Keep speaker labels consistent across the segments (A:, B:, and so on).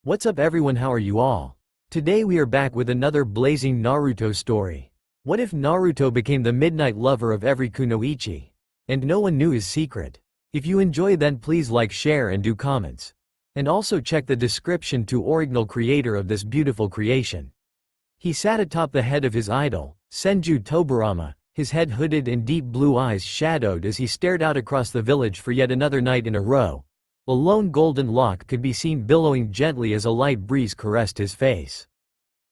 A: What's up everyone, how are you all? Today we are back with another blazing Naruto story. What if Naruto became the midnight lover of every Kunoichi? And no one knew his secret. If you enjoy, then please like, share and do comments. And also check the description to original creator of this beautiful creation. He sat atop the head of his idol, Senju Toburama, his head hooded and deep blue eyes shadowed as he stared out across the village for yet another night in a row. A lone golden lock could be seen billowing gently as a light breeze caressed his face.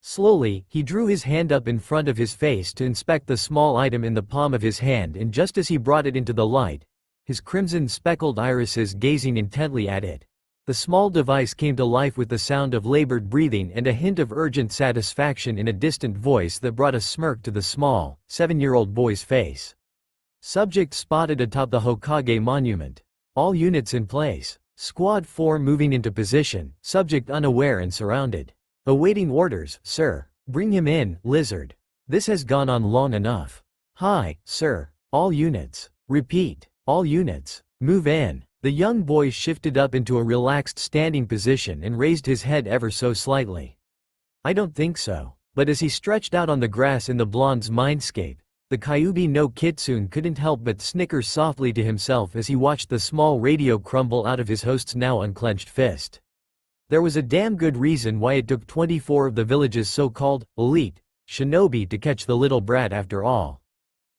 A: Slowly, he drew his hand up in front of his face to inspect the small item in the palm of his hand, and just as he brought it into the light, his crimson speckled irises gazing intently at it, the small device came to life with the sound of labored breathing and a hint of urgent satisfaction in a distant voice that brought a smirk to the small, 7-year-old boy's face. Subject spotted atop the Hokage monument. All units in place. Squad 4 moving into position, subject unaware and surrounded. Awaiting orders, sir. Bring him in, lizard. This has gone on long enough. Hi, sir. All units. Repeat. All units. Move in. The young boy shifted up into a relaxed standing position and raised his head ever so slightly. I don't think so. But as he stretched out on the grass in the blonde's mindscape, the Kyuubi no Kitsune couldn't help but snicker softly to himself as he watched the small radio crumble out of his host's now unclenched fist. There was a damn good reason why it took 24 of the village's so-called elite shinobi to catch the little brat after all.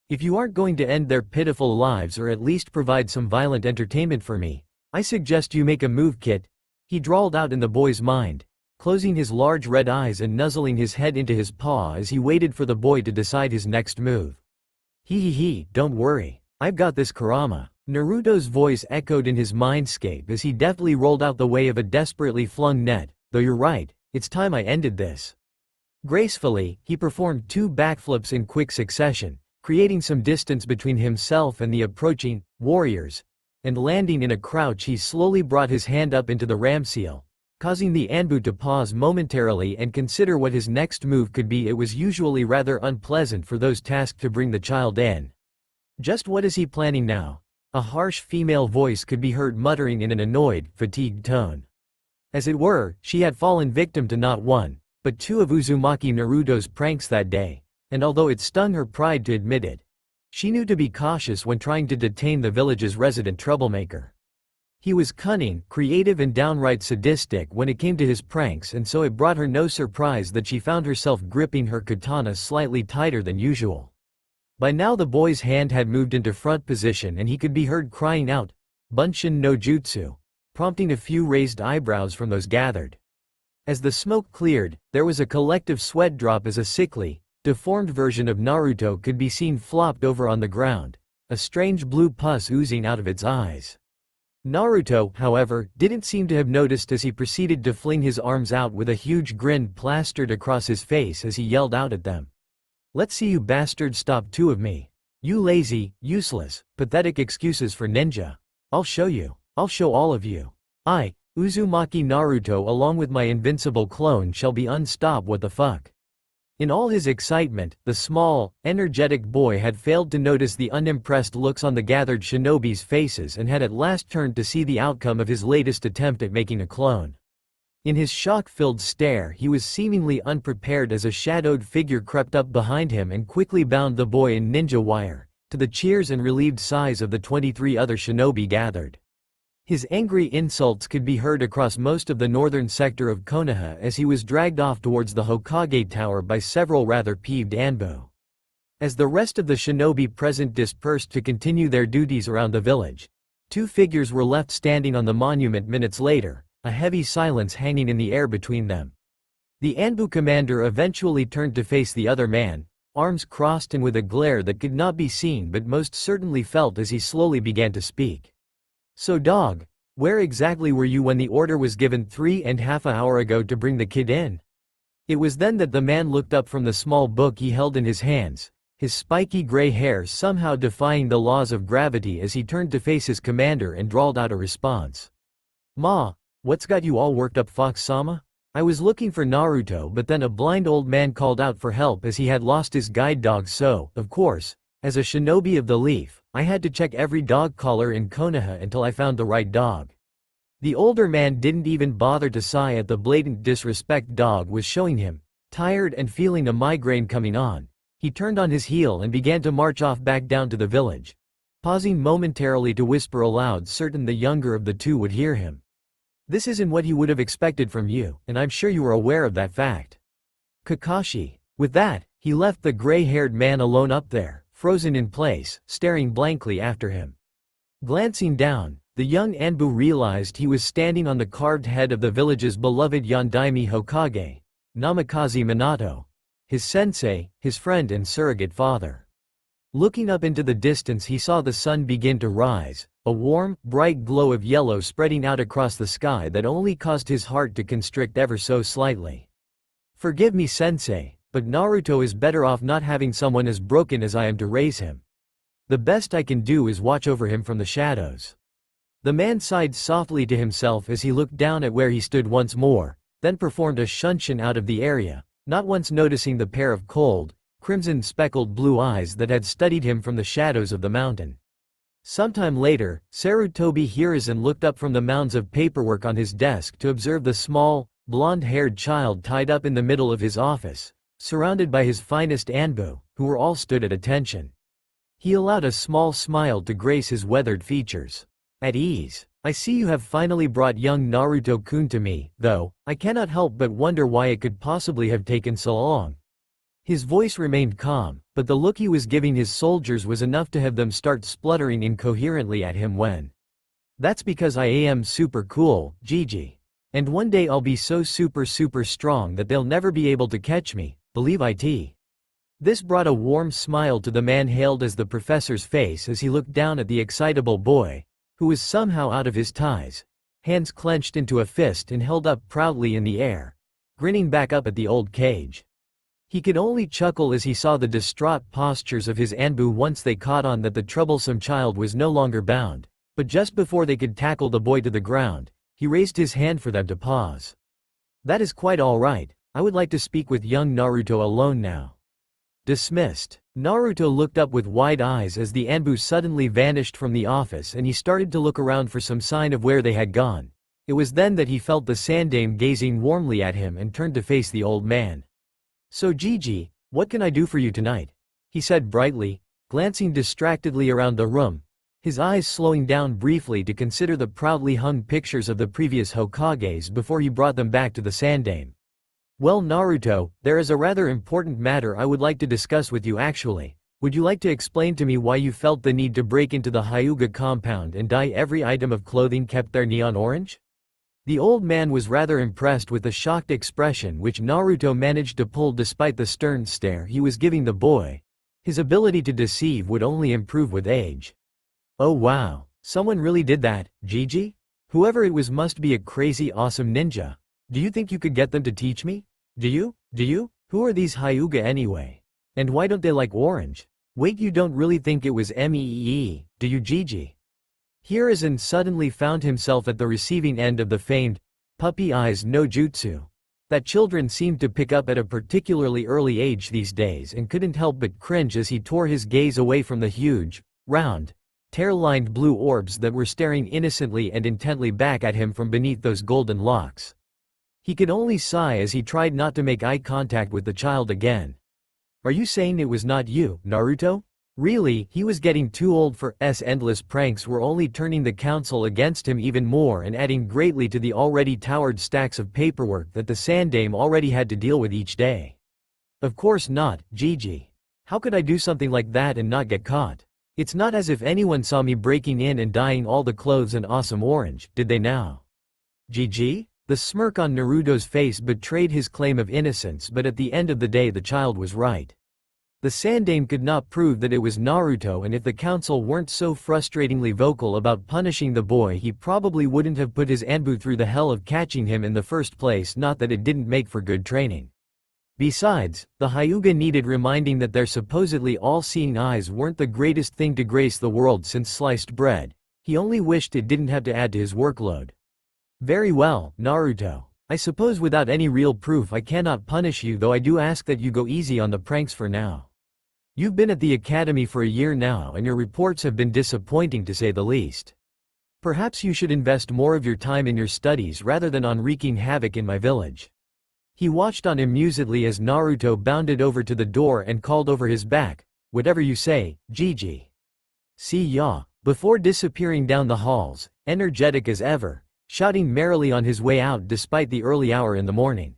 A: If you aren't going to end their pitiful lives or at least provide some violent entertainment for me, I suggest you make a move, kid, he drawled out in the boy's mind, closing his large red eyes and nuzzling his head into his paw as he waited for the boy to decide his next move. Don't worry. I've got this, Kurama. Naruto's voice echoed in his mindscape as he deftly rolled out the way of a desperately flung net, though you're right, it's time I ended this. Gracefully, he performed 2 backflips in quick succession, creating some distance between himself and the approaching warriors, and landing in a crouch he slowly brought his hand up into the ram seal, causing the Anbu to pause momentarily and consider what his next move could be. It was usually rather unpleasant for those tasked to bring the child in. Just what is he planning now? A harsh female voice could be heard muttering in an annoyed, fatigued tone. As it were, she had fallen victim to not one, but 2 of Uzumaki Naruto's pranks that day, and although it stung her pride to admit it, she knew to be cautious when trying to detain the village's resident troublemaker. He was cunning, creative and downright sadistic when it came to his pranks, and so it brought her no surprise that she found herself gripping her katana slightly tighter than usual. By now the boy's hand had moved into front position and he could be heard crying out, "Bunshin no Jutsu," prompting a few raised eyebrows from those gathered. As the smoke cleared, there was a collective sweat drop as a sickly, deformed version of Naruto could be seen flopped over on the ground, a strange blue pus oozing out of its eyes. Naruto, however, didn't seem to have noticed as he proceeded to fling his arms out with a huge grin plastered across his face as he yelled out at them. "Let's see you bastards stop 2 of me. You lazy, useless, pathetic excuses for ninja. I'll show you. I'll show all of you. I, Uzumaki Naruto, along with my invincible clone, shall be unstopped. What the fuck?" In all his excitement, the small, energetic boy had failed to notice the unimpressed looks on the gathered shinobi's faces and had at last turned to see the outcome of his latest attempt at making a clone. In his shock-filled stare, he was seemingly unprepared as a shadowed figure crept up behind him and quickly bound the boy in ninja wire, to the cheers and relieved sighs of the 23 other shinobi gathered. His angry insults could be heard across most of the northern sector of Konoha as he was dragged off towards the Hokage tower by several rather peeved Anbu. As the rest of the shinobi present dispersed to continue their duties around the village, 2 figures were left standing on the monument minutes later, a heavy silence hanging in the air between them. The Anbu commander eventually turned to face the other man, arms crossed and with a glare that could not be seen but most certainly felt as he slowly began to speak. "So dog, where exactly were you when the order was given 3.5 hours ago to bring the kid in?" It was then that the man looked up from the small book he held in his hands, his spiky gray hair somehow defying the laws of gravity as he turned to face his commander and drawled out a response. "Ma, what's got you all worked up, Fox-sama? I was looking for Naruto, but then a blind old man called out for help as he had lost his guide dog, so, of course, as a shinobi of the leaf, I had to check every dog collar in Konoha until I found the right dog." The older man didn't even bother to sigh at the blatant disrespect Dog was showing him. Tired and feeling a migraine coming on, he turned on his heel and began to march off back down to the village, pausing momentarily to whisper aloud, certain the younger of the two would hear him. "This isn't what he would have expected from you, and I'm sure you are aware of that fact, Kakashi." With that, he left the gray-haired man alone up there, frozen in place, staring blankly after him. Glancing down, the young Anbu realized he was standing on the carved head of the village's beloved Yondaime Hokage, Namikaze Minato, his sensei, his friend and surrogate father. Looking up into the distance, he saw the sun begin to rise, a warm, bright glow of yellow spreading out across the sky that only caused his heart to constrict ever so slightly. "Forgive me, sensei, but Naruto is better off not having someone as broken as I am to raise him. The best I can do is watch over him from the shadows." The man sighed softly to himself as he looked down at where he stood once more, then performed a shunshin out of the area, not once noticing the pair of cold, crimson-speckled blue eyes that had studied him from the shadows of the mountain. Sometime later, Sarutobi Hiruzen looked up from the mounds of paperwork on his desk to observe the small, blonde-haired child tied up in the middle of his office, surrounded by his finest Anbu, who were all stood at attention. He allowed a small smile to grace his weathered features. "At ease. I see you have finally brought young Naruto-kun to me, though I cannot help but wonder why it could possibly have taken so long." His voice remained calm, but the look he was giving his soldiers was enough to have them start spluttering incoherently at him when. "That's because I am super cool, Gigi. And one day I'll be so super strong that they'll never be able to catch me, believe it." This brought a warm smile to the man hailed as the professor's face as he looked down at the excitable boy, who was somehow out of his ties, hands clenched into a fist and held up proudly in the air, grinning back up at the old cage. He could only chuckle as he saw the distraught postures of his Anbu once they caught on that the troublesome child was no longer bound, but just before they could tackle the boy to the ground, he raised his hand for them to pause. "That is quite all right, I would like to speak with young Naruto alone now." Dismissed. Naruto looked up with wide eyes as the Anbu suddenly vanished from the office and he started to look around for some sign of where they had gone. It was then that he felt the Sandaime gazing warmly at him and turned to face the old man. "So Gigi, what can I do for you tonight?" he said brightly, glancing distractedly around the room, his eyes slowing down briefly to consider the proudly hung pictures of the previous Hokages before he brought them back to the Sandaime. "Well Naruto, there is a rather important matter I would like to discuss with you actually. Would you like to explain to me why you felt the need to break into the Hyuga compound and dye every item of clothing kept there neon orange?" The old man was rather impressed with the shocked expression which Naruto managed to pull despite the stern stare he was giving the boy. His ability to deceive would only improve with age. "Oh wow, someone really did that, Gigi? Whoever it was must be a crazy awesome ninja. Do you think you could get them to teach me? Do you? Who are these Hyuga anyway? And why don't they like orange? Wait, you don't really think it was Meee, do you Gigi?" Hiruzen suddenly found himself at the receiving end of the famed puppy eyes no jutsu that children seemed to pick up at a particularly early age these days, and couldn't help but cringe as he tore his gaze away from the huge, round, tear-lined blue orbs that were staring innocently and intently back at him from beneath those golden locks. He could only sigh as he tried not to make eye contact with the child again. "Are you saying it was not you, Naruto?" Really, he was getting too old for endless pranks were only turning the council against him even more and adding greatly to the already towered stacks of paperwork that the Sandaime already had to deal with each day. "Of course not, Gigi. How could I do something like that and not get caught? It's not as if anyone saw me breaking in and dyeing all the clothes an awesome orange, did they now?" "Gigi?" The smirk on Naruto's face betrayed his claim of innocence, but at the end of the day the child was right. The Sandaime could not prove that it was Naruto, and if the council weren't so frustratingly vocal about punishing the boy, he probably wouldn't have put his Anbu through the hell of catching him in the first place, not that it didn't make for good training. Besides, the Hyuga needed reminding that their supposedly all-seeing eyes weren't the greatest thing to grace the world since sliced bread. He only wished it didn't have to add to his workload. "Very well, Naruto. I suppose without any real proof I cannot punish you, though I do ask that you go easy on the pranks for now. You've been at the academy for a year now and your reports have been disappointing to say the least." Perhaps you should invest more of your time in your studies rather than on wreaking havoc in my village." He watched on amusedly as Naruto bounded over to the door and called over his back, "Whatever you say, Gigi. See ya," before disappearing down the halls, energetic as ever, shouting merrily on his way out despite the early hour in the morning.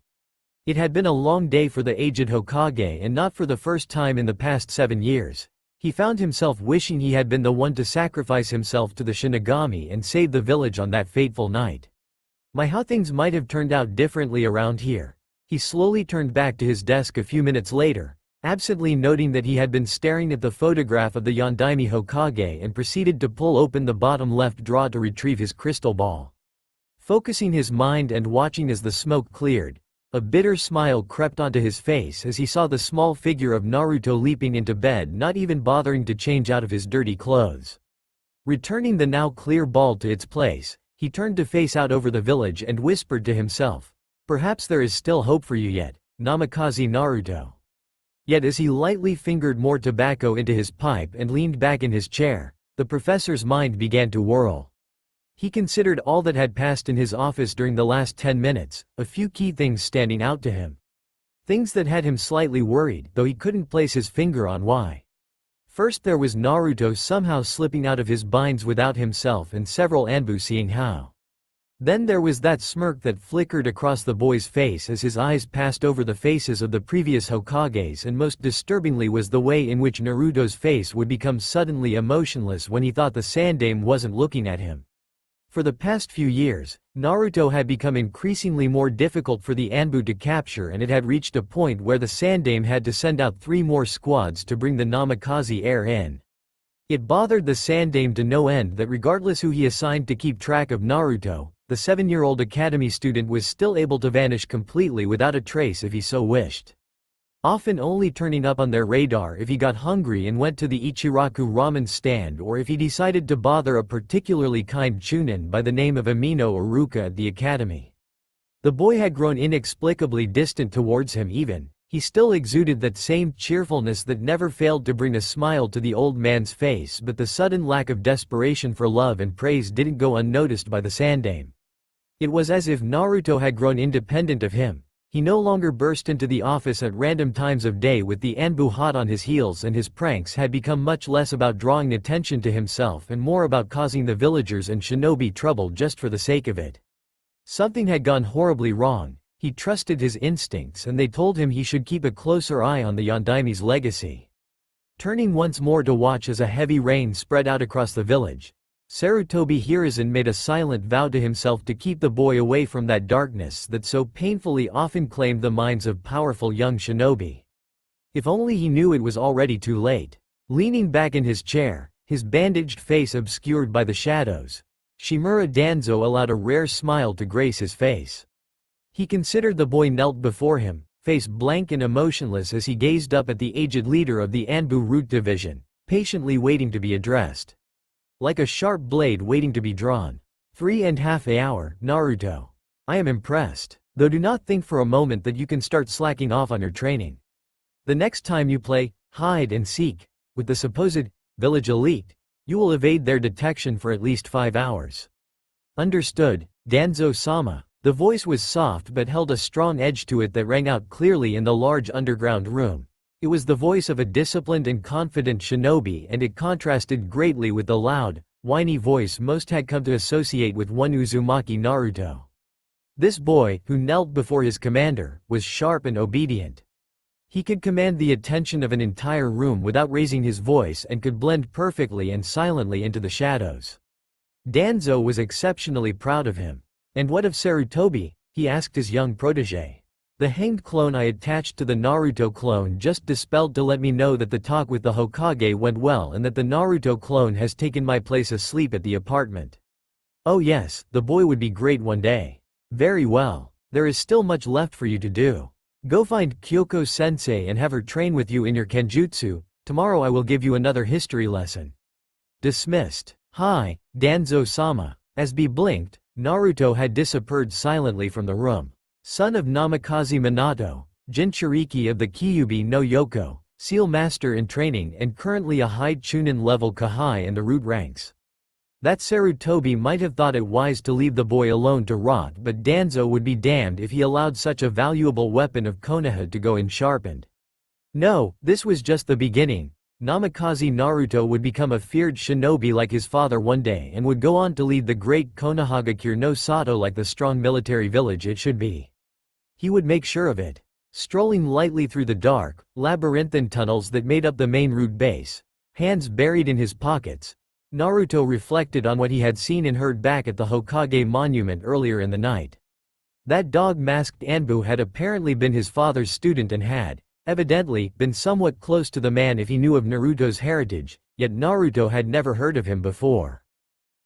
A: It had been a long day for the aged Hokage, and not for the first time in the past 7 years. He found himself wishing he had been the one to sacrifice himself to the Shinigami and save the village on that fateful night. How things might have turned out differently around here. He slowly turned back to his desk a few minutes later, absently noting that he had been staring at the photograph of the Yondaime Hokage, and proceeded to pull open the bottom left drawer to retrieve his crystal ball. Focusing his mind and watching as the smoke cleared, a bitter smile crept onto his face as he saw the small figure of Naruto leaping into bed, not even bothering to change out of his dirty clothes. Returning the now clear ball to its place, he turned to face out over the village and whispered to himself, "Perhaps there is still hope for you yet, Namikaze Naruto." Yet as he lightly fingered more tobacco into his pipe and leaned back in his chair, the professor's mind began to whirl. He considered all that had passed in his office during the last 10 minutes, a few key things standing out to him. Things that had him slightly worried, though he couldn't place his finger on why. First, there was Naruto somehow slipping out of his binds without himself and several Anbu seeing how. Then there was that smirk that flickered across the boy's face as his eyes passed over the faces of the previous Hokages, and most disturbingly was the way in which Naruto's face would become suddenly emotionless when he thought the Sandaime wasn't looking at him. For the past few years, Naruto had become increasingly more difficult for the Anbu to capture, and it had reached a point where the Sandaime had to send out 3 more squads to bring the Namikaze heir in. It bothered the Sandaime to no end that regardless who he assigned to keep track of Naruto, the 7-year-old academy student was still able to vanish completely without a trace if he so wished. Often only turning up on their radar if he got hungry and went to the Ichiraku ramen stand, or if he decided to bother a particularly kind chunin by the name of Amino or Ruka at the academy. The boy had grown inexplicably distant towards him even. He still exuded that same cheerfulness that never failed to bring a smile to the old man's face, but the sudden lack of desperation for love and praise didn't go unnoticed by the Sandaime. It was as if Naruto had grown independent of him. He no longer burst into the office at random times of day with the Anbu hot on his heels, and his pranks had become much less about drawing attention to himself and more about causing the villagers and shinobi trouble just for the sake of it. Something had gone horribly wrong. He trusted his instincts, and they told him he should keep a closer eye on the Yondaime's legacy. Turning once more to watch as a heavy rain spread out across the village, Sarutobi Hiruzen made a silent vow to himself to keep the boy away from that darkness that so painfully often claimed the minds of powerful young shinobi. If only he knew it was already too late. Leaning back in his chair, his bandaged face obscured by the shadows, Shimura Danzo allowed a rare smile to grace his face. He considered the boy knelt before him, face blank and emotionless as he gazed up at the aged leader of the Anbu Root Division, patiently waiting to be addressed. Like a sharp blade waiting to be drawn. 3.5 hours, Naruto. I am impressed. Though do not think for a moment that you can start slacking off on your training. The next time you play hide and seek with the supposed village elite, you will evade their detection for at least 5 hours. Understood, Danzo-sama. The voice was soft but held a strong edge to it that rang out clearly in the large underground room. It was the voice of a disciplined and confident shinobi, and it contrasted greatly with the loud, whiny voice most had come to associate with one Uzumaki Naruto. This boy, who knelt before his commander, was sharp and obedient. He could command the attention of an entire room without raising his voice and could blend perfectly and silently into the shadows. Danzo was exceptionally proud of him. And what of Sarutobi? He asked his young protege. The hanged clone I attached to the Naruto clone just dispelled to let me know that the talk with the Hokage went well and that the Naruto clone has taken my place asleep at the apartment. Oh yes, the boy would be great one day. Very well. There is still much left for you to do. Go find Kyoko-sensei and have her train with you in your kenjutsu. Tomorrow I will give you another history lesson. Dismissed. Hi, Danzo-sama. As B blinked, Naruto had disappeared silently from the room. Son of Namikaze Minato, Jinchuriki of the Kyuubi no Yoko, Seal Master in training and currently a high Chunin level Kahai in the root ranks. That Sarutobi might have thought it wise to leave the boy alone to rot, but Danzo would be damned if he allowed such a valuable weapon of Konoha to go unsharpened. No, this was just the beginning. Namikaze Naruto would become a feared shinobi like his father one day and would go on to lead the great Konohagakure no Sato like the strong military village it should be. He would make sure of it. Strolling lightly through the dark, labyrinthine tunnels that made up the main route base, hands buried in his pockets, Naruto reflected on what he had seen and heard back at the Hokage monument earlier in the night. That dog-masked Anbu had apparently been his father's student and had, evidently, been somewhat close to the man if he knew of Naruto's heritage, yet Naruto had never heard of him before.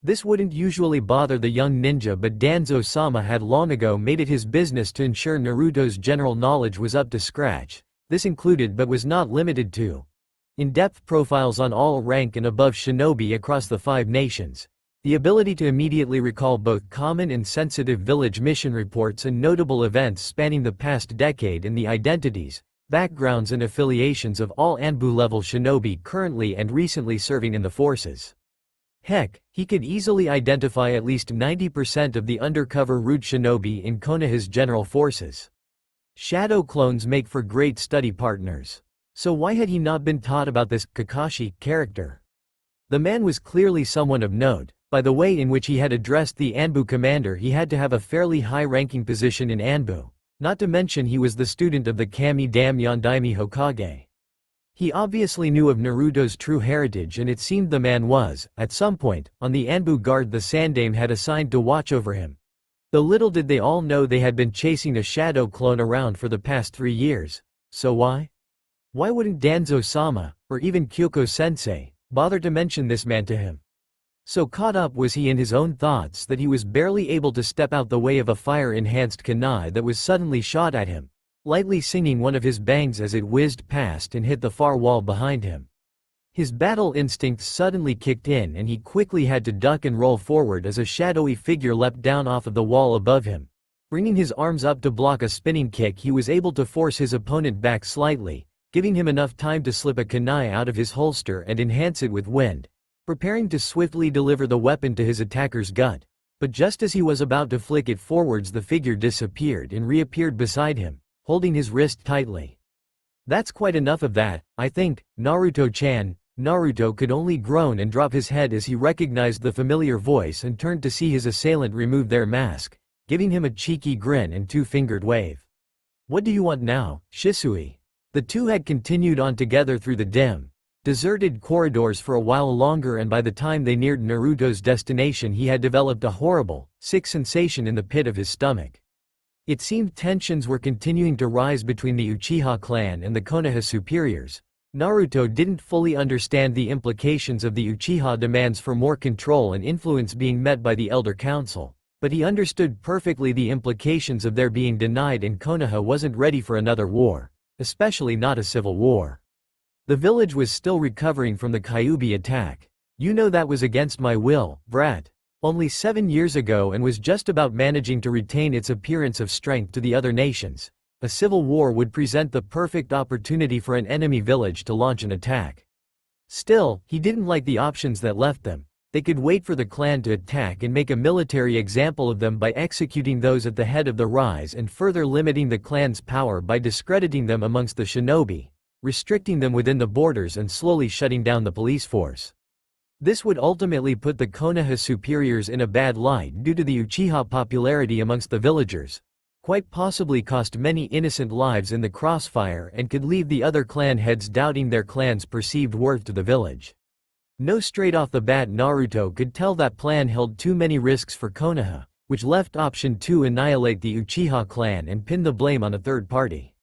A: This wouldn't usually bother the young ninja, but Danzo-sama had long ago made it his business to ensure Naruto's general knowledge was up to scratch. This included but was not limited to in-depth profiles on all rank and above shinobi across the 5 nations, the ability to immediately recall both common and sensitive village mission reports and notable events spanning the past decade, and the identities, backgrounds and affiliations of all Anbu-level shinobi currently and recently serving in the forces. Heck, he could easily identify at least 90% of the undercover root shinobi in Konoha's general forces. Shadow clones make for great study partners. So why had he not been taught about this Kakashi character? The man was clearly someone of note. By the way in which he had addressed the Anbu commander, he had to have a fairly high-ranking position in Anbu. Not to mention he was the student of the Kami Dam Yondaime Hokage. He obviously knew of Naruto's true heritage, and it seemed the man was, at some point, on the Anbu guard the Sandaime had assigned to watch over him. Though little did they all know they had been chasing a shadow clone around for the past 3 years. So why? Why wouldn't Danzo-sama, or even Kyoko-sensei, bother to mention this man to him? So caught up was he in his own thoughts that he was barely able to step out the way of a fire-enhanced kunai that was suddenly shot at him, lightly singing one of his bangs as it whizzed past and hit the far wall behind him. His battle instincts suddenly kicked in and he quickly had to duck and roll forward as a shadowy figure leapt down off of the wall above him. Bringing his arms up to block a spinning kick, he was able to force his opponent back slightly, giving him enough time to slip a kunai out of his holster and enhance it with wind, preparing to swiftly deliver the weapon to his attacker's gut. But just as he was about to flick it forwards, the figure disappeared and reappeared beside him, holding his wrist tightly. "That's quite enough of that, I think, Naruto-chan." Naruto could only groan and drop his head as he recognized the familiar voice and turned to see his assailant remove their mask, giving him a cheeky grin and 2-fingered wave. "What do you want now, Shisui?" The two had continued on together through the dim, deserted corridors for a while longer, and by the time they neared Naruto's destination he had developed a horrible, sick sensation in the pit of his stomach. It seemed tensions were continuing to rise between the Uchiha clan and the Konoha superiors. Naruto didn't fully understand the implications of the Uchiha demands for more control and influence being met by the Elder Council, but he understood perfectly the implications of their being denied, and Konoha wasn't ready for another war, especially not a civil war. The village was still recovering from the Kyuubi attack. "You know that was against my will, brat. Only 7 years ago, and was just about managing to retain its appearance of strength to the other nations. A civil war would present the perfect opportunity for an enemy village to launch an attack." Still, he didn't like the options that left them. They could wait for the clan to attack and make a military example of them by executing those at the head of the rise and further limiting the clan's power by discrediting them amongst the shinobi, restricting them within the borders and slowly shutting down the police force. This would ultimately put the Konoha superiors in a bad light due to the Uchiha popularity amongst the villagers, quite possibly cost many innocent lives in the crossfire, and could leave the other clan heads doubting their clan's perceived worth to the village. No, straight off the bat Naruto could tell that plan held too many risks for Konoha, which left option 2 annihilate the Uchiha clan and pin the blame on a third party.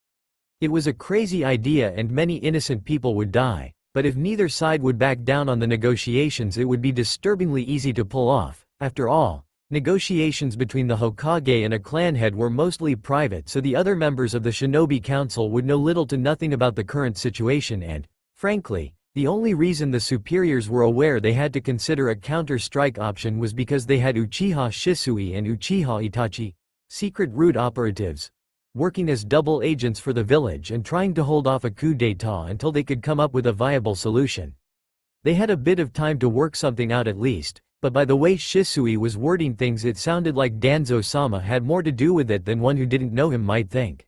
A: It was a crazy idea and many innocent people would die, but if neither side would back down on the negotiations it would be disturbingly easy to pull off. After all, negotiations between the Hokage and a clan head were mostly private, so the other members of the Shinobi Council would know little to nothing about the current situation, and, frankly, the only reason the superiors were aware they had to consider a counter-strike option was because they had Uchiha Shisui and Uchiha Itachi, secret root operatives, working as double agents for the village and trying to hold off a coup d'état until they could come up with a viable solution. They had a bit of time to work something out at least, But by the way Shisui was wording things, it sounded like Danzo-sama had more to do with it than one who didn't know him might think.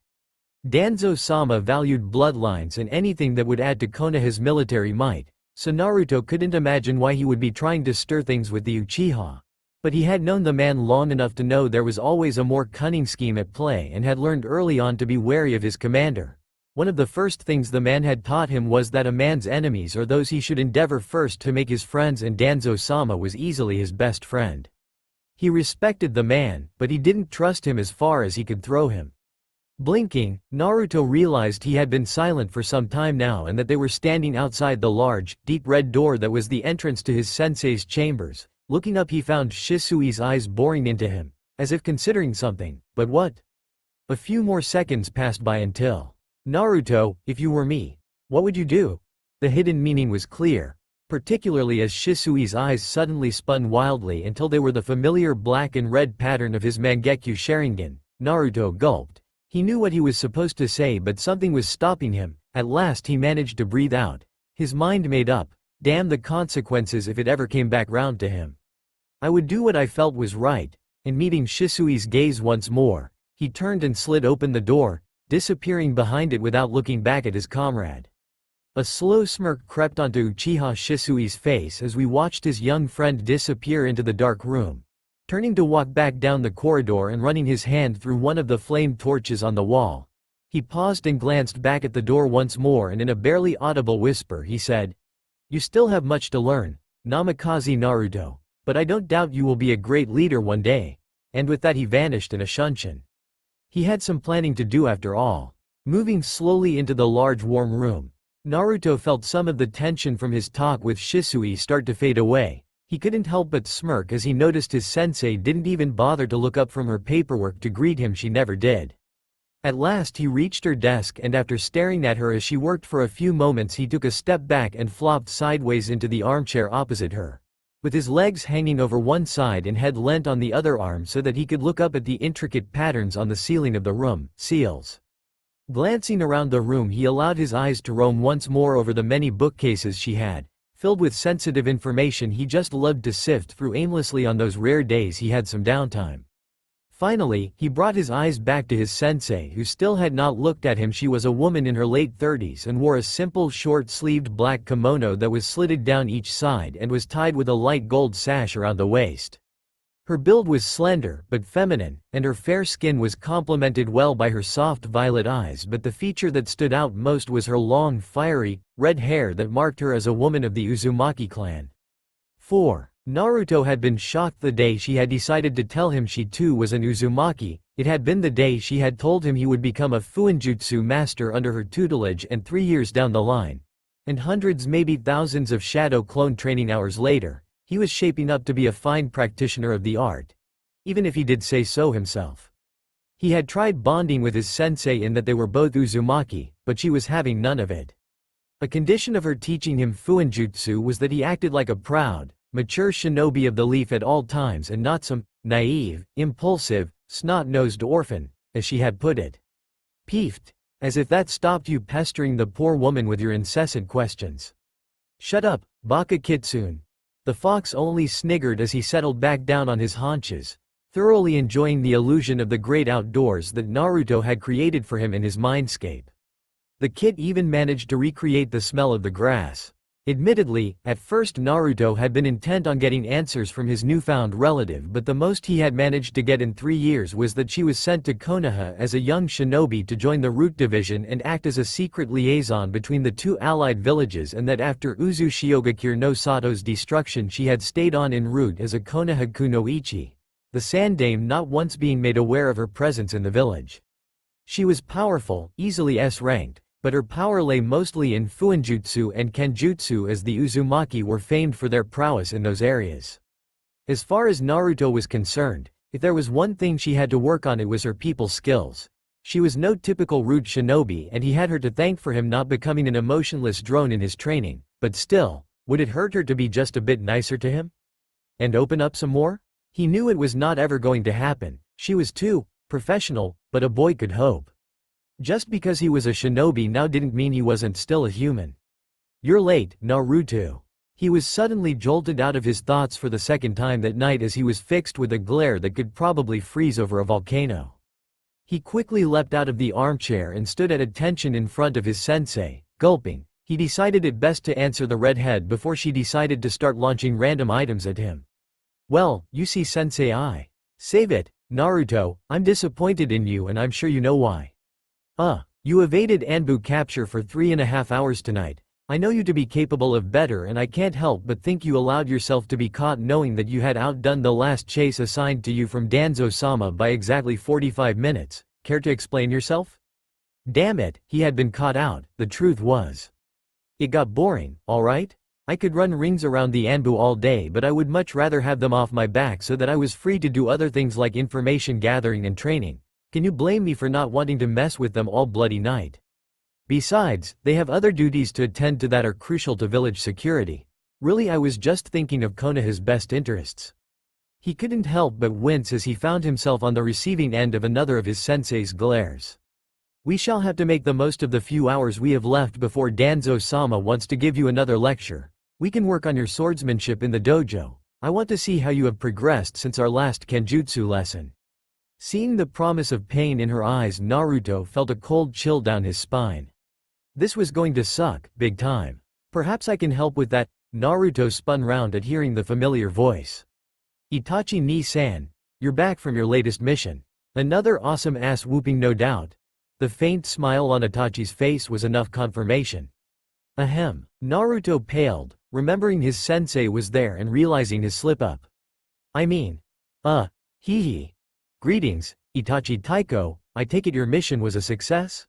A: Danzo-sama valued bloodlines and anything that would add to Konoha's military might, so Naruto couldn't imagine why he would be trying to stir things with the Uchiha. But he had known the man long enough to know there was always a more cunning scheme at play and had learned early on to be wary of his commander. One of the first things the man had taught him was that a man's enemies are those he should endeavor first to make his friends, and Danzo-sama was easily his best friend. He respected the man, but he didn't trust him as far as he could throw him. Blinking, Naruto realized he had been silent for some time now and that they were standing outside the large, deep red door that was the entrance to his sensei's chambers. Looking up, he found Shisui's eyes boring into him, as if considering something. But what? A few more seconds passed by until... Naruto, if you were me, what would you do? The hidden meaning was clear, particularly as Shisui's eyes suddenly spun wildly until they were the familiar black and red pattern of his Mangekyo Sharingan. Naruto gulped. He knew what he was supposed to say, but something was stopping him. At last he managed to breathe out. His mind made up. Damn the consequences if it ever came back round to him. I would do what I felt was right. And meeting Shisui's gaze once more, he turned and slid open the door, disappearing behind it without looking back at his comrade. A slow smirk crept onto Uchiha Shisui's face as we watched his young friend disappear into the dark room. Turning to walk back down the corridor and running his hand through one of the flame torches on the wall, he paused and glanced back at the door once more, and in a barely audible whisper he said, "You still have much to learn, Namikaze Naruto, but I don't doubt you will be a great leader one day." And with that he vanished in a shunshin. He had some planning to do after all. Moving slowly into the large warm room, Naruto felt some of the tension from his talk with Shisui start to fade away. He couldn't help but smirk as he noticed his sensei didn't even bother to look up from her paperwork to greet him. She never did. At last he reached her desk, and after staring at her as she worked for a few moments, he took a step back and flopped sideways into the armchair opposite her. With his legs hanging over one side and head leant on the other arm so that he could look up at the intricate patterns on the ceiling of the room, seals. Glancing around the room, he allowed his eyes to roam once more over the many bookcases she had, filled with sensitive information he just loved to sift through aimlessly on those rare days he had some downtime. Finally, he brought his eyes back to his sensei, who still had not looked at him. She was a woman in her late 30s and wore a simple short-sleeved black kimono that was slitted down each side and was tied with a light gold sash around the waist. Her build was slender but feminine, and her fair skin was complemented well by her soft violet eyes, but the feature that stood out most was her long, fiery, red hair that marked her as a woman of the Uzumaki clan. 4. Naruto had been shocked the day she had decided to tell him she too was an Uzumaki. It had been the day she had told him he would become a Fuinjutsu master under her tutelage, and 3 years down the line, and hundreds, maybe thousands of shadow clone training hours later, he was shaping up to be a fine practitioner of the art. Even if he did say so himself. He had tried bonding with his sensei in that they were both Uzumaki, but she was having none of it. A condition of her teaching him Fuinjutsu was that he acted like a proud, mature shinobi of the leaf at all times, and not some naive, impulsive, snot-nosed orphan, as she had put it. Peeved. As if that stopped you pestering the poor woman with your incessant questions. Shut up, Baka Kitsune. The fox only sniggered as he settled back down on his haunches, thoroughly enjoying the illusion of the great outdoors that Naruto had created for him in his mindscape. The kid even managed to recreate the smell of the grass. Admittedly, at first Naruto had been intent on getting answers from his newfound relative, but the most he had managed to get in 3 years was that she was sent to Konoha as a young shinobi to join the Root Division and act as a secret liaison between the two allied villages, and that after Uzu Shiogakure no Sato's destruction she had stayed on en route as a Konoha Kunoichi, the Sandame not once being made aware of her presence in the village. She was powerful, easily S-ranked, but her power lay mostly in Fuinjutsu and Kenjutsu, as the Uzumaki were famed for their prowess in those areas. As far as Naruto was concerned, if there was one thing she had to work on, it was her people skills. She was no typical root shinobi, and he had her to thank for him not becoming an emotionless drone in his training, but still, would it hurt her to be just a bit nicer to him? And open up some more? He knew it was not ever going to happen. She was too professional, but a boy could hope. Just because he was a shinobi now didn't mean he wasn't still a human. You're late, Naruto. He was suddenly jolted out of his thoughts for the second time that night as he was fixed with a glare that could probably freeze over a volcano. He quickly leapt out of the armchair and stood at attention in front of his sensei, gulping. He decided it best to answer the redhead before she decided to start launching random items at him. Well, you see sensei, save it, Naruto, I'm disappointed in you and I'm sure you know why. You evaded Anbu capture for 3.5 hours tonight. I know you to be capable of better and I can't help but think you allowed yourself to be caught knowing that you had outdone the last chase assigned to you from Danzo-sama by exactly 45 minutes. Care to explain yourself? Damn it, he had been caught out. The truth was, it got boring, alright? I could run rings around the Anbu all day, but I would much rather have them off my back so that I was free to do other things like information gathering and training. Can you blame me for not wanting to mess with them all bloody night? Besides, they have other duties to attend to that are crucial to village security. Really, I was just thinking of Konoha's best interests. He couldn't help but wince as he found himself on the receiving end of another of his sensei's glares. We shall have to make the most of the few hours we have left before Danzo-sama wants to give you another lecture. We can work on your swordsmanship in the dojo. I want to see how you have progressed since our last kenjutsu lesson. Seeing the promise of pain in her eyes, Naruto felt a cold chill down his spine. This was going to suck, big time. Perhaps I can help with that. Naruto spun round at hearing the familiar voice. Itachi ni-san, you're back from your latest mission. Another awesome ass whooping, no doubt. The faint smile on Itachi's face was enough confirmation. Ahem. Naruto paled, remembering his sensei was there and realizing his slip-up. I mean, hee. Greetings, Itachi Taiko, I take it your mission was a success?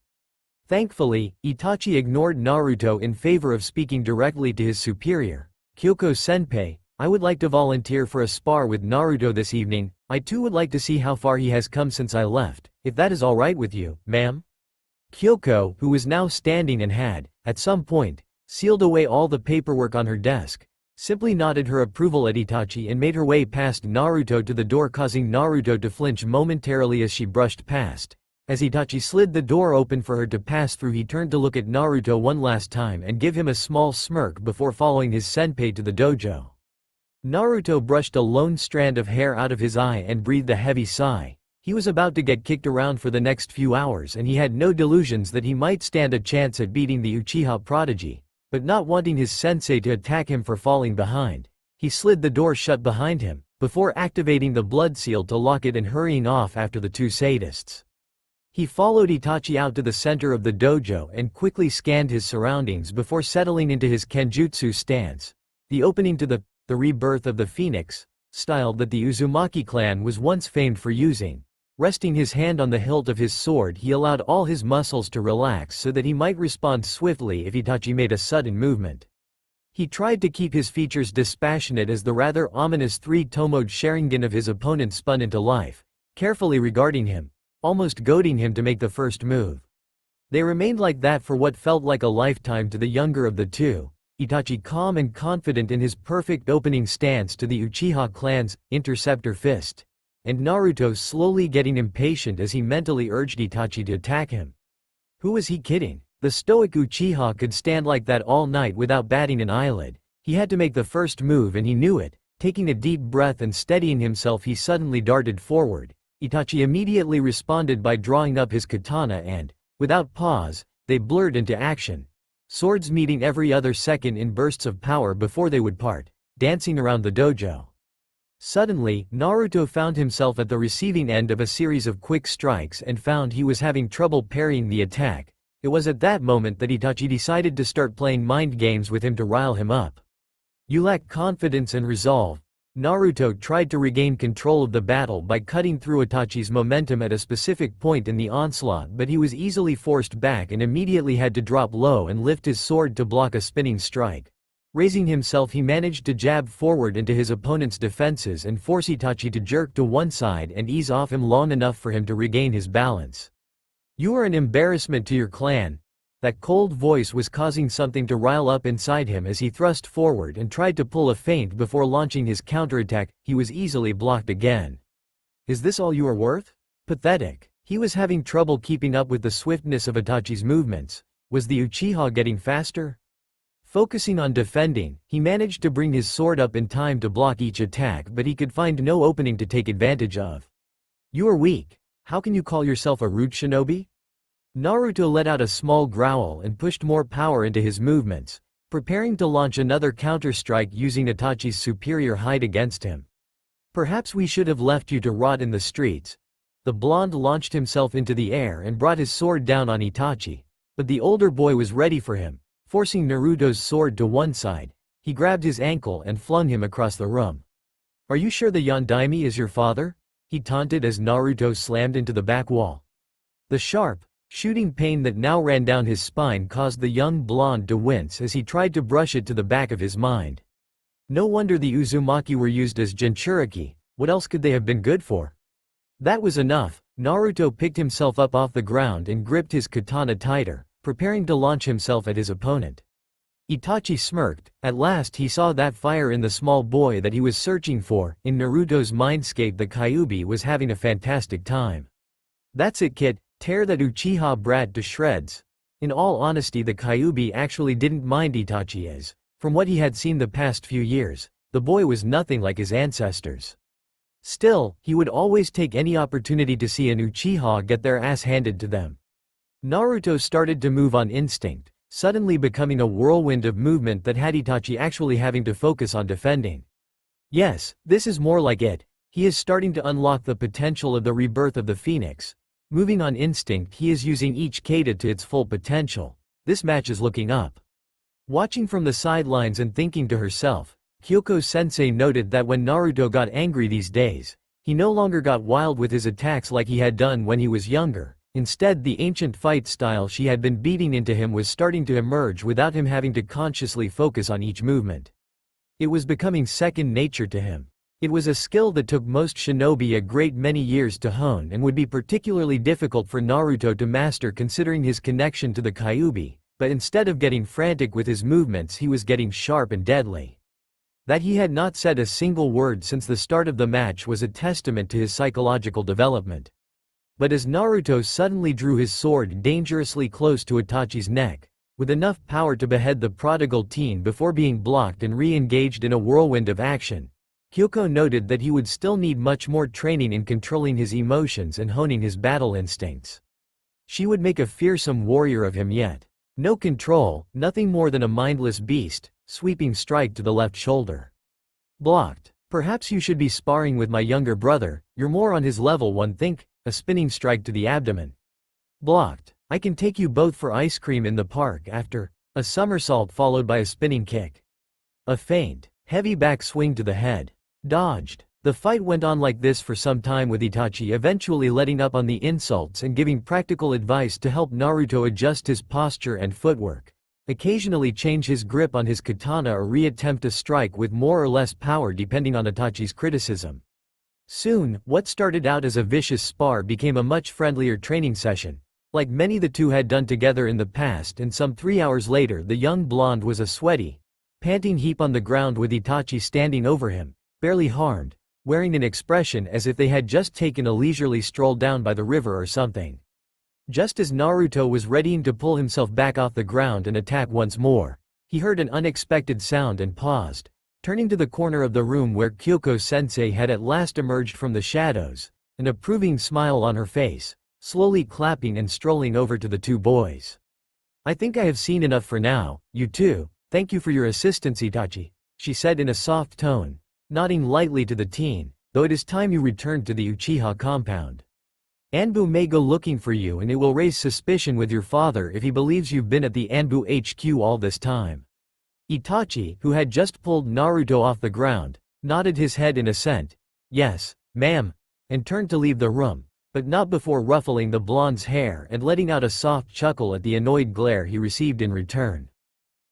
A: Thankfully, Itachi ignored Naruto in favor of speaking directly to his superior. Kyoko-senpai, I would like to volunteer for a spar with Naruto this evening. I too would like to see how far he has come since I left, if that is alright with you, ma'am? Kyoko, who was now standing and had, at some point, sealed away all the paperwork on her desk, simply nodded her approval at Itachi and made her way past Naruto to the door, causing Naruto to flinch momentarily as she brushed past. As Itachi slid the door open for her to pass through, he turned to look at Naruto one last time and give him a small smirk before following his senpai to the dojo. Naruto brushed a lone strand of hair out of his eye and breathed a heavy sigh. He was about to get kicked around for the next few hours and he had no delusions that he might stand a chance at beating the Uchiha prodigy, but not wanting his sensei to attack him for falling behind, he slid the door shut behind him, before activating the blood seal to lock it and hurrying off after the two sadists. He followed Itachi out to the center of the dojo and quickly scanned his surroundings before settling into his kenjutsu stance, the opening to the rebirth of the phoenix, style that the Uzumaki clan was once famed for using. Resting his hand on the hilt of his sword, he allowed all his muscles to relax so that he might respond swiftly if Itachi made a sudden movement. He tried to keep his features dispassionate as the rather ominous three-tomoed Sharingan of his opponent spun into life, carefully regarding him, almost goading him to make the first move. They remained like that for what felt like a lifetime to the younger of the two, Itachi calm and confident in his perfect opening stance to the Uchiha clan's interceptor fist, and Naruto slowly getting impatient as he mentally urged Itachi to attack him. Who was he kidding? The stoic Uchiha could stand like that all night without batting an eyelid. He had to make the first move and he knew it. Taking a deep breath and steadying himself, he suddenly darted forward. Itachi immediately responded by drawing up his katana and, without pause, they blurred into action. Swords meeting every other second in bursts of power before they would part, dancing around the dojo. Suddenly, Naruto found himself at the receiving end of a series of quick strikes and found he was having trouble parrying the attack. It was at that moment that Itachi decided to start playing mind games with him to rile him up. You lack confidence and resolve. Naruto tried to regain control of the battle by cutting through Itachi's momentum at a specific point in the onslaught, but he was easily forced back and immediately had to drop low and lift his sword to block a spinning strike. Raising himself, he managed to jab forward into his opponent's defenses and force Itachi to jerk to one side and ease off him long enough for him to regain his balance. You are an embarrassment to your clan. That cold voice was causing something to rile up inside him as he thrust forward and tried to pull a feint before launching his counterattack. He was easily blocked again. Is this all you are worth? Pathetic. He was having trouble keeping up with the swiftness of Itachi's movements. Was the Uchiha getting faster? Focusing on defending, he managed to bring his sword up in time to block each attack, but he could find no opening to take advantage of. "You are weak. How can you call yourself a rude shinobi?" Naruto let out a small growl and pushed more power into his movements, preparing to launch another counter-strike using Itachi's superior height against him. "Perhaps we should have left you to rot in the streets." The blonde launched himself into the air and brought his sword down on Itachi, but the older boy was ready for him. Forcing Naruto's sword to one side, he grabbed his ankle and flung him across the room. "Are you sure the Yondaime is your father?" he taunted as Naruto slammed into the back wall. The sharp, shooting pain that now ran down his spine caused the young blonde to wince as he tried to brush it to the back of his mind. No wonder the Uzumaki were used as Jinchuriki. What else could they have been good for? That was enough. Naruto picked himself up off the ground and gripped his katana tighter, preparing to launch himself at his opponent. Itachi smirked. At last he saw that fire in the small boy that he was searching for. In Naruto's mindscape, the Kyuubi was having a fantastic time. "That's it, kid. Tear that Uchiha brat to shreds." In all honesty, the Kyuubi actually didn't mind Itachi as, from what he had seen the past few years, the boy was nothing like his ancestors. Still, he would always take any opportunity to see an Uchiha get their ass handed to them. Naruto started to move on instinct, suddenly becoming a whirlwind of movement that had Itachi actually having to focus on defending. Yes, this is more like it. He is starting to unlock the potential of the rebirth of the Phoenix. Moving on instinct, he is using each kata to its full potential. This match is looking up. Watching from the sidelines and thinking to herself, Kyoko-sensei noted that when Naruto got angry these days, he no longer got wild with his attacks like he had done when he was younger. Instead, the ancient fight style she had been beating into him was starting to emerge without him having to consciously focus on each movement. It was becoming second nature to him. It was a skill that took most shinobi a great many years to hone and would be particularly difficult for Naruto to master considering his connection to the Kyuubi, but instead of getting frantic with his movements, he was getting sharp and deadly. That he had not said a single word since the start of the match was a testament to his psychological development. But as Naruto suddenly drew his sword dangerously close to Itachi's neck, with enough power to behead the prodigal teen before being blocked and re-engaged in a whirlwind of action, Kyoko noted that he would still need much more training in controlling his emotions and honing his battle instincts. She would make a fearsome warrior of him yet. No control, nothing more than a mindless beast. Sweeping strike to the left shoulder. Blocked. "Perhaps you should be sparring with my younger brother, you're more on his level, one think." A spinning strike to the abdomen. Blocked. "I can take you both for ice cream in the park after." A somersault followed by a spinning kick. A feint. Heavy back swing to the head. Dodged. The fight went on like this for some time, with Itachi eventually letting up on the insults and giving practical advice to help Naruto adjust his posture and footwork. Occasionally change his grip on his katana or re-attempt to strike with more or less power depending on Itachi's criticism. Soon, what started out as a vicious spar became a much friendlier training session, like many the two had done together in the past, and some 3 hours later the young blonde was a sweaty, panting heap on the ground with Itachi standing over him, barely harmed, wearing an expression as if they had just taken a leisurely stroll down by the river or something. Just as Naruto was readying to pull himself back off the ground and attack once more, he heard an unexpected sound and paused, turning to the corner of the room where Kyoko-sensei had at last emerged from the shadows, an approving smile on her face, slowly clapping and strolling over to the two boys. "I think I have seen enough for now, you two. Thank you for your assistance, Itachi," she said in a soft tone, nodding lightly to the teen, "though it is time you returned to the Uchiha compound. Anbu may go looking for you, and it will raise suspicion with your father if he believes you've been at the Anbu HQ all this time." Itachi, who had just pulled Naruto off the ground, nodded his head in assent. "Yes, ma'am," and turned to leave the room, but not before ruffling the blonde's hair and letting out a soft chuckle at the annoyed glare he received in return.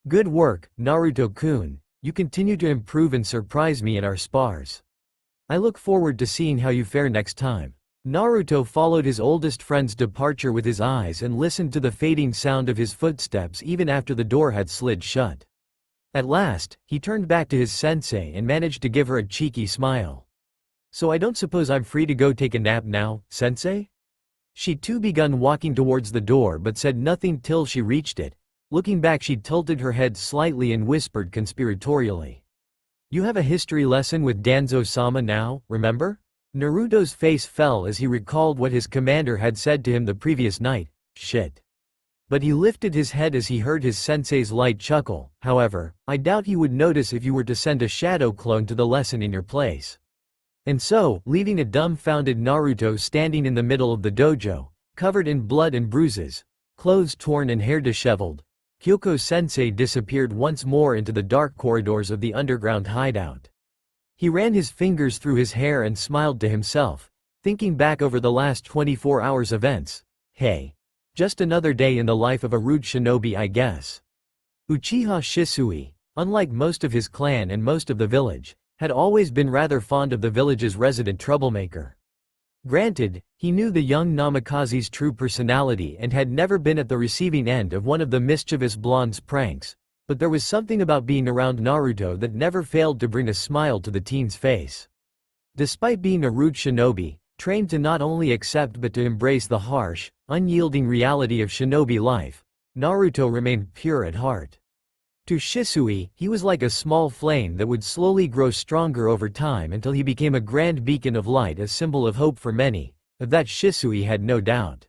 A: "Good work, Naruto-kun. You continue to improve and surprise me in our spars. I look forward to seeing how you fare next time." Naruto followed his oldest friend's departure with his eyes and listened to the fading sound of his footsteps even after the door had slid shut. At last, he turned back to his sensei and managed to give her a cheeky smile. "So I don't suppose I'm free to go take a nap now, sensei?" She too begun walking towards the door but said nothing till she reached it, Looking back, she tilted her head slightly and whispered conspiratorially. You have a history lesson with Danzo-sama now, remember? Naruto's face fell as he recalled what his commander had said to him the previous night. Shit. But he lifted his head as he heard his sensei's light chuckle. However, I doubt he would notice if you were to send a shadow clone to the lesson in your place. And so, leaving a dumbfounded Naruto standing in the middle of the dojo, covered in blood and bruises, clothes torn and hair disheveled, Kyoko-sensei disappeared once more into the dark corridors of the underground hideout. He ran his fingers through his hair and smiled to himself, thinking back over the last 24 hours events. Hey. Just another day in the life of a rude shinobi, I guess. Uchiha Shisui, unlike most of his clan and most of the village, had always been rather fond of the village's resident troublemaker. Granted, he knew the young Namikaze's true personality and had never been at the receiving end of one of the mischievous blonde's pranks, but there was something about being around Naruto that never failed to bring a smile to the teen's face. Despite being a rude shinobi, trained to not only accept but to embrace the harsh, unyielding reality of shinobi life, Naruto remained pure at heart. To Shisui, he was like a small flame that would slowly grow stronger over time until he became a grand beacon of light, a symbol of hope for many. Of that Shisui had no doubt.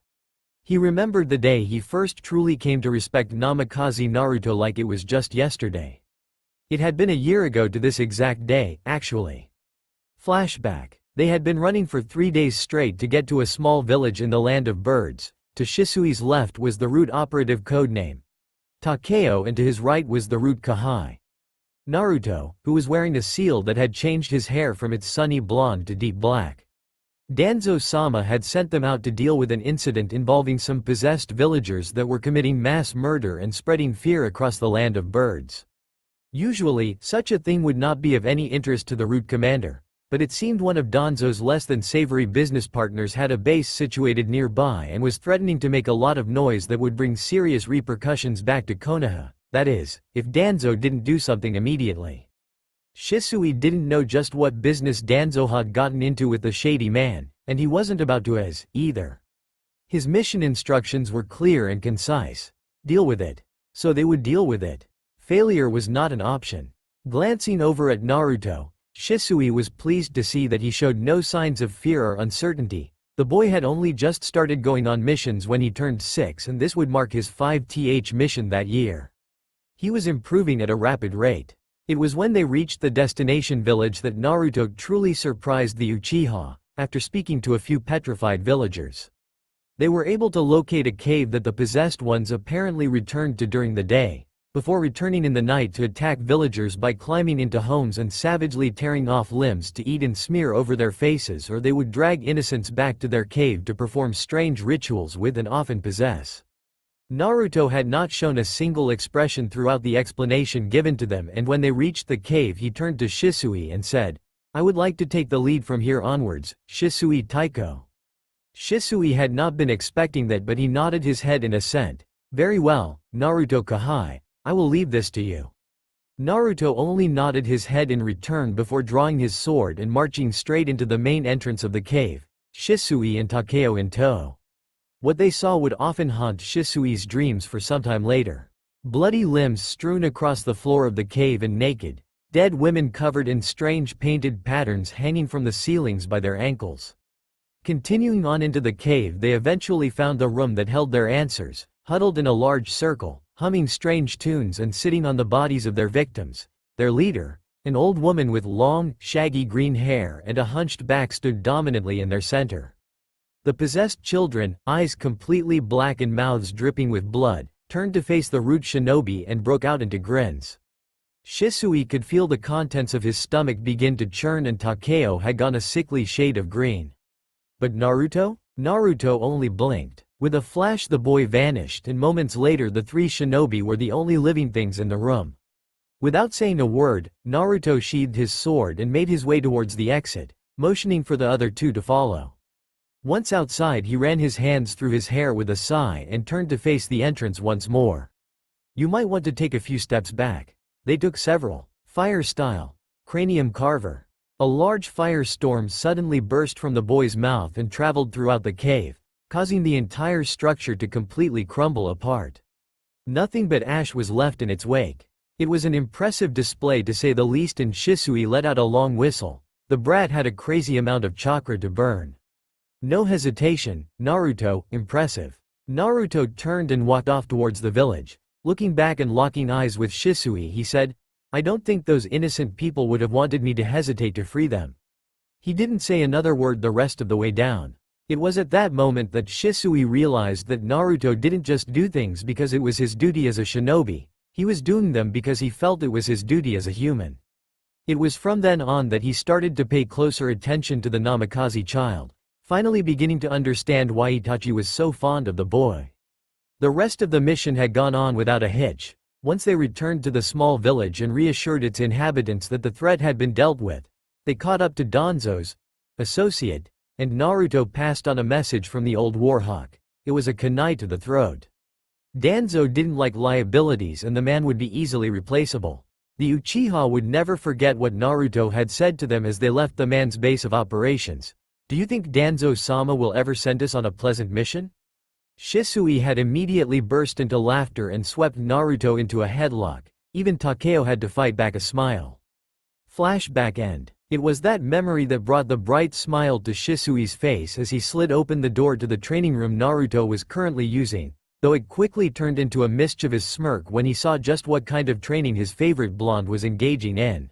A: He remembered the day he first truly came to respect Namikaze Naruto like it was just yesterday. It had been a year ago to this exact day, actually. Flashback. They had been running for 3 days straight to get to a small village in the land of birds. To Shisui's left was the root operative codename Takeo, and to his right was the root Kahai. Naruto, who was wearing a seal that had changed his hair from its sunny blonde to deep black. Danzo-sama had sent them out to deal with an incident involving some possessed villagers that were committing mass murder and spreading fear across the land of birds. Usually, such a thing would not be of any interest to the root commander, but it seemed one of Danzo's less than savory business partners had a base situated nearby and was threatening to make a lot of noise that would bring serious repercussions back to Konoha, that is, if Danzo didn't do something immediately. Shisui didn't know just what business Danzo had gotten into with the shady man, and he wasn't about to either. His mission instructions were clear and concise. Deal with it. So they would deal with it. Failure was not an option. Glancing over at Naruto, Shisui was pleased to see that he showed no signs of fear or uncertainty. The boy had only just started going on missions when he turned 6, and this would mark his 5th mission that year. He was improving at a rapid rate. It was when they reached the destination village that Naruto truly surprised the Uchiha, after speaking to a few petrified villagers. They were able to locate a cave that the possessed ones apparently returned to during the day, before returning in the night to attack villagers by climbing into homes and savagely tearing off limbs to eat and smear over their faces, or they would drag innocents back to their cave to perform strange rituals with and often possess. Naruto had not shown a single expression throughout the explanation given to them, and when they reached the cave he turned to Shisui and said, "I would like to take the lead from here onwards, Shisui Taiko." Shisui had not been expecting that, but he nodded his head in assent. "Very well, Naruto Kahai. I will leave this to you." Naruto only nodded his head in return before drawing his sword and marching straight into the main entrance of the cave, Shisui and Takeo in tow. What they saw would often haunt Shisui's dreams for some time later. Bloody limbs strewn across the floor of the cave and naked, dead women covered in strange painted patterns hanging from the ceilings by their ankles. Continuing on into the cave, they eventually found the room that held their answers, huddled in a large circle, humming strange tunes and sitting on the bodies of their victims. Their leader, an old woman with long, shaggy green hair and a hunched back, stood dominantly in their center. The possessed children, eyes completely black and mouths dripping with blood, turned to face the rude shinobi and broke out into grins. Shisui could feel the contents of his stomach begin to churn, and Takeo had gone a sickly shade of green. But Naruto? Naruto only blinked. With a flash the boy vanished, and moments later the 3 shinobi were the only living things in the room. Without saying a word, Naruto sheathed his sword and made his way towards the exit, motioning for the other 2 to follow. Once outside he ran his hands through his hair with a sigh and turned to face the entrance once more. "You might want to take a few steps back." They took several. Fire style. Cranium carver. A large firestorm suddenly burst from the boy's mouth and traveled throughout the cave, causing the entire structure to completely crumble apart. Nothing but ash was left in its wake. It was an impressive display to say the least, and Shisui let out a long whistle. The brat had a crazy amount of chakra to burn. No hesitation, Naruto, impressive. Naruto turned and walked off towards the village. Looking back and locking eyes with Shisui, he said, "I don't think those innocent people would have wanted me to hesitate to free them." He didn't say another word the rest of the way down. It was at that moment that Shisui realized that Naruto didn't just do things because it was his duty as a shinobi, he was doing them because he felt it was his duty as a human. It was from then on that he started to pay closer attention to the Namikaze child, finally beginning to understand why Itachi was so fond of the boy. The rest of the mission had gone on without a hitch. Once they returned to the small village and reassured its inhabitants that the threat had been dealt with, they caught up to Danzo's associate, and Naruto passed on a message from the old warhawk. It was a kunai to the throat. Danzo didn't like liabilities, and the man would be easily replaceable. The Uchiha would never forget what Naruto had said to them as they left the man's base of operations. "Do you think Danzo-sama will ever send us on a pleasant mission?" Shisui had immediately burst into laughter and swept Naruto into a headlock. Even Takeo had to fight back a smile. Flashback end. It was that memory that brought the bright smile to Shisui's face as he slid open the door to the training room Naruto was currently using, though it quickly turned into a mischievous smirk when he saw just what kind of training his favorite blonde was engaging in.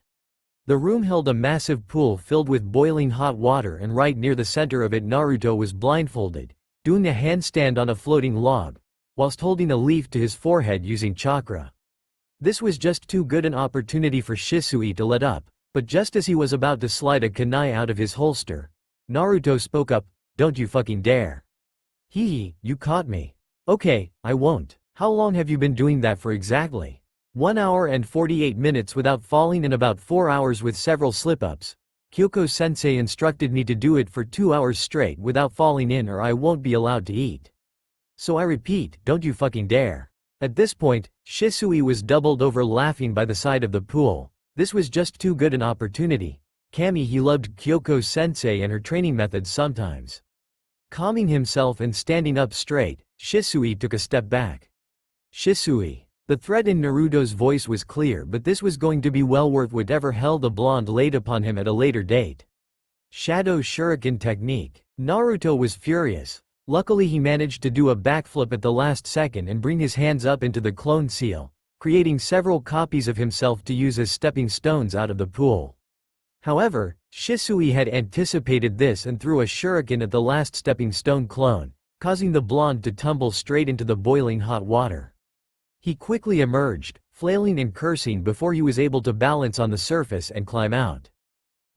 A: The room held a massive pool filled with boiling hot water, and right near the center of it Naruto was blindfolded, doing a handstand on a floating log, whilst holding a leaf to his forehead using chakra. This was just too good an opportunity for Shisui to let up, but just as he was about to slide a kunai out of his holster, Naruto spoke up, "Don't you fucking dare." "Hee, you caught me." "Okay, I won't." "How long have you been doing that for exactly?" 1 hour and 48 minutes without falling, and about 4 hours with several slip-ups. Kyoko-sensei instructed me to do it for 2 hours straight without falling in, or I won't be allowed to eat. So I repeat, don't you fucking dare. At this point, Shisui was doubled over laughing by the side of the pool. This was just too good an opportunity. Kami, he loved Kyoko-sensei and her training methods sometimes. Calming himself and standing up straight, Shisui took a step back. "Shisui." The threat in Naruto's voice was clear, but this was going to be well worth whatever hell the blonde laid upon him at a later date. Shadow Shuriken technique. Naruto was furious. Luckily he managed to do a backflip at the last second and bring his hands up into the clone seal, creating several copies of himself to use as stepping stones out of the pool. However, Shisui had anticipated this and threw a shuriken at the last stepping stone clone, causing the blonde to tumble straight into the boiling hot water. He quickly emerged, flailing and cursing before he was able to balance on the surface and climb out.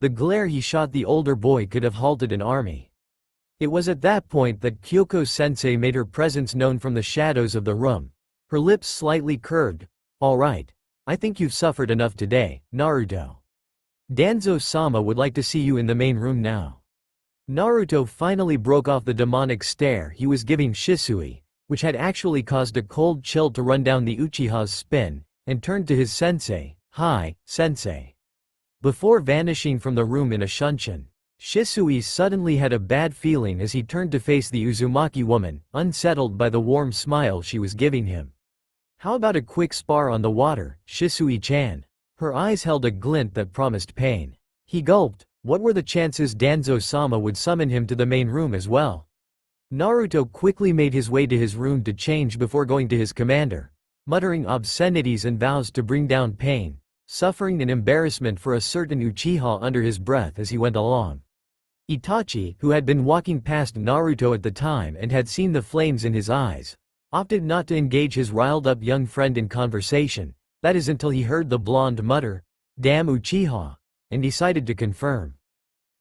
A: The glare he shot the older boy could have halted an army. It was at that point that Kyoko-sensei made her presence known from the shadows of the room. Her lips slightly curved. "All right. I think you've suffered enough today, Naruto. Danzo-sama would like to see you in the main room now." Naruto finally broke off the demonic stare he was giving Shisui, which had actually caused a cold chill to run down the Uchiha's spine, and turned to his sensei. "Hi, sensei." Before vanishing from the room in a shunshin, Shisui suddenly had a bad feeling as he turned to face the Uzumaki woman, unsettled by the warm smile she was giving him. "How about a quick spar on the water, Shisui-chan?" Her eyes held a glint that promised pain. He gulped. What were the chances Danzo-sama would summon him to the main room as well? Naruto quickly made his way to his room to change before going to his commander, muttering obscenities and vows to bring down pain, suffering and embarrassment for a certain Uchiha under his breath as he went along. Itachi, who had been walking past Naruto at the time and had seen the flames in his eyes, opted not to engage his riled-up young friend in conversation, that is until he heard the blonde mutter, "Damn Uchiha," and decided to confirm.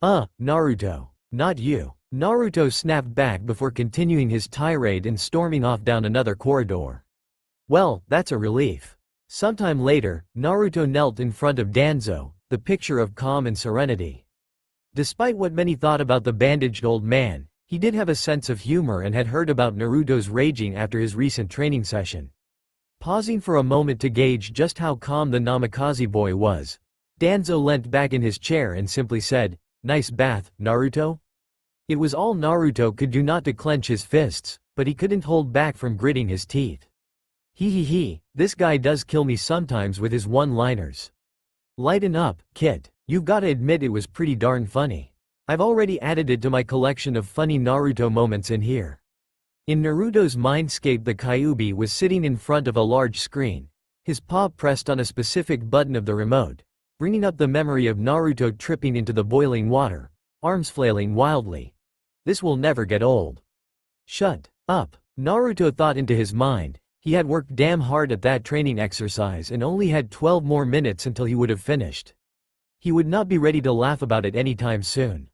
A: Naruto. Not you." Naruto snapped back before continuing his tirade and storming off down another corridor. Well, that's a relief. Sometime later, Naruto knelt in front of Danzo, the picture of calm and serenity. Despite what many thought about the bandaged old man, he did have a sense of humor and had heard about Naruto's raging after his recent training session. Pausing for a moment to gauge just how calm the Namikaze boy was, Danzo leant back in his chair and simply said, "Nice bath, Naruto?" It was all Naruto could do not to clench his fists, but he couldn't hold back from gritting his teeth. This guy does kill me sometimes with his one-liners. Lighten up, kid. You've gotta admit it was pretty darn funny. I've already added it to my collection of funny Naruto moments in here. In Naruto's mindscape, the Kyuubi was sitting in front of a large screen, his paw pressed on a specific button of the remote, bringing up the memory of Naruto tripping into the boiling water, arms flailing wildly. This will never get old. Shut up, Naruto thought into his mind. He had worked damn hard at that training exercise and only had 12 more minutes until he would have finished. He would not be ready to laugh about it anytime soon.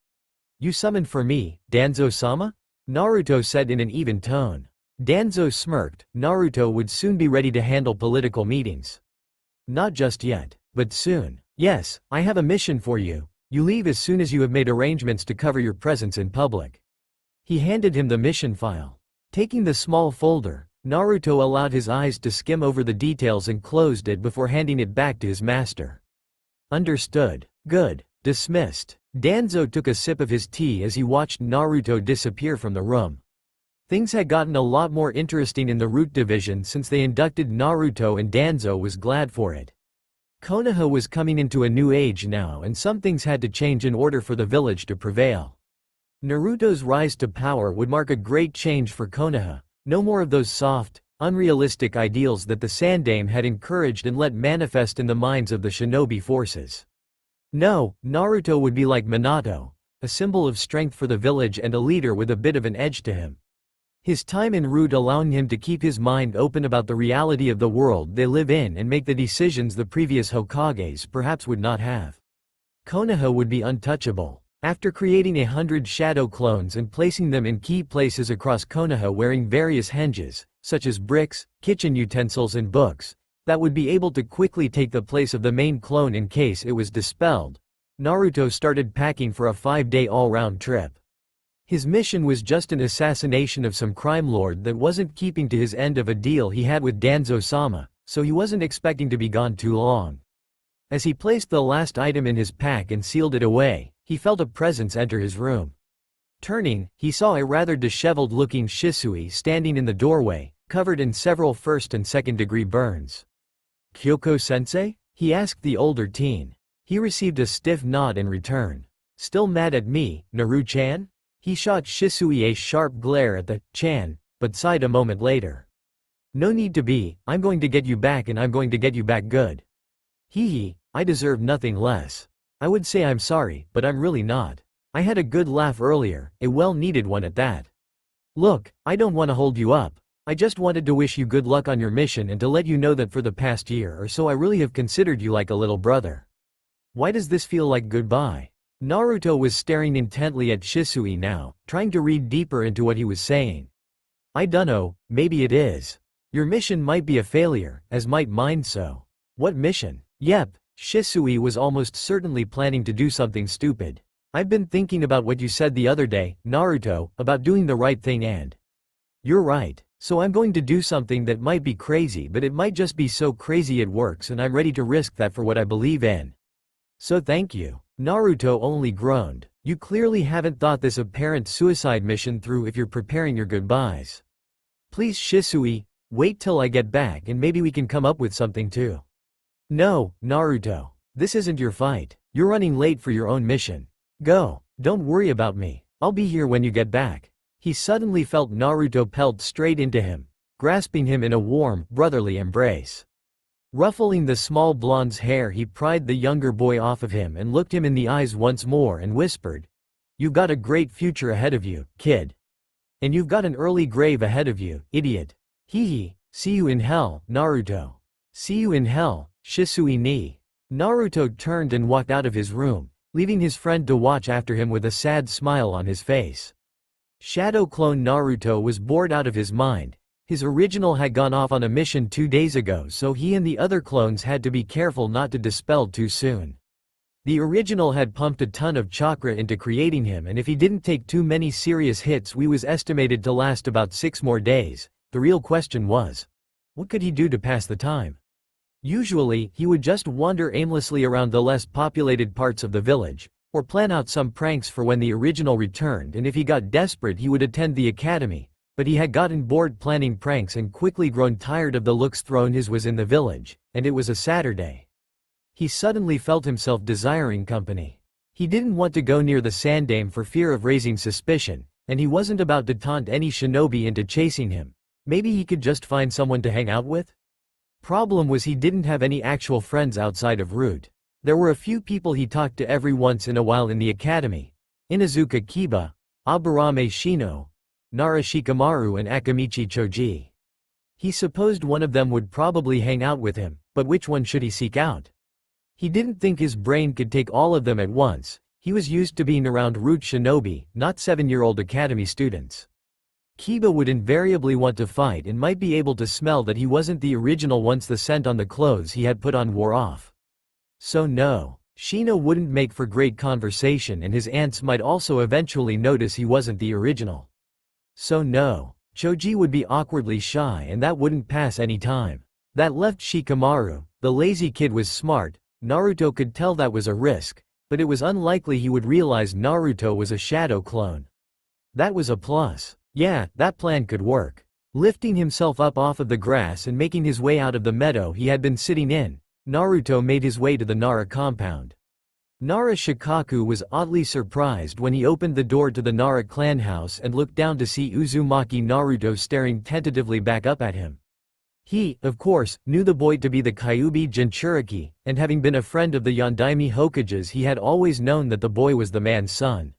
A: You summoned for me, Danzo-sama? Naruto said in an even tone. Danzo smirked. Naruto would soon be ready to handle political meetings. Not just yet, but soon. Yes, I have a mission for you. You leave as soon as you have made arrangements to cover your presence in public. He handed him the mission file. Taking the small folder, Naruto allowed his eyes to skim over the details and closed it before handing it back to his master. Understood. Good. Dismissed. Danzo took a sip of his tea as he watched Naruto disappear from the room. Things had gotten a lot more interesting in the Root Division since they inducted Naruto, and Danzo was glad for it. Konoha was coming into a new age now, and some things had to change in order for the village to prevail. Naruto's rise to power would mark a great change for Konoha. No more of those soft, unrealistic ideals that the Sandaime had encouraged and let manifest in the minds of the shinobi forces. No, Naruto would be like Minato, a symbol of strength for the village and a leader with a bit of an edge to him. His time in Root allowing him to keep his mind open about the reality of the world they live in and make the decisions the previous Hokages perhaps would not have. Konoha would be untouchable. After creating 100 shadow clones and placing them in key places across Konoha wearing various henges, such as bricks, kitchen utensils and books, that would be able to quickly take the place of the main clone in case it was dispelled, Naruto started packing for a 5-day all-round trip. His mission was just an assassination of some crime lord that wasn't keeping to his end of a deal he had with Danzo-sama, so he wasn't expecting to be gone too long. As he placed the last item in his pack and sealed it away, he felt a presence enter his room. Turning, he saw a rather disheveled-looking Shisui standing in the doorway, covered in several first- and second-degree burns. "Kyoko-sensei?" he asked the older teen. He received a stiff nod in return. "Still mad at me, Naru-chan?" He shot Shisui a sharp glare at the chan, but sighed a moment later. "No need to be, I'm going to get you back, and I'm going to get you back good." I deserve nothing less. I would say I'm sorry, but I'm really not. I had a good laugh earlier, a well-needed one at that. Look, I don't want to hold you up. I just wanted to wish you good luck on your mission and to let you know that for the past year or so I really have considered you like a little brother. Why does this feel like goodbye? Naruto was staring intently at Shisui now, trying to read deeper into what he was saying. I dunno, maybe it is. Your mission might be a failure, as might mine so. What mission? Yep, Shisui was almost certainly planning to do something stupid. I've been thinking about what you said the other day, Naruto, about doing the right thing and… You're right, so I'm going to do something that might be crazy, but it might just be so crazy it works, and I'm ready to risk that for what I believe in. So thank you. Naruto only groaned. You clearly haven't thought this apparent suicide mission through if you're preparing your goodbyes. Please Shisui, wait till I get back and maybe we can come up with something too. No, Naruto. This isn't your fight. You're running late for your own mission. Go. Don't worry about me. I'll be here when you get back. He suddenly felt Naruto pelt straight into him, grasping him in a warm, brotherly embrace. Ruffling the small blonde's hair, he pried the younger boy off of him and looked him in the eyes once more and whispered, "You've got a great future ahead of you, kid. And you've got an early grave ahead of you, idiot. See you in hell, Naruto. See you in hell, Shisui ni." Naruto turned and walked out of his room, leaving his friend to watch after him with a sad smile on his face. Shadow clone Naruto was bored out of his mind. His original had gone off on a mission 2 days ago, so he and the other clones had to be careful not to dispel too soon. The original had pumped a ton of chakra into creating him, and if he didn't take too many serious hits, he was estimated to last about 6 more days. The real question was, what could he do to pass the time? Usually, he would just wander aimlessly around the less populated parts of the village, or plan out some pranks for when the original returned, and if he got desperate he would attend the academy, But he had gotten bored planning pranks and quickly grown tired of the looks thrown his way in the village, and it was a Saturday. He suddenly felt himself desiring company. He didn't want to go near the Sandaime for fear of raising suspicion, and he wasn't about to taunt any shinobi into chasing him. Maybe he could just find someone to hang out with? Problem was he didn't have any actual friends outside of Root. There were a few people he talked to every once in a while in the academy. Inazuka Kiba, Aburame Shino, Nara Shikamaru and Akamichi Choji. He supposed one of them would probably hang out with him, but which one should he seek out? He didn't think his brain could take all of them at once. He was used to being around Root shinobi, not 7-year-old academy students. Kiba would invariably want to fight and might be able to smell that he wasn't the original once the scent on the clothes he had put on wore off. So no, Shino wouldn't make for great conversation and his aunts might also eventually notice he wasn't the original. So no, Choji would be awkwardly shy and that wouldn't pass any time. That left Shikamaru. The lazy kid was smart. Naruto could tell that was a risk, but it was unlikely he would realize Naruto was a shadow clone. That was a plus. Yeah, that plan could work. Lifting himself up off of the grass and making his way out of the meadow he had been sitting in, Naruto made his way to the Nara compound. Nara Shikaku was oddly surprised when he opened the door to the Nara clan house and looked down to see Uzumaki Naruto staring tentatively back up at him. He, of course, knew the boy to be the Kyuubi Jinchuriki, and having been a friend of the Yondaime Hokages he had always known that the boy was the man's son.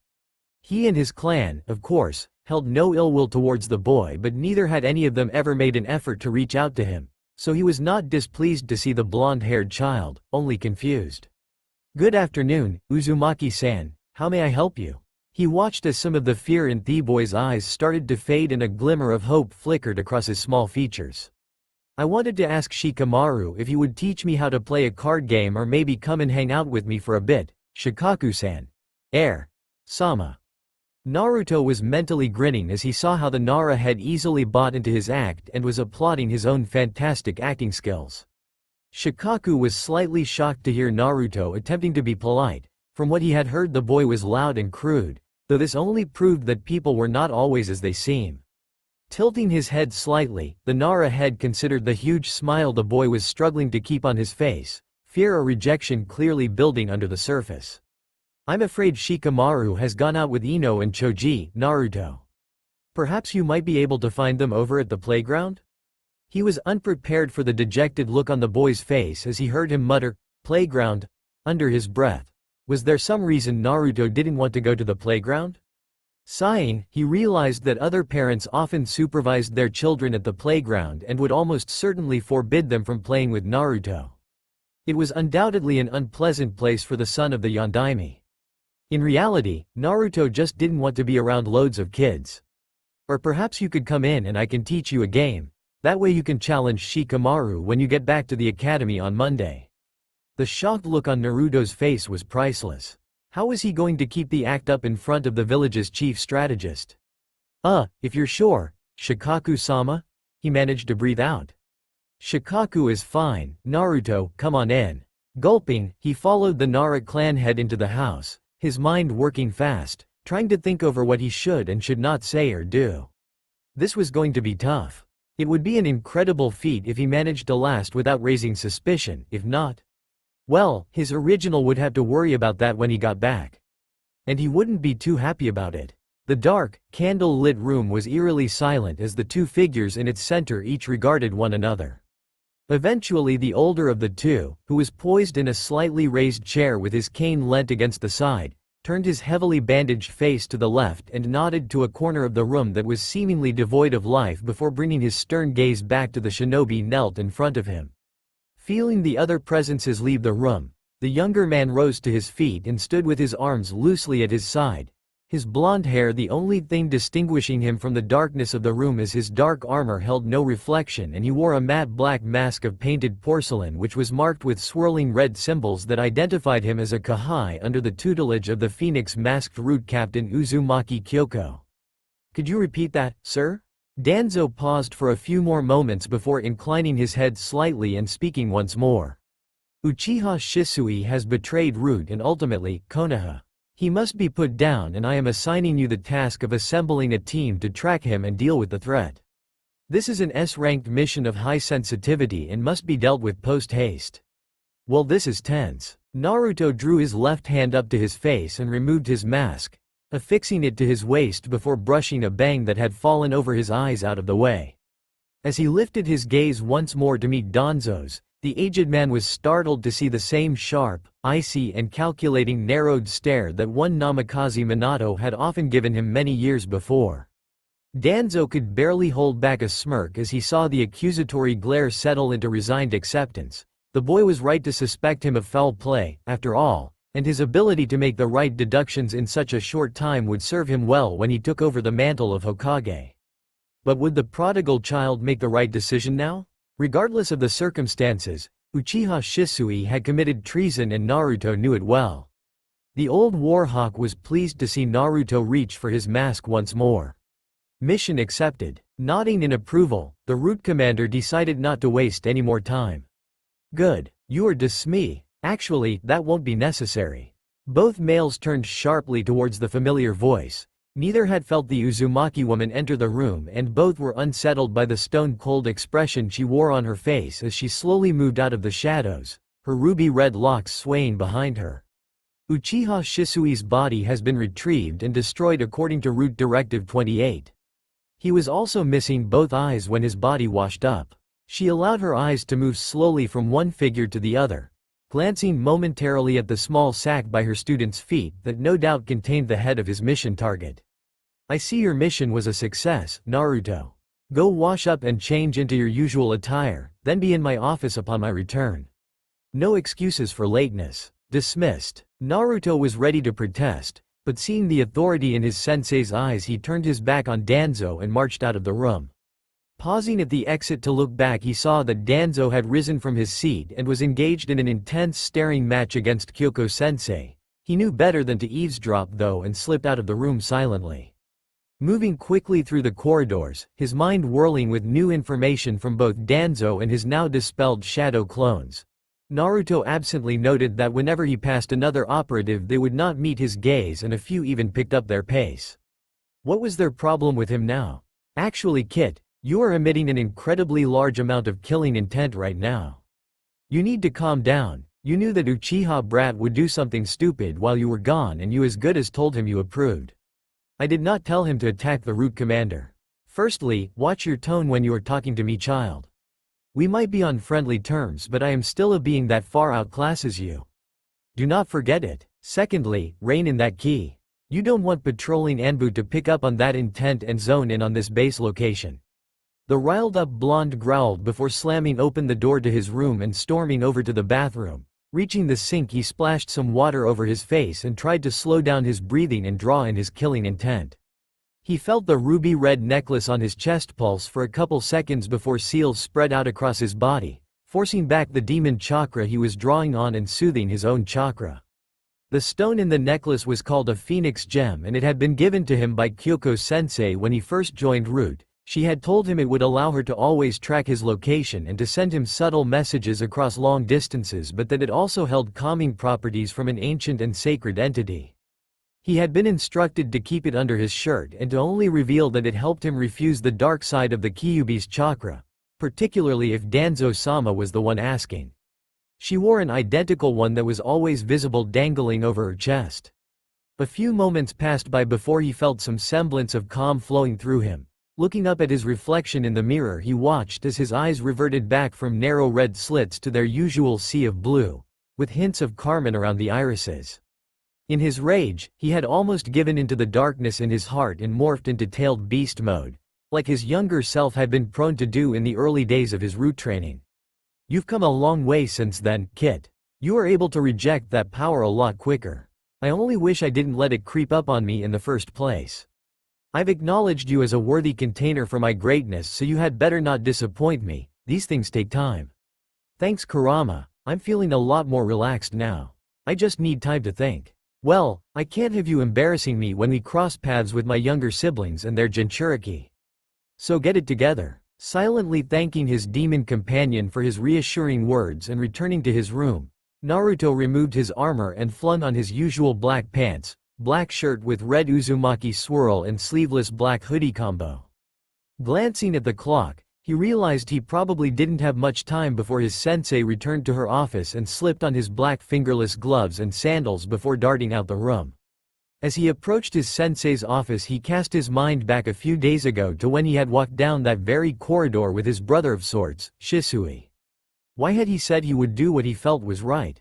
A: He and his clan, of course, held no ill will towards the boy but neither had any of them ever made an effort to reach out to him, so he was not displeased to see the blonde-haired child, only confused. "Good afternoon, Uzumaki-san, how may I help you?" He watched as some of the fear in the boy's eyes started to fade and a glimmer of hope flickered across his small features. "I wanted to ask Shikamaru if he would teach me how to play a card game or maybe come and hang out with me for a bit, Shikaku-san. Sama." Naruto was mentally grinning as he saw how the Nara had easily bought into his act and was applauding his own fantastic acting skills. Shikaku was slightly shocked to hear Naruto attempting to be polite. From what he had heard the boy was loud and crude, though this only proved that people were not always as they seem. Tilting his head slightly, the Nara head considered the huge smile the boy was struggling to keep on his face, fear or rejection clearly building under the surface. "I'm afraid Shikamaru has gone out with Ino and Choji, Naruto. Perhaps you might be able to find them over at the playground?" He was unprepared for the dejected look on the boy's face as he heard him mutter, "Playground," under his breath. Was there some reason Naruto didn't want to go to the playground? Sighing, he realized that other parents often supervised their children at the playground and would almost certainly forbid them from playing with Naruto. It was undoubtedly an unpleasant place for the son of the Yondaime. In reality, Naruto just didn't want to be around loads of kids. "Or perhaps you could come in and I can teach you a game. That way you can challenge Shikamaru when you get back to the academy on Monday." The shocked look on Naruto's face was priceless. How was he going to keep the act up in front of the village's chief strategist? If you're sure, Shikaku-sama?" He managed to breathe out. "Shikaku is fine, Naruto, come on in." Gulping, he followed the Nara clan head into the house, his mind working fast, trying to think over what he should and should not say or do. This was going to be tough. It would be an incredible feat if he managed to last without raising suspicion, if not, well, his original would have to worry about that when he got back. And he wouldn't be too happy about it. The dark, candle-lit room was eerily silent as the two figures in its center each regarded one another. Eventually the older of the two, who was poised in a slightly raised chair with his cane leant against the side, turned his heavily bandaged face to the left and nodded to a corner of the room that was seemingly devoid of life before bringing his stern gaze back to the shinobi knelt in front of him. Feeling the other presences leave the room, the younger man rose to his feet and stood with his arms loosely at his side. His blonde hair the only thing distinguishing him from the darkness of the room as his dark armor held no reflection and he wore a matte black mask of painted porcelain which was marked with swirling red symbols that identified him as a Kahai under the tutelage of the Phoenix masked root captain Uzumaki Kyoko. "Could you repeat that, sir?" Danzo paused for a few more moments before inclining his head slightly and speaking once more. "Uchiha Shisui has betrayed Root and ultimately, Konoha. He must be put down, and I am assigning you the task of assembling a team to track him and deal with the threat. This is an S-ranked mission of high sensitivity and must be dealt with post-haste. Well, this is tense. Naruto drew his left hand up to his face and removed his mask, affixing it to his waist before brushing a bang that had fallen over his eyes out of the way. As he lifted his gaze once more to meet Danzo's, the aged man was startled to see the same sharp, icy and calculating narrowed stare that one Namikaze Minato had often given him many years before. Danzo could barely hold back a smirk as he saw the accusatory glare settle into resigned acceptance. The boy was right to suspect him of foul play, after all, and his ability to make the right deductions in such a short time would serve him well when he took over the mantle of Hokage. But would the prodigal child make the right decision now? Regardless of the circumstances, Uchiha Shisui had committed treason and Naruto knew it well. The old warhawk was pleased to see Naruto reach for his mask once more. Mission accepted. Nodding in approval, the route commander decided not to waste any more time. Good. You are dismissed. Actually, that won't be necessary. Both males turned sharply towards the familiar voice. Neither had felt the Uzumaki woman enter the room, and both were unsettled by the stone-cold expression she wore on her face as she slowly moved out of the shadows, her ruby-red locks swaying behind her. Uchiha Shisui's body has been retrieved and destroyed according to Route Directive 28. He was also missing both eyes when his body washed up. She allowed her eyes to move slowly from one figure to the other, glancing momentarily at the small sack by her student's feet that no doubt contained the head of his mission target. I see your mission was a success, Naruto. Go wash up and change into your usual attire, then be in my office upon my return. No excuses for lateness. Dismissed. Naruto was ready to protest, but seeing the authority in his sensei's eyes, he turned his back on Danzo and marched out of the room. Pausing at the exit to look back, he saw that Danzo had risen from his seat and was engaged in an intense staring match against Kyoko-sensei. He knew better than to eavesdrop though and slipped out of the room silently. Moving quickly through the corridors, his mind whirling with new information from both Danzo and his now dispelled shadow clones. Naruto absently noted that whenever he passed another operative they would not meet his gaze, and a few even picked up their pace. What was their problem with him now? Actually, Kit, you are emitting an incredibly large amount of killing intent right now. You need to calm down. You knew that Uchiha Brat would do something stupid while you were gone, and you as good as told him you approved. I did not tell him to attack the route commander. Firstly, watch your tone when you are talking to me, child. We might be on friendly terms, but I am still a being that far outclasses you. Do not forget it. Secondly, rein in that ki. You don't want patrolling Anbu to pick up on that intent and zone in on this base location. The riled-up blonde growled before slamming open the door to his room and storming over to the bathroom. Reaching the sink, he splashed some water over his face and tried to slow down his breathing and draw in his killing intent. He felt the ruby-red necklace on his chest pulse for a couple seconds before seals spread out across his body, forcing back the demon chakra he was drawing on and soothing his own chakra. The stone in the necklace was called a phoenix gem, and it had been given to him by Kyoko-sensei when he first joined Route. She had told him it would allow her to always track his location and to send him subtle messages across long distances, but that it also held calming properties from an ancient and sacred entity. He had been instructed to keep it under his shirt and to only reveal that it helped him refuse the dark side of the Kyuubi's chakra, particularly if Danzo-sama was the one asking. She wore an identical one that was always visible dangling over her chest. A few moments passed by before he felt some semblance of calm flowing through him. Looking up at his reflection in the mirror, he watched as his eyes reverted back from narrow red slits to their usual sea of blue, with hints of carmine around the irises. In his rage, he had almost given into the darkness in his heart and morphed into tailed beast mode, like his younger self had been prone to do in the early days of his route training. You've come a long way since then, Kit. You are able to reject that power a lot quicker. I only wish I didn't let it creep up on me in the first place. I've acknowledged you as a worthy container for my greatness, so you had better not disappoint me. These things take time. Thanks, Kurama. I'm feeling a lot more relaxed now. I just need time to think. Well, I can't have you embarrassing me when we cross paths with my younger siblings and their Jinchuriki. So get it together. Silently thanking his demon companion for his reassuring words and returning to his room, Naruto removed his armor and flung on his usual black pants, black shirt with red Uzumaki swirl and sleeveless black hoodie combo. Glancing at the clock, he realized he probably didn't have much time before his sensei returned to her office and slipped on his black fingerless gloves and sandals before darting out the room. As he approached his sensei's office, he cast his mind back a few days ago to when he had walked down that very corridor with his brother of sorts, Shisui. Why had he said he would do what he felt was right?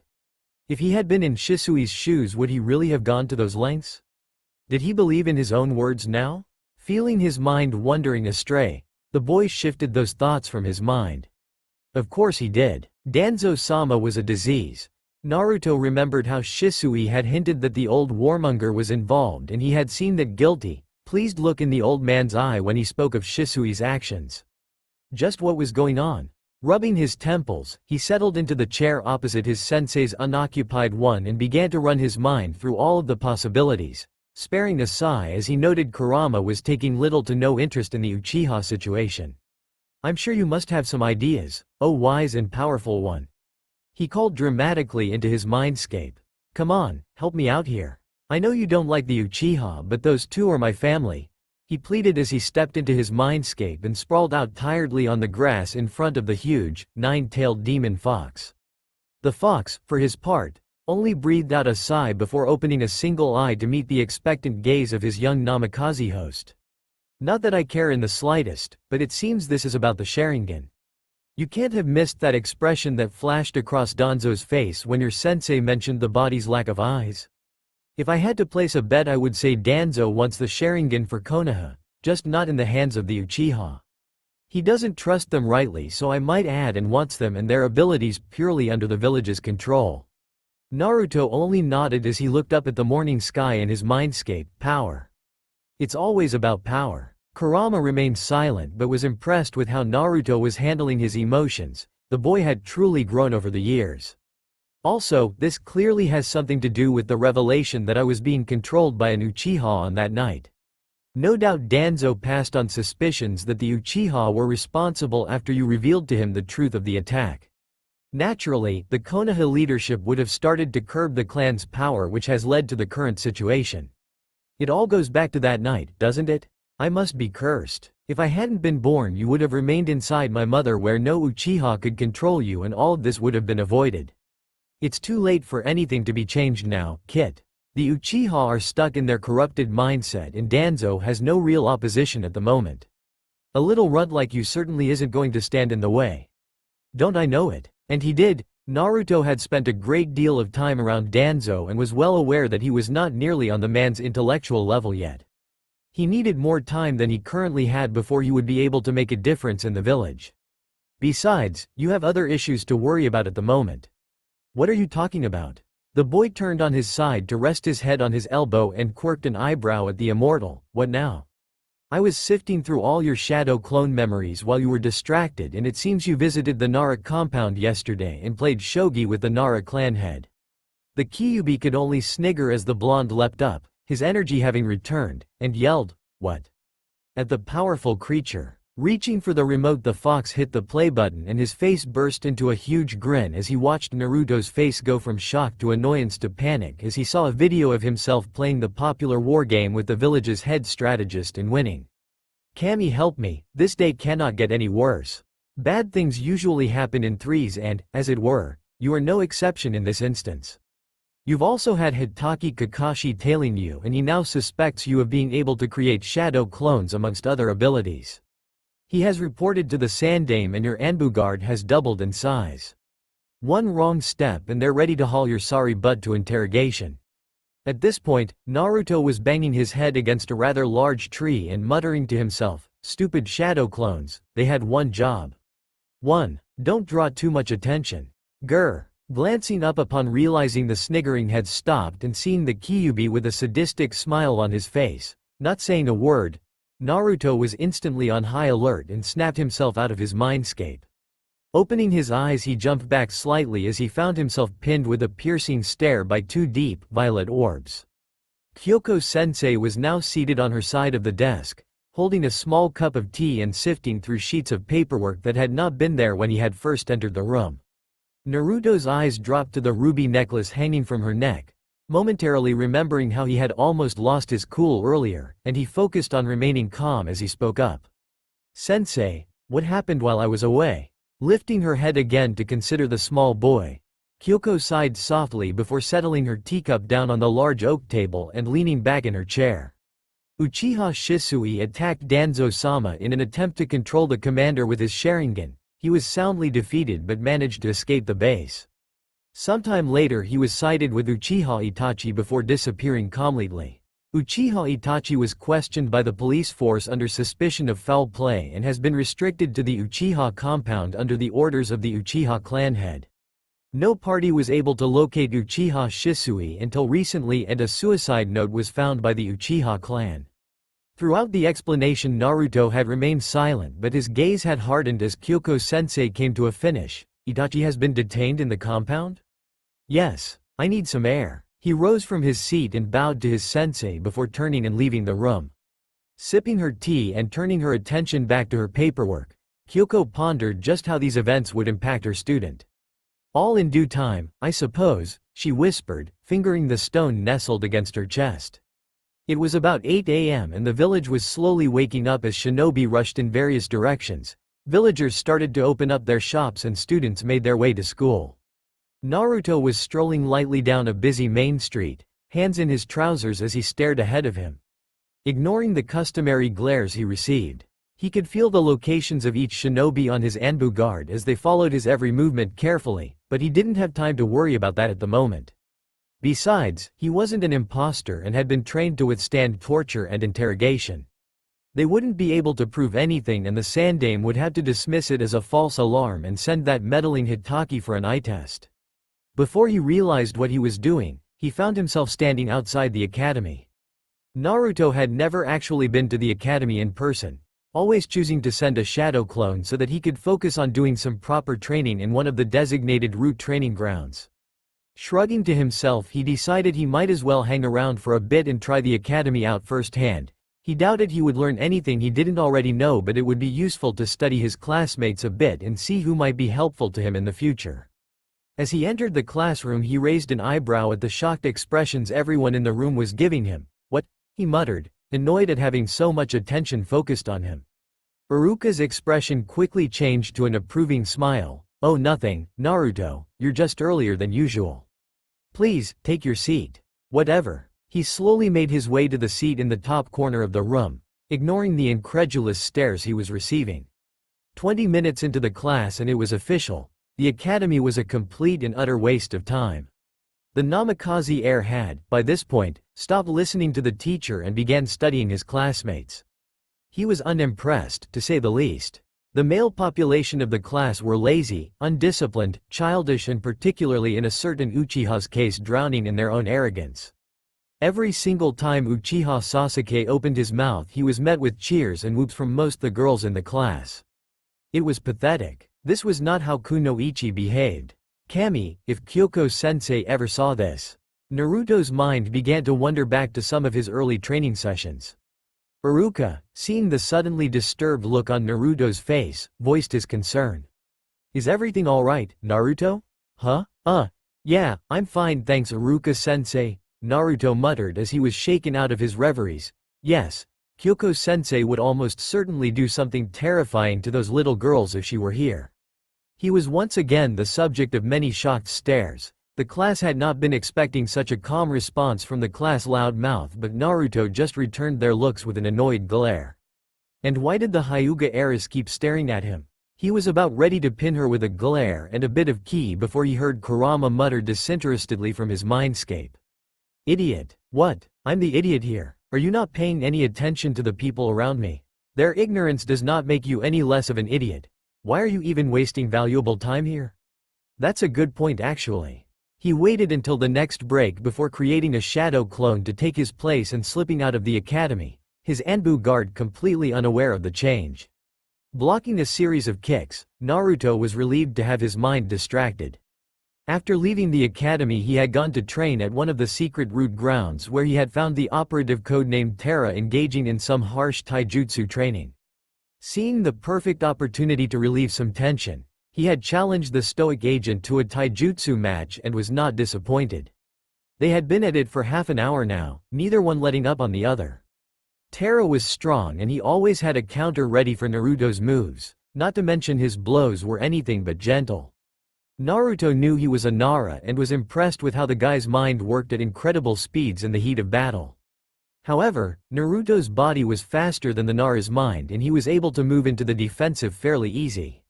A: If he had been in Shisui's shoes, would he really have gone to those lengths? Did he believe in his own words now? Feeling his mind wandering astray, the boy shifted those thoughts from his mind. Of course he did. Danzo-sama was a disease. Naruto remembered how Shisui had hinted that the old warmonger was involved, and he had seen that guilty, pleased look in the old man's eye when he spoke of Shisui's actions. Just what was going on? Rubbing his temples, he settled into the chair opposite his sensei's unoccupied one and began to run his mind through all of the possibilities, sparing a sigh as he noted Kurama was taking little to no interest in the Uchiha situation. "I'm sure you must have some ideas, oh wise and powerful one," he called dramatically into his mindscape. "Come on, help me out here. I know you don't like the Uchiha, but those two are my family," he pleaded as he stepped into his mindscape and sprawled out tiredly on the grass in front of the huge, nine-tailed demon fox. The fox, for his part, only breathed out a sigh before opening a single eye to meet the expectant gaze of his young Namikaze host. "Not that I care in the slightest, but it seems this is about the Sharingan." You can't have missed that expression that flashed across Danzo's face when your sensei mentioned the body's lack of eyes. If I had to place a bet, I would say Danzo wants the Sharingan for Konoha, just not in the hands of the Uchiha. He doesn't trust them rightly, so I might add, and wants them and their abilities purely under the village's control. Naruto only nodded as he looked up at the morning sky and his mindscape. Power. It's always about power. Kurama remained silent but was impressed with how Naruto was handling his emotions. The boy had truly grown over the years. Also, this clearly has something to do with the revelation that I was being controlled by an Uchiha on that night. No doubt Danzo passed on suspicions that the Uchiha were responsible after you revealed to him the truth of the attack. Naturally, the Konoha leadership would have started to curb the clan's power, which has led to the current situation. It all goes back to that night, doesn't it? I must be cursed. If I hadn't been born, you would have remained inside my mother where no Uchiha could control you, and all of this would have been avoided. It's too late for anything to be changed now, Kit. The Uchiha are stuck in their corrupted mindset and Danzo has no real opposition at the moment. A little runt like you certainly isn't going to stand in the way. Don't I know it? And he did. Naruto had spent a great deal of time around Danzo and was well aware that he was not nearly on the man's intellectual level yet. He needed more time than he currently had before he would be able to make a difference in the village. Besides, you have other issues to worry about at the moment. What are you talking about? The boy turned on his side to rest his head on his elbow and quirked an eyebrow at the immortal. What now? I was sifting through all your shadow clone memories while you were distracted, and it seems you visited the Nara compound yesterday and played shogi with the Nara clan head. The Kyuubi could only snigger as the blonde leapt up, his energy having returned, and yelled, "What?" at the powerful creature. Reaching for the remote, the fox hit the play button and his face burst into a huge grin as he watched Naruto's face go from shock to annoyance to panic as he saw a video of himself playing the popular war game with the village's head strategist and winning. "Kami, help me, this day cannot get any worse. Bad things usually happen in threes and, as it were, you are no exception in this instance. You've also had Hitaki Kakashi tailing you, and he now suspects you of being able to create shadow clones amongst other abilities. He has reported to the Sandaime and your Anbu guard has doubled in size. One wrong step and they're ready to haul your sorry butt to interrogation." At this point, Naruto was banging his head against a rather large tree and muttering to himself, "Stupid shadow clones, they had one job. 1. Don't draw too much attention. Grr." Glancing up upon realizing the sniggering had stopped and seeing the Kyuubi with a sadistic smile on his face, not saying a word, Naruto was instantly on high alert and snapped himself out of his mindscape. Opening his eyes, he jumped back slightly as he found himself pinned with a piercing stare by two deep, violet orbs. Kyoko-sensei was now seated on her side of the desk, holding a small cup of tea and sifting through sheets of paperwork that had not been there when he had first entered the room. Naruto's eyes dropped to the ruby necklace hanging from her neck, momentarily remembering how he had almost lost his cool earlier, and he focused on remaining calm as he spoke up. "Sensei, what happened while I was away?" Lifting her head again to consider the small boy, Kyoko sighed softly before settling her teacup down on the large oak table and leaning back in her chair. Uchiha Shisui attacked Danzo-sama in an attempt to control the commander with his Sharingan. He was soundly defeated but managed to escape the base. Sometime later he was sided with Uchiha Itachi before disappearing calmly. Uchiha Itachi was questioned by the police force under suspicion of foul play and has been restricted to the Uchiha compound under the orders of the Uchiha clan head. No party was able to locate Uchiha Shisui until recently, and a suicide note was found by the Uchiha clan. Throughout the explanation, Naruto had remained silent, but his gaze had hardened as Kyoko-sensei came to a finish. "Itachi has been detained in the compound?" "Yes, I need some air." He rose from his seat and bowed to his sensei before turning and leaving the room. Sipping her tea and turning her attention back to her paperwork, Kyoko pondered just how these events would impact her student. "All in due time, I suppose," she whispered, fingering the stone nestled against her chest. It was about 8 a.m. and the village was slowly waking up as shinobi rushed in various directions. Villagers started to open up their shops and students made their way to school. Naruto was strolling lightly down a busy main street, hands in his trousers as he stared ahead of him. Ignoring the customary glares he received, he could feel the locations of each shinobi on his Anbu guard as they followed his every movement carefully, but he didn't have time to worry about that at the moment. Besides, he wasn't an imposter and had been trained to withstand torture and interrogation. They wouldn't be able to prove anything, and the Sandame would have to dismiss it as a false alarm and send that meddling Hitaki for an eye test. Before he realized what he was doing, he found himself standing outside the academy. Naruto had never actually been to the academy in person, always choosing to send a shadow clone so that he could focus on doing some proper training in one of the designated route training grounds. Shrugging to himself, he decided he might as well hang around for a bit and try the academy out firsthand. He doubted he would learn anything he didn't already know, but it would be useful to study his classmates a bit and see who might be helpful to him in the future. As he entered the classroom, he raised an eyebrow at the shocked expressions everyone in the room was giving him. "What?" he muttered, annoyed at having so much attention focused on him. Iruka's expression quickly changed to an approving smile. "Oh, nothing, Naruto, you're just earlier than usual. Please, take your seat." "Whatever." He slowly made his way to the seat in the top corner of the room, ignoring the incredulous stares he was receiving. 20 minutes into the class and it was official. The academy was a complete and utter waste of time. The Namikaze heir had, by this point, stopped listening to the teacher and began studying his classmates. He was unimpressed, to say the least. The male population of the class were lazy, undisciplined, childish, and particularly in a certain Uchiha's case, drowning in their own arrogance. Every single time Uchiha Sasuke opened his mouth, he was met with cheers and whoops from most the girls in the class. It was pathetic. This was not how Kunoichi behaved. Kami, if Kyoko-sensei ever saw this. Naruto's mind began to wander back to some of his early training sessions. Iruka, seeing the suddenly disturbed look on Naruto's face, voiced his concern. "Is everything alright, Naruto?" "Huh? Yeah, I'm fine thanks, Iruka-sensei," Naruto muttered as he was shaken out of his reveries. Yes, Kyoko-sensei would almost certainly do something terrifying to those little girls if she were here. He was once again the subject of many shocked stares. The class had not been expecting such a calm response from the class loud mouth, but Naruto just returned their looks with an annoyed glare. And why did the Hyuga heiress keep staring at him? He was about ready to pin her with a glare and a bit of ki before he heard Kurama mutter disinterestedly from his mindscape. "Idiot. What? I'm the idiot here. Are you not paying any attention to the people around me? Their ignorance does not make you any less of an idiot. Why are you even wasting valuable time here?" That's a good point actually. He waited until the next break before creating a shadow clone to take his place and slipping out of the academy, his Anbu guard completely unaware of the change. Blocking a series of kicks, Naruto was relieved to have his mind distracted. After leaving the academy, he had gone to train at one of the secret root grounds where he had found the operative codenamed Terra engaging in some harsh taijutsu training. Seeing the perfect opportunity to relieve some tension, he had challenged the stoic agent to a taijutsu match and was not disappointed. They had been at it for half an hour now, neither one letting up on the other. Tera was strong and he always had a counter ready for Naruto's moves, not to mention his blows were anything but gentle. Naruto knew he was a Nara and was impressed with how the guy's mind worked at incredible speeds in the heat of battle. However, Naruto's body was faster than the Nara's mind and he was able to move into the defensive fairly easy.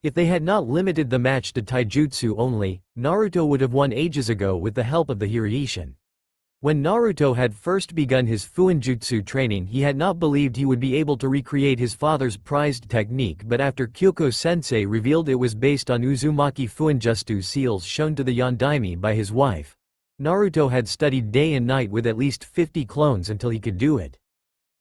A: If they had not limited the match to taijutsu only, Naruto would have won ages ago with the help of the Hiruishin. When Naruto had first begun his Fuinjutsu training he had not believed he would be able to recreate his father's prized technique, but after Kyoko-sensei revealed it was based on Uzumaki Fuinjutsu seals shown to the Yondaime by his wife, Naruto had studied day and night with at least 50 clones until he could do it.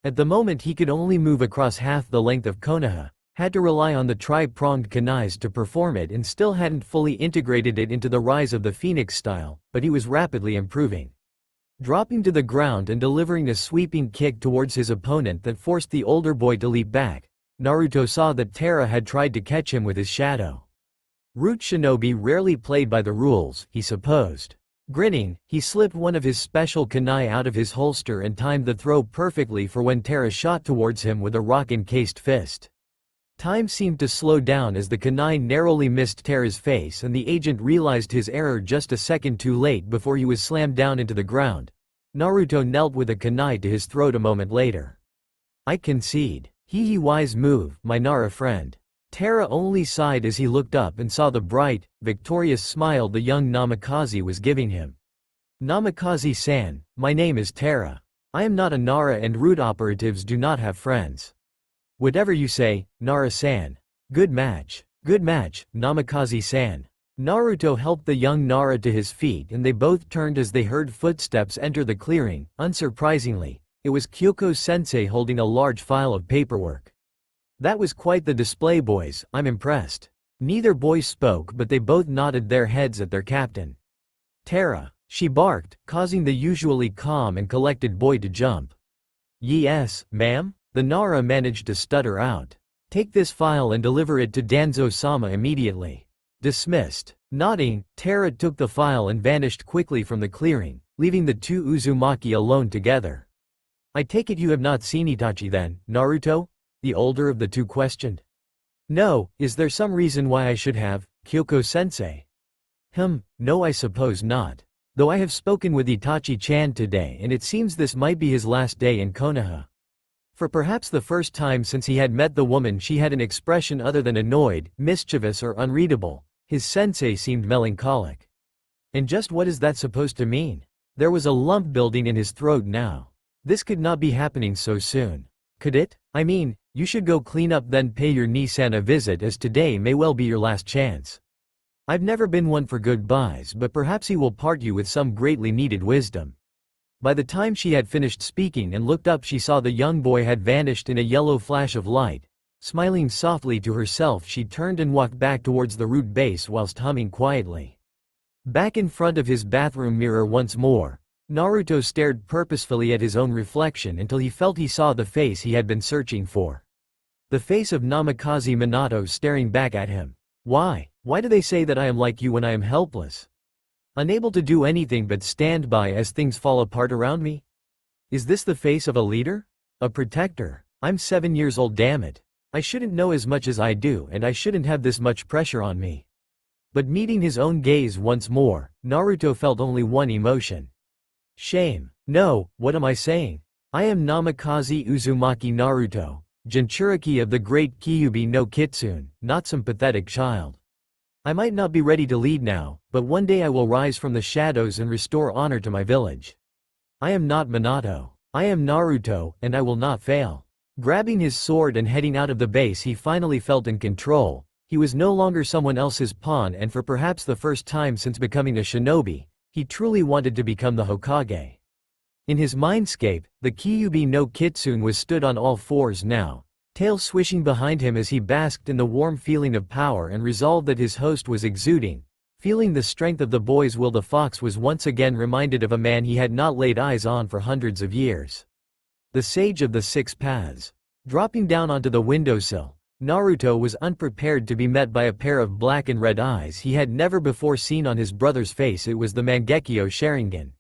A: At the moment he could only move across half the length of Konoha, had to rely on the tri-pronged kunais to perform it and still hadn't fully integrated it into the Rise of the Phoenix style, but he was rapidly improving. Dropping to the ground and delivering a sweeping kick towards his opponent that forced the older boy to leap back, Naruto saw that Tera had tried to catch him with his shadow. Root shinobi rarely played by the rules, he supposed. Grinning, he slipped one of his special kunai out of his holster and timed the throw perfectly for when Tera shot towards him with a rock-encased fist. Time seemed to slow down as the kunai narrowly missed Tera's face and the agent realized his error just a second too late before he was slammed down into the ground. Naruto knelt with a kunai to his throat a moment later. I concede. Hee wise move, my Nara friend. Tera only sighed as he looked up and saw the bright, victorious smile the young Namikaze was giving him. Namikaze-san, my name is Tera. I am not a Nara and root operatives do not have friends. Whatever you say, Nara-san. Good match, Namikaze-san. Naruto helped the young Nara to his feet and they both turned as they heard footsteps enter the clearing. Unsurprisingly, it was Kyoko-sensei holding a large file of paperwork. That was quite the display, boys, I'm impressed. Neither boy spoke but they both nodded their heads at their captain. Tera, she barked, causing the usually calm and collected boy to jump. Yes, ma'am? The Nara managed to stutter out. Take this file and deliver it to Danzo-sama immediately. Dismissed. Nodding, Tera took the file and vanished quickly from the clearing, leaving the two Uzumaki alone together. I take it you have not seen Itachi then, Naruto? The older of the two questioned. No, is there some reason why I should have, Kyoko-sensei? No, I suppose not. Though I have spoken with Itachi-chan today and it seems this might be his last day in Konoha. For perhaps the first time since he had met the woman she had an expression other than annoyed, mischievous or unreadable. His sensei seemed melancholic. And just what is that supposed to mean? There was a lump building in his throat now. This could not be happening so soon. Could it? I mean, you should go clean up then pay your Nissan a visit as today may well be your last chance. I've never been one for goodbyes but perhaps he will part you with some greatly needed wisdom. By the time she had finished speaking and looked up she saw the young boy had vanished in a yellow flash of light. Smiling softly to herself she turned and walked back towards the root base whilst humming quietly. Back in front of his bathroom mirror once more, Naruto stared purposefully at his own reflection until he felt he saw the face he had been searching for. The face of Namikaze Minato staring back at him. Why do they say that I am like you when I am helpless? Unable to do anything but stand by as things fall apart around me? Is this the face of a leader? A protector? I'm 7 years old, damn it. I shouldn't know as much as I do and I shouldn't have this much pressure on me. But meeting his own gaze once more, Naruto felt only one emotion. Shame. No, what am I saying? I am Namikaze Uzumaki Naruto, Jinchuriki of the great Kyuubi no Kitsune, not some pathetic child. I might not be ready to lead now, but one day I will rise from the shadows and restore honor to my village. I am not Minato. I am Naruto, and I will not fail. Grabbing his sword and heading out of the base he finally felt in control. He was no longer someone else's pawn and for perhaps the first time since becoming a shinobi, he truly wanted to become the Hokage. In his mindscape, the Kyuubi no Kitsune was stood on all fours now, tail swishing behind him as he basked in the warm feeling of power and resolve that his host was exuding. Feeling the strength of the boy's will, the fox was once again reminded of a man he had not laid eyes on for hundreds of years. The Sage of the Six Paths. Dropping down onto the windowsill, Naruto was unprepared to be met by a pair of black and red eyes he had never before seen on his brother's face. It was the Mangekyo Sharingan.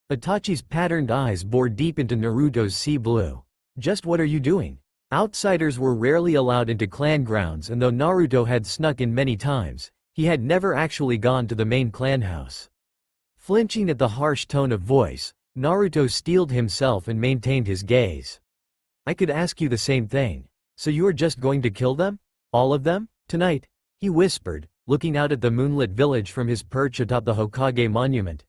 A: Itachi's patterned eyes bored deep into Naruto's sea blue. Just what are you doing? Outsiders were rarely allowed into clan grounds, and though Naruto had snuck in many times, he had never actually gone to the main clan house. Flinching at the harsh tone of voice, Naruto steeled himself and maintained his gaze. I could ask you the same thing. So you are just going to kill them? All of them? Tonight? He whispered, looking out at the moonlit village from his perch atop the Hokage monument.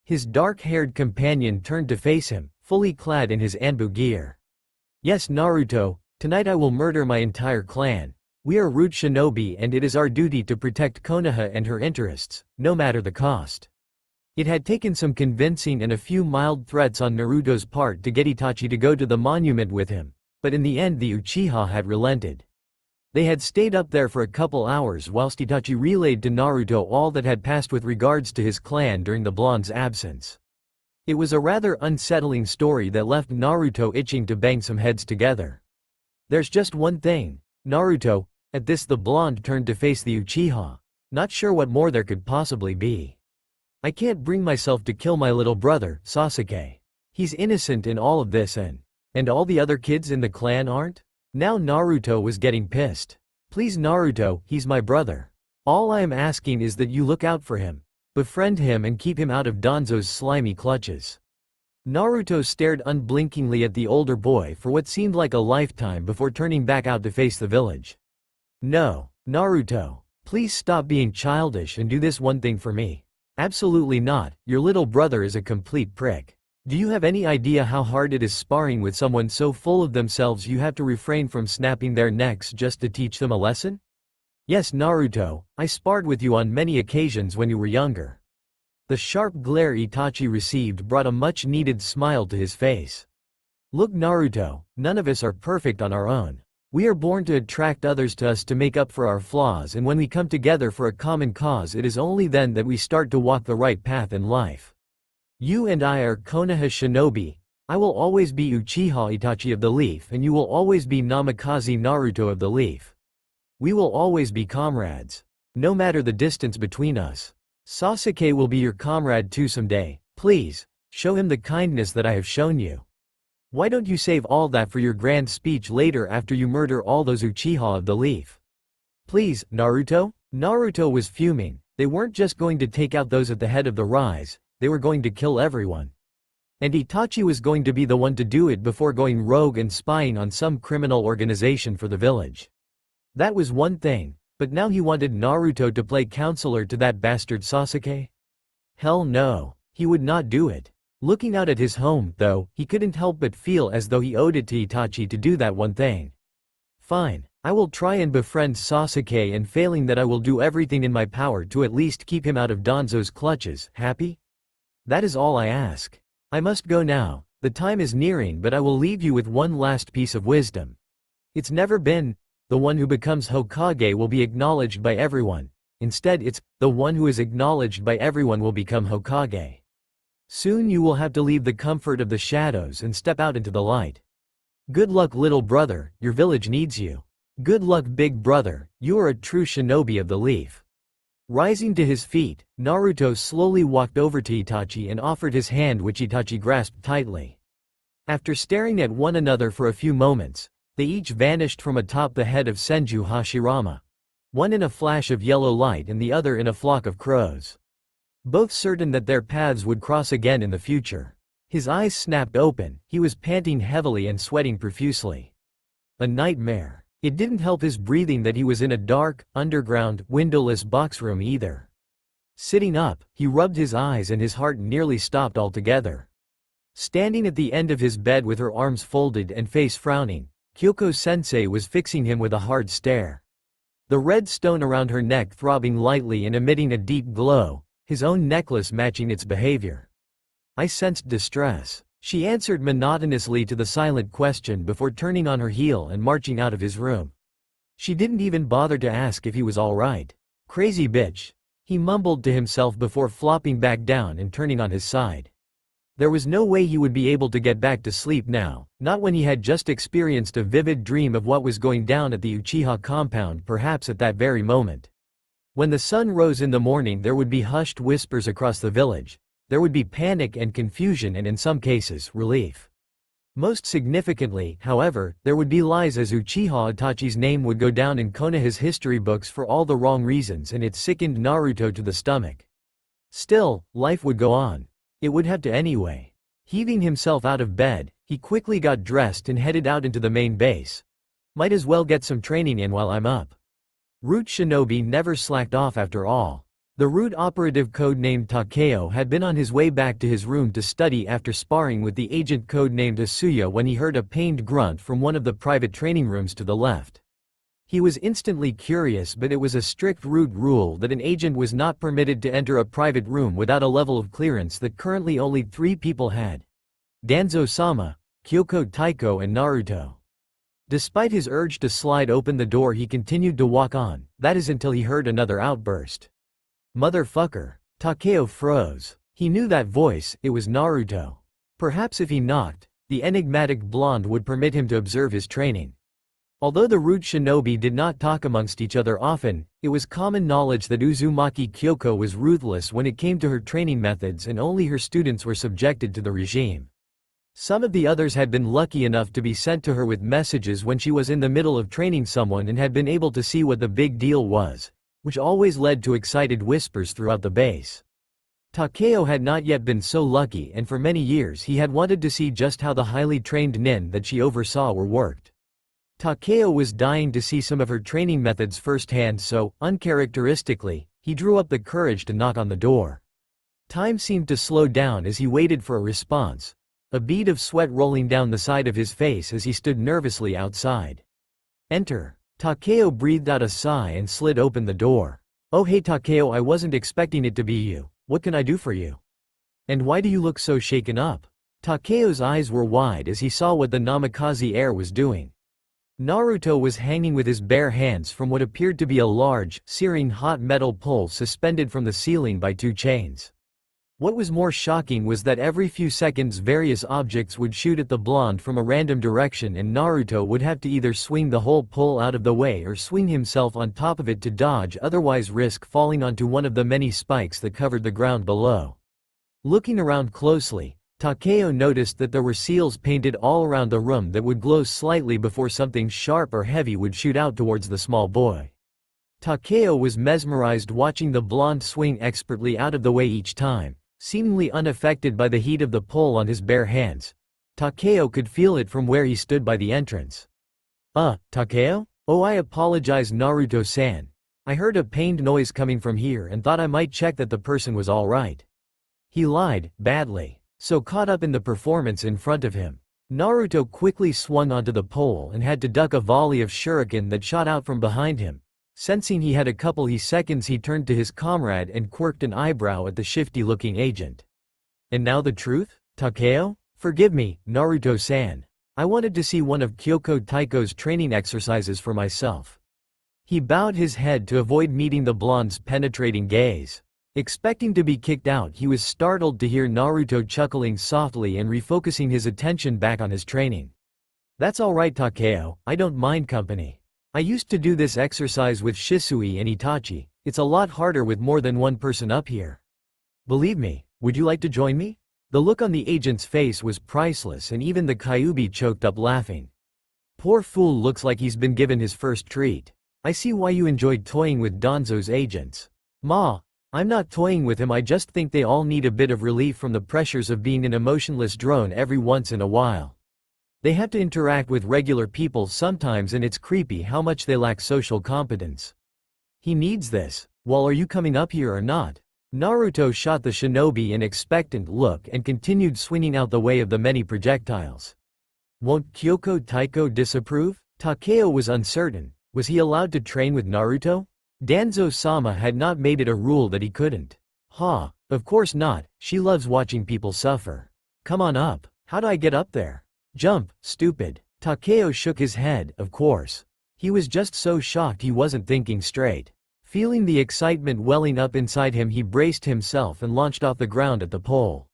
A: His dark-haired companion turned to face him, fully clad in his Anbu gear. Yes, Naruto, tonight I will murder my entire clan. We are root shinobi and it is our duty to protect Konoha and her interests, no matter the cost. It had taken some convincing and a few mild threats on Naruto's part to get Itachi to go to the monument with him, but in the end the Uchiha had relented. They had stayed up there for a couple hours whilst Itachi relayed to Naruto all that had passed with regards to his clan during the blonde's absence. It was a rather unsettling story that left Naruto itching to bang some heads together. There's just one thing, Naruto. At this the blonde turned to face the Uchiha, not sure what more there could possibly be. I can't bring myself to kill my little brother, Sasuke. He's innocent in all of this and all the other kids in the clan aren't? Now Naruto was getting pissed. Please Naruto, he's my brother. All I am asking is that you look out for him. Befriend him and keep him out of Danzo's slimy clutches. Naruto stared unblinkingly at the older boy for what seemed like a lifetime before turning back out to face the village. No, Naruto. Please stop being childish and do this one thing for me. Absolutely not, your little brother is a complete prick. Do you have any idea how hard it is sparring with someone so full of themselves you have to refrain from snapping their necks just to teach them a lesson? Yes Naruto, I sparred with you on many occasions when you were younger. The sharp glare Itachi received brought a much-needed smile to his face. Look Naruto, none of us are perfect on our own. We are born to attract others to us to make up for our flaws, and when we come together for a common cause it is only then that we start to walk the right path in life. You and I are Konoha shinobi. I will always be Uchiha Itachi of the Leaf and you will always be Namikaze Naruto of the Leaf. We will always be comrades. No matter the distance between us. Sasuke will be your comrade too someday. Please, show him the kindness that I have shown you. Why don't you save all that for your grand speech later after you murder all those Uchiha of the Leaf? Please, Naruto? Naruto was fuming. They weren't just going to take out those at the head of the rise, they were going to kill everyone. And Itachi was going to be the one to do it before going rogue and spying on some criminal organization for the village. That was one thing, but now he wanted Naruto to play counselor to that bastard Sasuke? Hell no, he would not do it. Looking out at his home, though, he couldn't help but feel as though he owed it to Itachi to do that one thing. Fine, I will try and befriend Sasuke, and failing that I will do everything in my power to at least keep him out of Danzo's clutches. Happy? That is all I ask. I must go now, the time is nearing, but I will leave you with one last piece of wisdom. It's never been, the one who becomes Hokage will be acknowledged by everyone. Instead it's, the one who is acknowledged by everyone will become Hokage. Soon you will have to leave the comfort of the shadows and step out into the light. Good luck little brother, your village needs you. Good luck big brother, you are a true shinobi of the Leaf. Rising to his feet, Naruto slowly walked over to Itachi and offered his hand, which Itachi grasped tightly. After staring at one another for a few moments, they each vanished from atop the head of Senju Hashirama. One in a flash of yellow light and the other in a flock of crows. Both certain that their paths would cross again in the future. His eyes snapped open, he was panting heavily and sweating profusely. A nightmare. It didn't help his breathing that he was in a dark, underground, windowless box room either. Sitting up, he rubbed his eyes and his heart nearly stopped altogether. Standing at the end of his bed with her arms folded and face frowning, Kyoko-sensei was fixing him with a hard stare. The red stone around her neck throbbing lightly and emitting a deep glow, his own necklace matching its behavior. I sensed distress. She answered monotonously to the silent question before turning on her heel and marching out of his room. She didn't even bother to ask if he was all right. Crazy bitch. He mumbled to himself before flopping back down and turning on his side. There was no way he would be able to get back to sleep now, not when he had just experienced a vivid dream of what was going down at the Uchiha compound, perhaps at that very moment. When the sun rose in the morning there would be hushed whispers across the village. There would be panic and confusion and in some cases, relief. Most significantly, however, there would be lies as Uchiha Itachi's name would go down in Konoha's history books for all the wrong reasons and it sickened Naruto to the stomach. Still, life would go on. It would have to anyway. Heaving himself out of bed, he quickly got dressed and headed out into the main base. Might as well get some training in while I'm up. Root Shinobi never slacked off after all. The Root operative codenamed Takeo had been on his way back to his room to study after sparring with the agent codenamed Asuya when he heard a pained grunt from one of the private training rooms to the left. He was instantly curious, but it was a strict Root rule that an agent was not permitted to enter a private room without a level of clearance that currently only 3 people had. Danzo-sama, Kyoko Taiko and Naruto. Despite his urge to slide open the door, he continued to walk on, that is until he heard another outburst. Motherfucker. Takeo froze. He knew that voice, it was Naruto. Perhaps if he knocked, the enigmatic blonde would permit him to observe his training. Although the Root Shinobi did not talk amongst each other often, it was common knowledge that Uzumaki Kyoko was ruthless when it came to her training methods and only her students were subjected to the regime. Some of the others had been lucky enough to be sent to her with messages when she was in the middle of training someone and had been able to see what the big deal was, which always led to excited whispers throughout the base. Takeo had not yet been so lucky, and for many years he had wanted to see just how the highly trained nin that she oversaw were worked. Takeo was dying to see some of her training methods firsthand, so, uncharacteristically, he drew up the courage to knock on the door. Time seemed to slow down as he waited for a response, a bead of sweat rolling down the side of his face as he stood nervously outside. Enter. Takeo breathed out a sigh and slid open the door. Oh hey Takeo, I wasn't expecting it to be you. What can I do for you? And why do you look so shaken up? Takeo's eyes were wide as he saw what the Namikaze heir was doing. Naruto was hanging with his bare hands from what appeared to be a large, searing hot metal pole suspended from the ceiling by 2 chains. What was more shocking was that every few seconds various objects would shoot at the blonde from a random direction and Naruto would have to either swing the whole pole out of the way or swing himself on top of it to dodge, otherwise risk falling onto one of the many spikes that covered the ground below. Looking around closely, Takeo noticed that there were seals painted all around the room that would glow slightly before something sharp or heavy would shoot out towards the small boy. Takeo was mesmerized watching the blonde swing expertly out of the way each time, seemingly unaffected by the heat of the pole on his bare hands. Takeo could feel it from where he stood by the entrance. Takeo? Oh, I apologize Naruto-san. I heard a pained noise coming from here and thought I might check that the person was alright. He lied, badly, so caught up in the performance in front of him. Naruto quickly swung onto the pole and had to duck a volley of shuriken that shot out from behind him. Sensing he had a couple seconds, he turned to his comrade and quirked an eyebrow at the shifty-looking agent. And now the truth? Takeo? Forgive me, Naruto-san. I wanted to see one of Kyoko Taiko's training exercises for myself. He bowed his head to avoid meeting the blonde's penetrating gaze. Expecting to be kicked out, he was startled to hear Naruto chuckling softly and refocusing his attention back on his training. That's alright Takeo, I don't mind company. I used to do this exercise with Shisui and Itachi. It's a lot harder with more than one person up here. Believe me, would you like to join me? The look on the agent's face was priceless and even the Kyuubi choked up laughing. Poor fool looks like he's been given his first treat. I see why you enjoyed toying with Danzo's agents. Ma, I'm not toying with him, I just think they all need a bit of relief from the pressures of being an emotionless drone every once in a while. They have to interact with regular people sometimes and it's creepy how much they lack social competence. He needs this. Well, are you coming up here or not? Naruto shot the shinobi an expectant look and continued swinging out the way of the many projectiles. Won't Kyoko Taiko disapprove? Takeo was uncertain. Was he allowed to train with Naruto? Danzo-sama had not made it a rule that he couldn't. Of course not, she loves watching people suffer. Come on up. How do I get up there? Jump, stupid. Takeo shook his head, of course. He was just so shocked he wasn't thinking straight. Feeling the excitement welling up inside him, he braced himself and launched off the ground at the pole.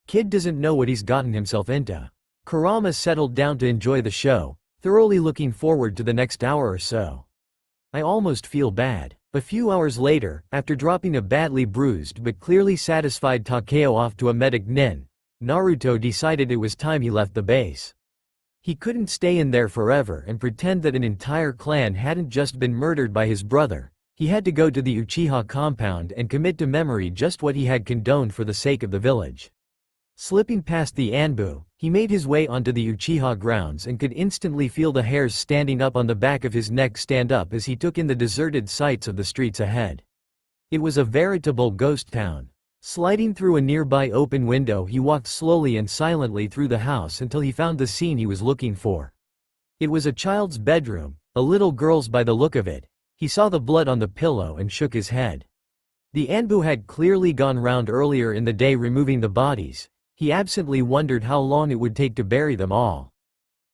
A: Kid doesn't know what he's gotten himself into. Kurama settled down to enjoy the show, thoroughly looking forward to the next hour or so. I almost feel bad. A few hours later, after dropping a badly bruised but clearly satisfied Takeo off to a medic nin, Naruto decided it was time he left the base. He couldn't stay in there forever and pretend that an entire clan hadn't just been murdered by his brother. He had to go to the Uchiha compound and commit to memory just what he had condoned for the sake of the village. Slipping past the Anbu, he made his way onto the Uchiha grounds and could instantly feel the hairs standing up on the back of his neck stand up as he took in the deserted sights of the streets ahead. It was a veritable ghost town. Sliding through a nearby open window, he walked slowly and silently through the house until he found the scene he was looking for. It was a child's bedroom, a little girl's by the look of it. He saw the blood on the pillow and shook his head. The Anbu had clearly gone round earlier in the day removing the bodies. He absently wondered how long it would take to bury them all.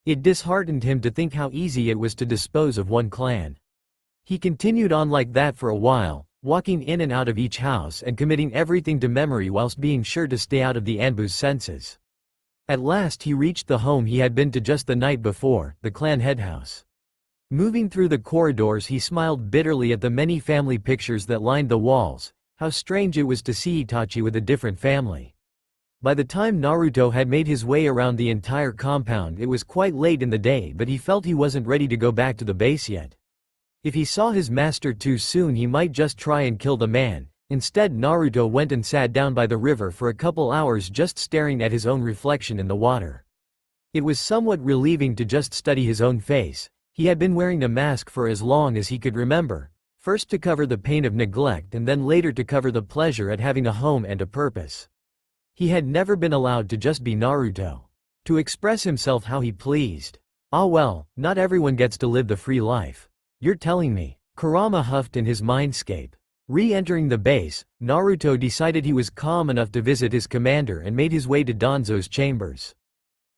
A: It disheartened him to think how easy it was to dispose of one clan. He continued on like that for a while, walking in and out of each house and committing everything to memory whilst being sure to stay out of the Anbu's senses. At last he reached the home he had been to just the night before, the clan head house. Moving through the corridors, he smiled bitterly at the many family pictures that lined the walls. How strange it was to see Itachi with a different family. By the time Naruto had made his way around the entire compound, it was quite late in the day, but he felt he wasn't ready to go back to the base yet. If he saw his master too soon, he might just try and kill the man. Instead, Naruto went and sat down by the river for a couple hours just staring at his own reflection in the water. It was somewhat relieving to just study his own face. He had been wearing a mask for as long as he could remember, first to cover the pain of neglect and then later to cover the pleasure at having a home and a purpose. He had never been allowed to just be Naruto, to express himself how he pleased. Ah well, not everyone gets to live the free life. You're telling me? Kurama huffed in his mindscape. Re-entering the base, Naruto decided he was calm enough to visit his commander and made his way to Danzo's chambers.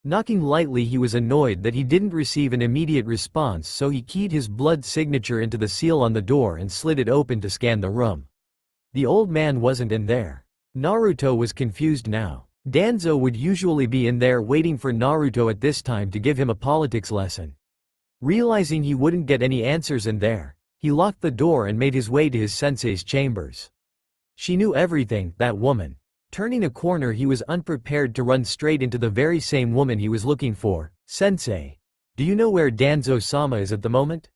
A: Knocking lightly, he was annoyed that he didn't receive an immediate response, so he keyed his blood signature into the seal on the door and slid it open to scan the room. The old man wasn't in there. Naruto was confused now. Danzo would usually be in there waiting for Naruto at this time to give him a politics lesson. Realizing he wouldn't get any answers in there, he locked the door and made his way to his sensei's chambers. She knew everything, that woman. Turning a corner, he was unprepared to run straight into the very same woman he was looking for. Sensei, do you know where Danzo-sama is at the moment?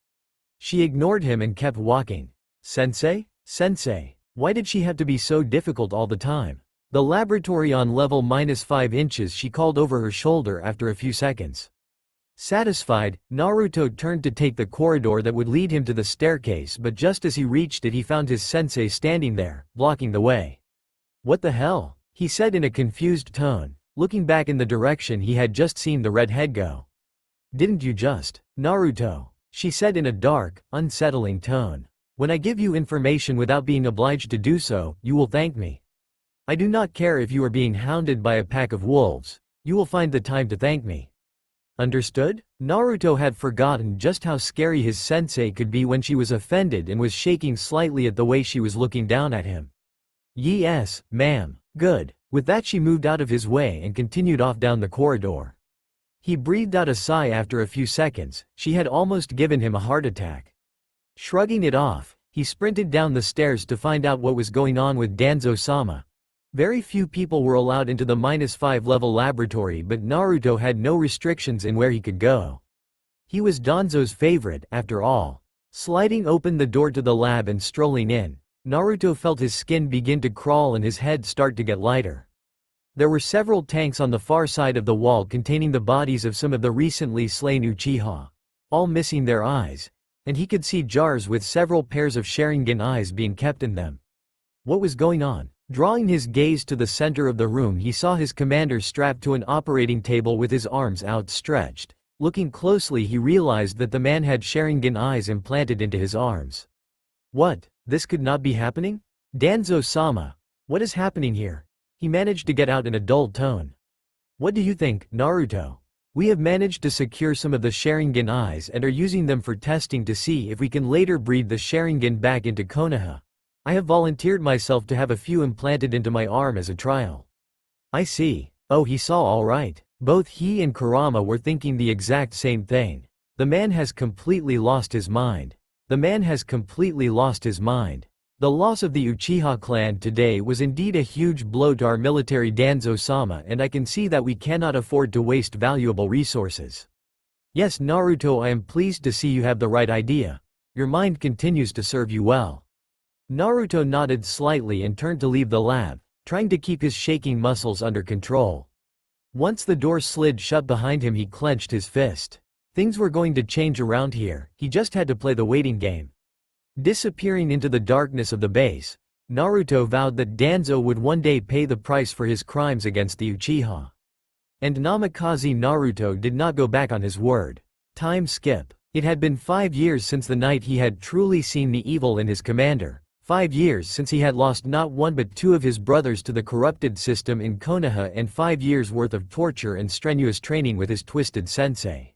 A: She ignored him and kept walking. Sensei? Sensei, why did she have to be so difficult all the time? The laboratory on level -5 inches, she called over her shoulder after a few seconds. Satisfied, Naruto turned to take the corridor that would lead him to the staircase, but just as he reached it, he found his sensei standing there, blocking the way. What the hell? He said in a confused tone, looking back in the direction he had just seen the redhead go. Didn't you just? Naruto, she said in a dark, unsettling tone. When I give you information without being obliged to do so, you will thank me. I do not care if you are being hounded by a pack of wolves, you will find the time to thank me. Understood? Naruto had forgotten just how scary his sensei could be when she was offended and was shaking slightly at the way she was looking down at him. Yes, ma'am. Good. With that, she moved out of his way and continued off down the corridor. He breathed out a sigh after a few seconds. She had almost given him a heart attack. Shrugging it off, he sprinted down the stairs to find out what was going on with Danzo-sama. Very few people were allowed into the -5 level laboratory, but Naruto had no restrictions in where he could go. He was Danzo's favorite, after all. Sliding open the door to the lab and strolling in, Naruto felt his skin begin to crawl and his head start to get lighter. There were several tanks on the far side of the wall containing the bodies of some of the recently slain Uchiha, all missing their eyes, and he could see jars with several pairs of Sharingan eyes being kept in them. What was going on? Drawing his gaze to the center of the room, he saw his commander strapped to an operating table with his arms outstretched. Looking closely, he realized that the man had Sharingan eyes implanted into his arms. What? This could not be happening? Danzo-sama, what is happening here? He managed to get out in a dull tone. What do you think, Naruto? We have managed to secure some of the Sharingan eyes and are using them for testing to see if we can later breed the Sharingan back into Konoha. I have volunteered myself to have a few implanted into my arm as a trial. I see. Oh, he saw all right. Both he and Kurama were thinking the exact same thing. The man has completely lost his mind. The man has completely lost his mind. The loss of the Uchiha clan today was indeed a huge blow to our military Danzo-sama, and I can see that we cannot afford to waste valuable resources. Yes, Naruto, I am pleased to see you have the right idea. Your mind continues to serve you well. Naruto nodded slightly and turned to leave the lab, trying to keep his shaking muscles under control. Once the door slid shut behind him, he clenched his fist. Things were going to change around here, he just had to play the waiting game. Disappearing into the darkness of the base, Naruto vowed that Danzo would one day pay the price for his crimes against the Uchiha. And Namikaze Naruto did not go back on his word. Time skip. It had been 5 years since the night he had truly seen the evil in his commander. 5 years since he had lost not one but 2 of his brothers to the corrupted system in Konoha, and 5 years worth of torture and strenuous training with his twisted sensei.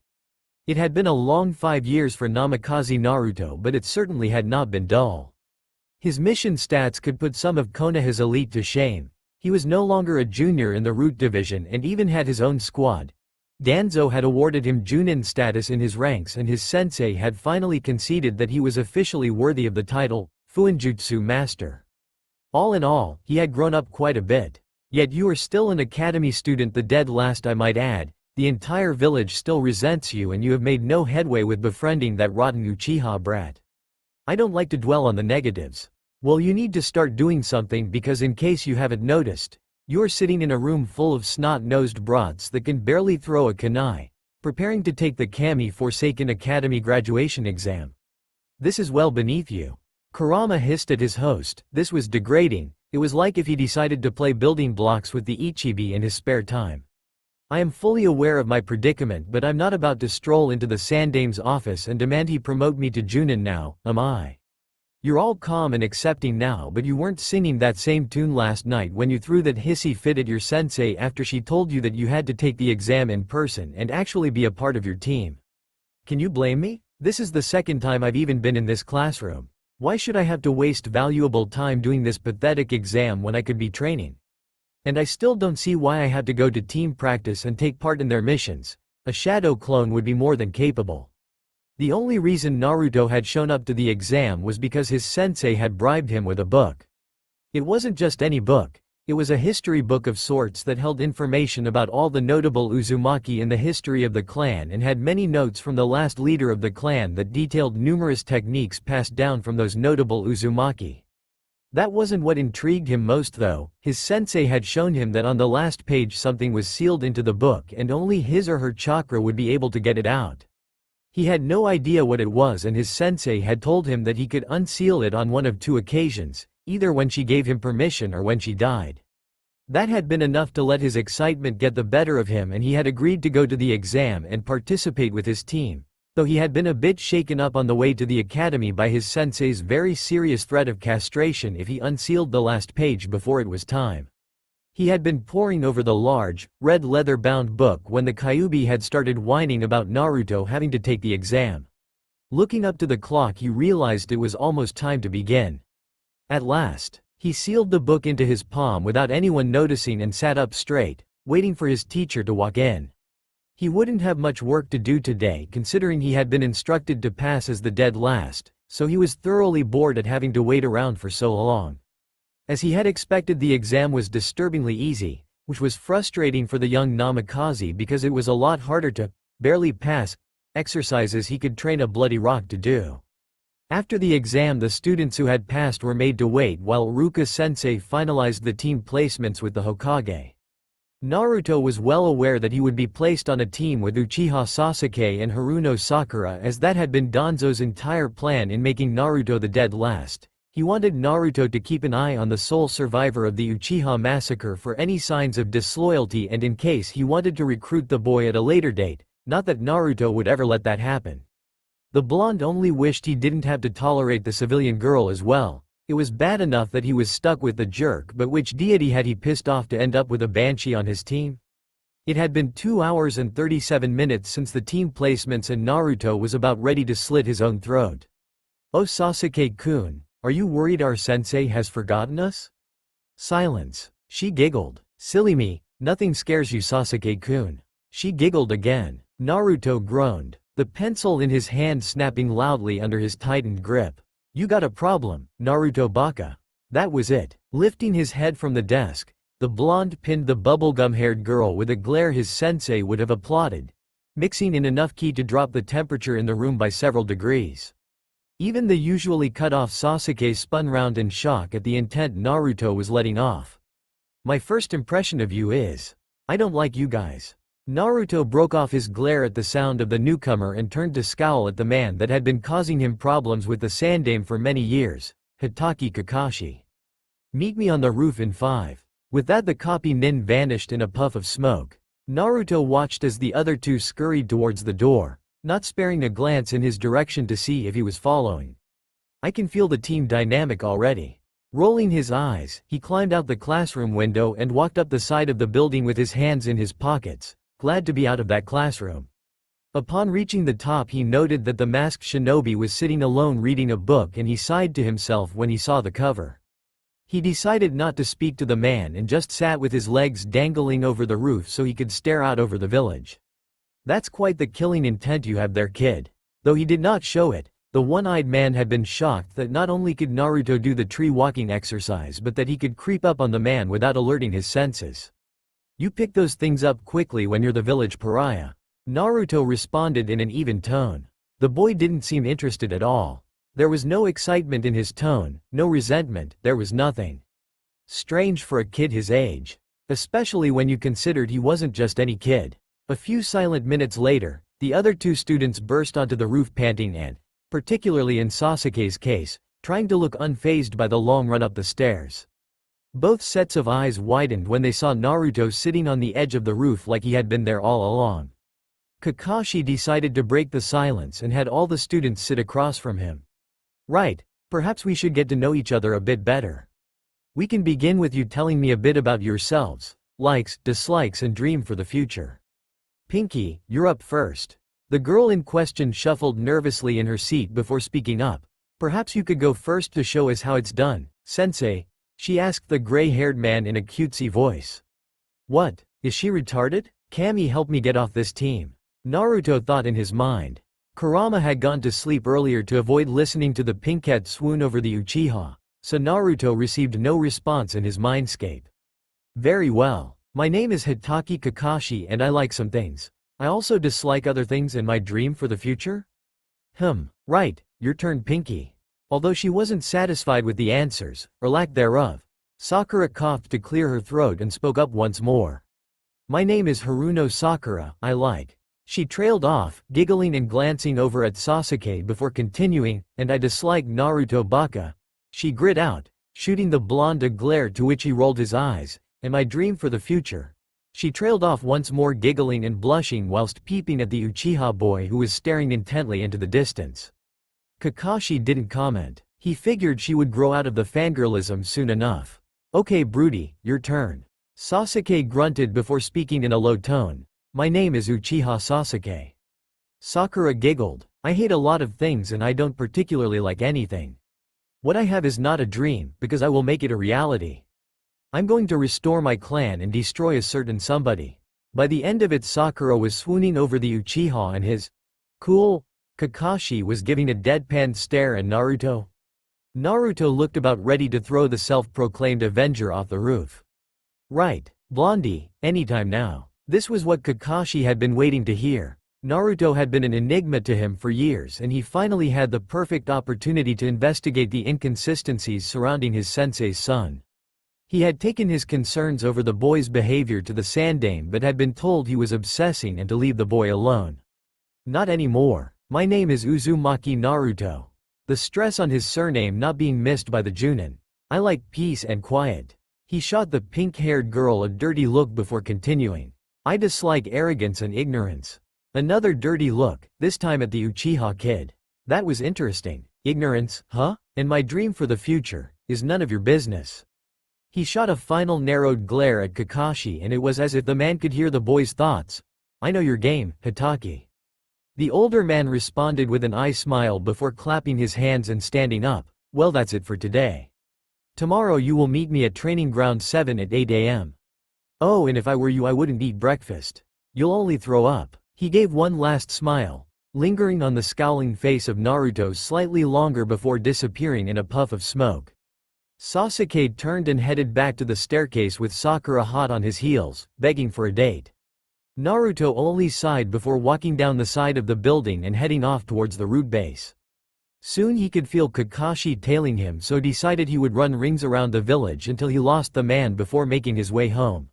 A: It had been a long 5 years for Namikaze Naruto, but it certainly had not been dull. His mission stats could put some of Konoha's elite to shame. He was no longer a junior in the Root Division and even had his own squad. Danzo had awarded him Junin status in his ranks, and his sensei had finally conceded that he was officially worthy of the title, Fuinjutsu Master. All in all, he had grown up quite a bit. Yet you are still an academy student, the dead last, I might add. The entire village still resents you, and you have made no headway with befriending that rotten Uchiha brat. I don't like to dwell on the negatives. Well, you need to start doing something, because in case you haven't noticed, you're sitting in a room full of snot-nosed brats that can barely throw a kunai, preparing to take the Kami-forsaken Academy graduation exam. This is well beneath you. Kurama hissed at his host. This was degrading. It was like if he decided to play building blocks with the Ichibi in his spare time. I am fully aware of my predicament, but I'm not about to stroll into the Sandame's office and demand he promote me to Junin now, am I? You're all calm and accepting now, but you weren't singing that same tune last night when you threw that hissy fit at your sensei after she told you that you had to take the exam in person and actually be a part of your team. Can you blame me? This is the second time I've even been in this classroom. Why should I have to waste valuable time doing this pathetic exam when I could be training? And I still don't see why I had to go to team practice and take part in their missions. A shadow clone would be more than capable. The only reason Naruto had shown up to the exam was because his sensei had bribed him with a book. It wasn't just any book. It was a history book of sorts that held information about all the notable Uzumaki in the history of the clan, and had many notes from the last leader of the clan that detailed numerous techniques passed down from those notable Uzumaki. That wasn't what intrigued him most though. His sensei had shown him that on the last page something was sealed into the book, and only his or her chakra would be able to get it out. He had no idea what it was, and his sensei had told him that he could unseal it on one of 2 occasions, either when she gave him permission or when she died. That had been enough to let his excitement get the better of him, and he had agreed to go to the exam and participate with his team, though he had been a bit shaken up on the way to the academy by his sensei's very serious threat of castration if he unsealed the last page before it was time. He had been poring over the large, red leather-bound book when the Kyuubi had started whining about Naruto having to take the exam. Looking up to the clock, he realized it was almost time to begin. At last, he sealed the book into his palm without anyone noticing and sat up straight, waiting for his teacher to walk in. He wouldn't have much work to do today, considering he had been instructed to pass as the dead last, so he was thoroughly bored at having to wait around for so long. As he had expected, the exam was disturbingly easy, which was frustrating for the young Namikaze because it was a lot harder to barely pass exercises he could train a bloody rock to do. After the exam, the students who had passed were made to wait while Ruka-sensei finalized the team placements with the Hokage. Naruto was well aware that he would be placed on a team with Uchiha Sasuke and Haruno Sakura, as that had been Danzo's entire plan in making Naruto the dead last. He wanted Naruto to keep an eye on the sole survivor of the Uchiha massacre for any signs of disloyalty, and in case he wanted to recruit the boy at a later date, not that Naruto would ever let that happen. The blonde only wished he didn't have to tolerate the civilian girl as well. It was bad enough that he was stuck with the jerk, but which deity had he pissed off to end up with a banshee on his team? It had been 2 hours and 37 minutes since the team placements, and Naruto was about ready to slit his own throat. "Oh, Sasuke-kun, are you worried our sensei has forgotten us?" Silence. She giggled. "Silly me, nothing scares you, Sasuke-kun." She giggled again. Naruto groaned. the pencil in his hand snapping loudly under his tightened grip. "You got a problem, Naruto Baka." That was it. Lifting his head from the desk, the blonde pinned the bubblegum-haired girl with a glare his sensei would have applauded, mixing in enough ki to drop the temperature in the room by several degrees. Even the usually cut-off Sasuke spun round in shock at the intent Naruto was letting off. "My first impression of you is, I don't like you guys." Naruto broke off his glare at the sound of the newcomer and turned to scowl at the man that had been causing him problems with the Sandame for many years, Hitaki Kakashi. "Meet me on the roof in 5. With that, the copy nin vanished in a puff of smoke. Naruto watched as the other two scurried towards the door, not sparing a glance in his direction to see if he was following. "I can feel the team dynamic already." Rolling his eyes, he climbed out the classroom window and walked up the side of the building with his hands in his pockets, glad to be out of that classroom. Upon reaching the top, he noted that the masked shinobi was sitting alone reading a book, and he sighed to himself when he saw the cover. He decided not to speak to the man and just sat with his legs dangling over the roof so he could stare out over the village. "That's quite the killing intent you have there, kid." Though he did not show it, the one-eyed man had been shocked that not only could Naruto do the tree-walking exercise but that he could creep up on the man without alerting his senses. "You pick those things up quickly when you're the village pariah," Naruto responded in an even tone. The boy didn't seem interested at all. There was no excitement in his tone, no resentment, there was nothing. Strange for a kid his age. Especially when you considered he wasn't just any kid. A few silent minutes later, the other two students burst onto the roof panting and, particularly in Sasuke's case, trying to look unfazed by the long run up the stairs. Both sets of eyes widened when they saw Naruto sitting on the edge of the roof like he had been there all along. Kakashi decided to break the silence and had all the students sit across from him. "Right, perhaps we should get to know each other a bit better. We can begin with you telling me a bit about yourselves, likes, dislikes, and dream for the future. Pinky, you're up first." The girl in question shuffled nervously in her seat before speaking up. "Perhaps you could go first to show us how it's done, sensei," she asked the gray-haired man in a cutesy voice. "What, is she retarded? Kami, help me get off this team," Naruto thought in his mind. Kurama had gone to sleep earlier to avoid listening to the pinkette swoon over the Uchiha, so Naruto received no response in his mindscape. "Very well. My name is Hitaki Kakashi and I like some things. I also dislike other things in my dream for the future." Right, your turn, Pinky." Although she wasn't satisfied with the answers, or lack thereof, Sakura coughed to clear her throat and spoke up once more. "My name is Haruno Sakura, I like." She trailed off, giggling and glancing over at Sasuke before continuing, "And I dislike Naruto Baka," she grit out, shooting the blonde a glare to which he rolled his eyes, "and my dream for the future." She trailed off once more, giggling and blushing whilst peeping at the Uchiha boy who was staring intently into the distance. Kakashi didn't comment. He figured she would grow out of the fangirlism soon enough. "Okay broody, your turn." Sasuke grunted before speaking in a low tone. "My name is Uchiha Sasuke." Sakura giggled. "I hate a lot of things and I don't particularly like anything. What I have is not a dream, because I will make it a reality. I'm going to restore my clan and destroy a certain somebody." By the end of it, Sakura was swooning over the Uchiha and his cool Kakashi was giving a deadpan stare at Naruto. Naruto looked about ready to throw the self-proclaimed Avenger off the roof. "Right, Blondie, anytime now." This was what Kakashi had been waiting to hear. Naruto had been an enigma to him for years and he finally had the perfect opportunity to investigate the inconsistencies surrounding his sensei's son. He had taken his concerns over the boy's behavior to the Sandame but had been told he was obsessing and to leave the boy alone. "Not anymore. My name is Uzumaki Naruto." The stress on his surname not being missed by the Junin. "I like peace and quiet." He shot the pink-haired girl a dirty look before continuing. "I dislike arrogance and ignorance." Another dirty look, this time at the Uchiha kid. That was interesting. "Ignorance, huh? And my dream for the future is none of your business." He shot a final narrowed glare at Kakashi and it was as if the man could hear the boy's thoughts. "I know your game, Hitaki." The older man responded with an eye smile before clapping his hands and standing up. "Well, that's it for today. Tomorrow you will meet me at Training Ground 7 at 8 a.m. Oh, and if I were you I wouldn't eat breakfast. You'll only throw up." He gave one last smile, lingering on the scowling face of Naruto slightly longer before disappearing in a puff of smoke. Sasuke turned and headed back to the staircase with Sakura hot on his heels, begging for a date. Naruto only sighed before walking down the side of the building and heading off towards the root base. Soon he could feel Kakashi tailing him, so decided he would run rings around the village until he lost the man before making his way home.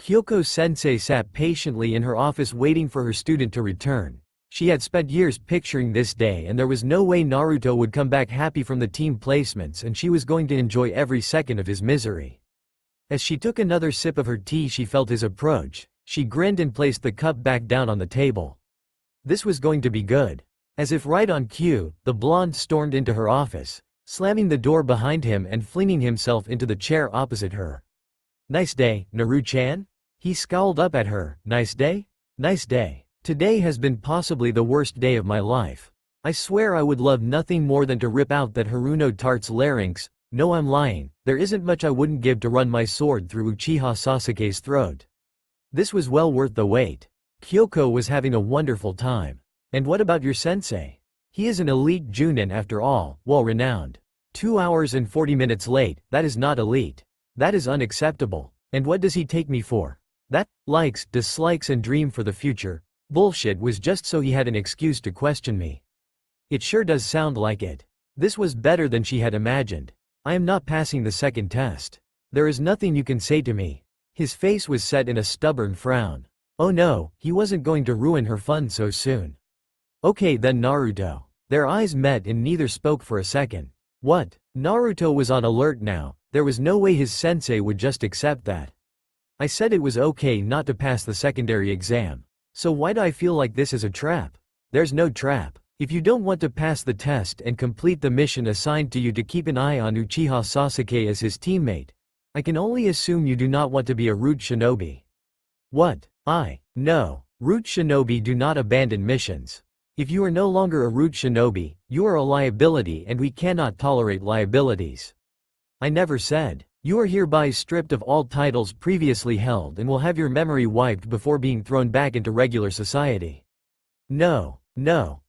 A: Kyoko-sensei sat patiently in her office waiting for her student to return. She had spent years picturing this day, and there was no way Naruto would come back happy from the team placements, and she was going to enjoy every second of his misery. As she took another sip of her tea, she felt his approach. She grinned and placed the cup back down on the table. This was going to be good. As if right on cue, the blonde stormed into her office, slamming the door behind him and flinging himself into the chair opposite her. "Nice day, Naru-chan?" He scowled up at her. "Nice day? Nice day. Today has been possibly the worst day of my life. I swear I would love nothing more than to rip out that Haruno tart's larynx. No, I'm lying. There isn't much I wouldn't give to run my sword through Uchiha Sasuke's throat." This was well worth the wait. Kyoko was having a wonderful time. "And what about your sensei? He is an elite Junin after all, well-renowned. 2 hours and 40 minutes late, that is not elite. That is unacceptable. And what does he take me for? That, likes, dislikes and dream for the future, bullshit was just so he had an excuse to question me. It sure does sound like it." This was better than she had imagined. "I am not passing the second test. There is nothing you can say to me." His face was set in a stubborn frown. Oh no, he wasn't going to ruin her fun so soon. "Okay then, Naruto." Their eyes met and neither spoke for a second. What? Naruto was on alert now. There was no way his sensei would just accept that. "I said it was okay not to pass the secondary exam. So why do I feel like this is a trap?" "There's no trap. If you don't want to pass the test and complete the mission assigned to you to keep an eye on Uchiha Sasuke as his teammate, I can only assume you do not want to be a root shinobi." "What? No. Root shinobi do not abandon missions. If you are no longer a root shinobi, you are a liability and we cannot tolerate liabilities." "I never said. You are hereby stripped of all titles previously held and will have your memory wiped before being thrown back into regular society." No,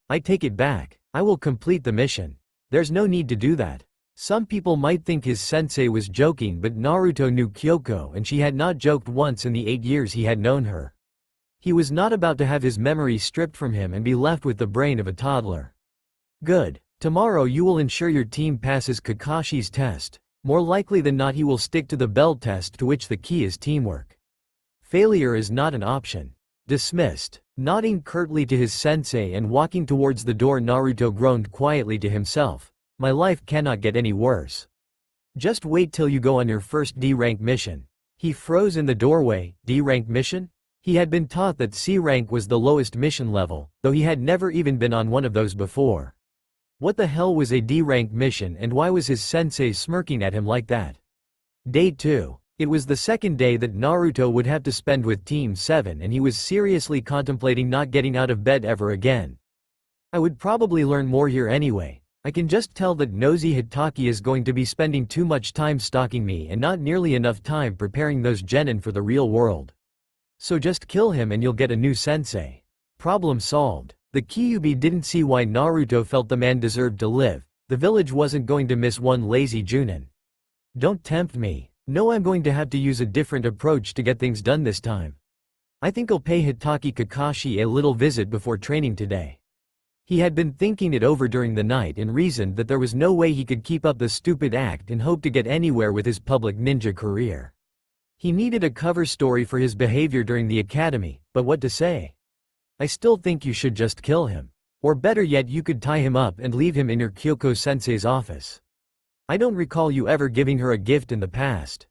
A: I take it back. I will complete the mission. There's no need to do that." Some people might think his sensei was joking, but Naruto knew Kyoko and she had not joked once in the 8 years he had known her. He was not about to have his memory stripped from him and be left with the brain of a toddler. "Good. Tomorrow you will ensure your team passes Kakashi's test. More likely than not he will stick to the bell test, to which the key is teamwork. Failure is not an option." Dismissed. Nodding curtly to his sensei and walking towards the door, Naruto groaned quietly to himself. "My life cannot get any worse. Just wait till you go on your first D-rank mission." He froze in the doorway. D-rank mission? He had been taught that C rank was the lowest mission level, though he had never even been on one of those before. What the hell was a D-rank mission, and why was his sensei smirking at him like that? Day 2. It was the second day that Naruto would have to spend with Team 7, and he was seriously contemplating not getting out of bed ever again. "I would probably learn more here anyway. I can just tell that nosy Hitaki is going to be spending too much time stalking me and not nearly enough time preparing those genin for the real world. So just kill him and you'll get a new sensei." Problem solved. The Kyuubi didn't see why Naruto felt the man deserved to live. The village wasn't going to miss one lazy Junin. "Don't tempt me. No, I'm going to have to use a different approach to get things done this time. I think I'll pay Hitaki Kakashi a little visit before training today." He had been thinking it over during the night and reasoned that there was no way he could keep up the stupid act and hope to get anywhere with his public ninja career. He needed a cover story for his behavior during the academy, but what to say? "I still think you should just kill him. Or better yet, you could tie him up and leave him in your Kyoko-sensei's office. I don't recall you ever giving her a gift in the past.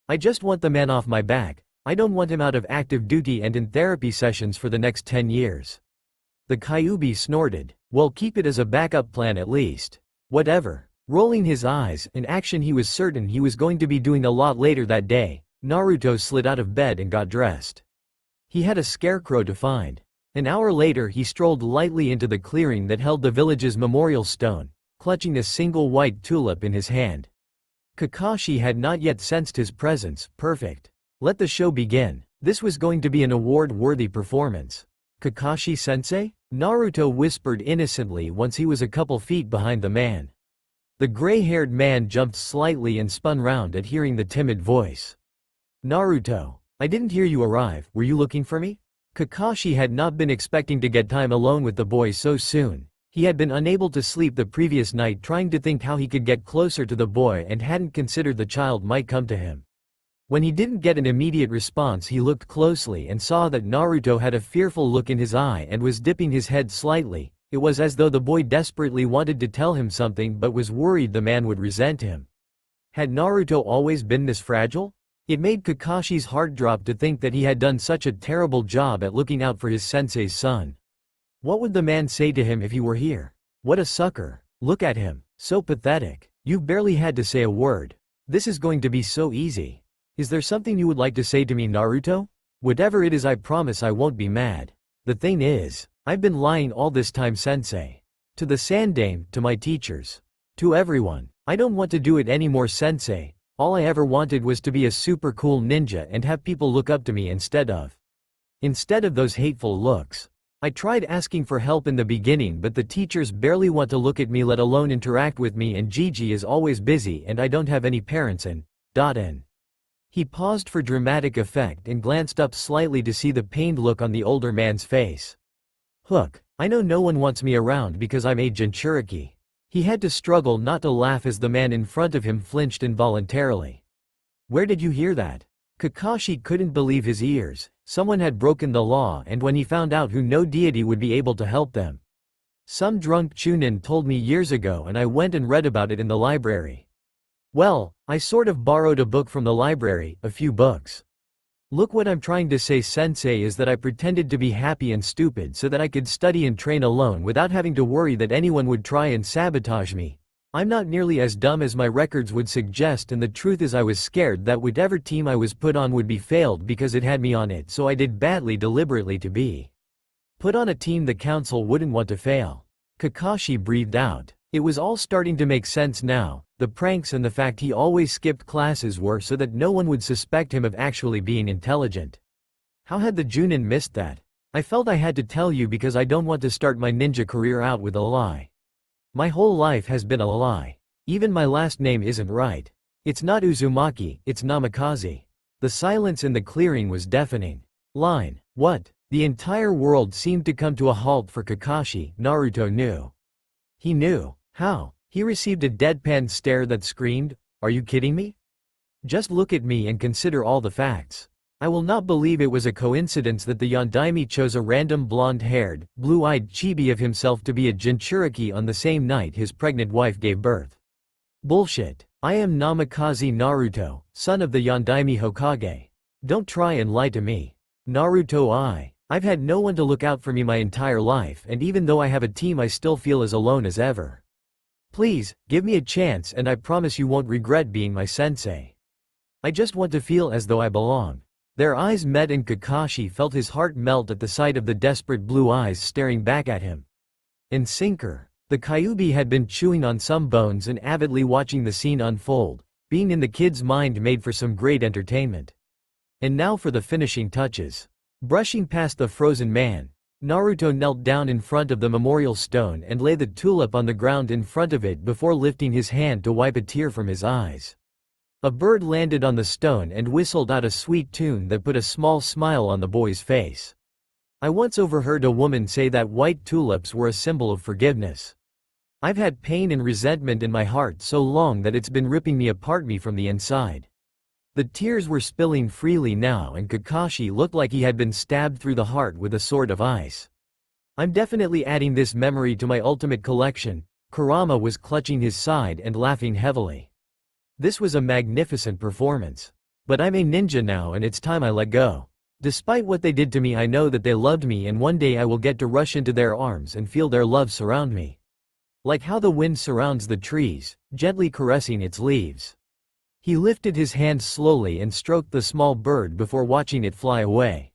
A: I just want the man off my back. I don't want him out of active duty and in therapy sessions for the next 10 years. The Kyuubi snorted. "Well, keep it as a backup plan at least." "Whatever." Rolling his eyes, an action he was certain he was going to be doing a lot later that day, Naruto slid out of bed and got dressed. He had a scarecrow to find. An hour later he strolled lightly into the clearing that held the village's memorial stone, clutching a single white tulip in his hand. Kakashi had not yet sensed his presence. Perfect. Let the show begin. This was going to be an award-worthy performance. "Kakashi-sensei?" Naruto whispered innocently once he was a couple feet behind the man. The gray-haired man jumped slightly and spun round at hearing the timid voice. Naruto, I didn't hear you arrive, were you looking for me? Kakashi had not been expecting to get time alone with the boy so soon. He had been unable to sleep the previous night trying to think how he could get closer to the boy and hadn't considered the child might come to him. When he didn't get an immediate response, he looked closely and saw that Naruto had a fearful look in his eye and was dipping his head slightly. It was as though the boy desperately wanted to tell him something but was worried the man would resent him. Had Naruto always been this fragile? It made Kakashi's heart drop to think that he had done such a terrible job at looking out for his sensei's son. What would the man say to him if he were here? What a sucker. Look at him. So pathetic. You've barely had to say a word. This is going to be so easy. Is there something you would like to say to me, Naruto? Whatever it is, I promise I won't be mad. The thing is, I've been lying all this time, sensei. To the Sandame, to my teachers. To everyone. I don't want to do it anymore, sensei. All I ever wanted was to be a super cool ninja and have people look up to me instead of those hateful looks. I tried asking for help in the beginning, but the teachers barely want to look at me, let alone interact with me, and Gigi is always busy and I don't have any parents and He paused for dramatic effect and glanced up slightly to see the pained look on the older man's face. Look, I know no one wants me around because I'm a Jinchuriki. He had to struggle not to laugh as the man in front of him flinched involuntarily. Where did you hear that? Kakashi couldn't believe his ears. Someone had broken the law, and when he found out who, no deity would be able to help them. Some drunk chunin told me years ago and I went and read about it in the library. Well, I sort of borrowed a book from the library, a few books. Look, what I'm trying to say, sensei, is that I pretended to be happy and stupid so that I could study and train alone without having to worry that anyone would try and sabotage me. I'm not nearly as dumb as my records would suggest, and the truth is I was scared that whatever team I was put on would be failed because it had me on it, so I did badly deliberately to be put on a team the council wouldn't want to fail. Kakashi breathed out. It was all starting to make sense now. The pranks and the fact he always skipped classes were so that no one would suspect him of actually being intelligent. How had the Junin missed that? I felt I had to tell you because I don't want to start my ninja career out with a lie. My whole life has been a lie. Even my last name isn't right. It's not Uzumaki, it's Namikaze. The silence in the clearing was deafening. Line. What? The entire world seemed to come to a halt for Kakashi. Naruto knew. He knew. How? He received a deadpan stare that screamed, "Are you kidding me? Just look at me and consider all the facts." I will not believe it was a coincidence that the Yondaime chose a random blonde-haired, blue-eyed chibi of himself to be a Jinchuriki on the same night his pregnant wife gave birth. Bullshit. I am Namikaze Naruto, son of the Yondaime Hokage. Don't try and lie to me. Naruto, I've had no one to look out for me my entire life, and even though I have a team I still feel as alone as ever. Please, give me a chance and I promise you won't regret being my sensei. I just want to feel as though I belong. Their eyes met and Kakashi felt his heart melt at the sight of the desperate blue eyes staring back at him. And sinker. The Kyuubi had been chewing on some bones and avidly watching the scene unfold. Being in the kid's mind made for some great entertainment. And now for the finishing touches. Brushing past the frozen man, Naruto knelt down in front of the memorial stone and lay the tulip on the ground in front of it before lifting his hand to wipe a tear from his eyes. A bird landed on the stone and whistled out a sweet tune that put a small smile on the boy's face. I once overheard a woman say that white tulips were a symbol of forgiveness. I've had pain and resentment in my heart so long that it's been ripping me apart from the inside. The tears were spilling freely now and Kakashi looked like he had been stabbed through the heart with a sword of ice. I'm definitely adding this memory to my ultimate collection. Kurama was clutching his side and laughing heavily. This was a magnificent performance. But I'm a ninja now and it's time I let go. Despite what they did to me, I know that they loved me and one day I will get to rush into their arms and feel their love surround me. Like how the wind surrounds the trees, gently caressing its leaves. He lifted his hand slowly and stroked the small bird before watching it fly away.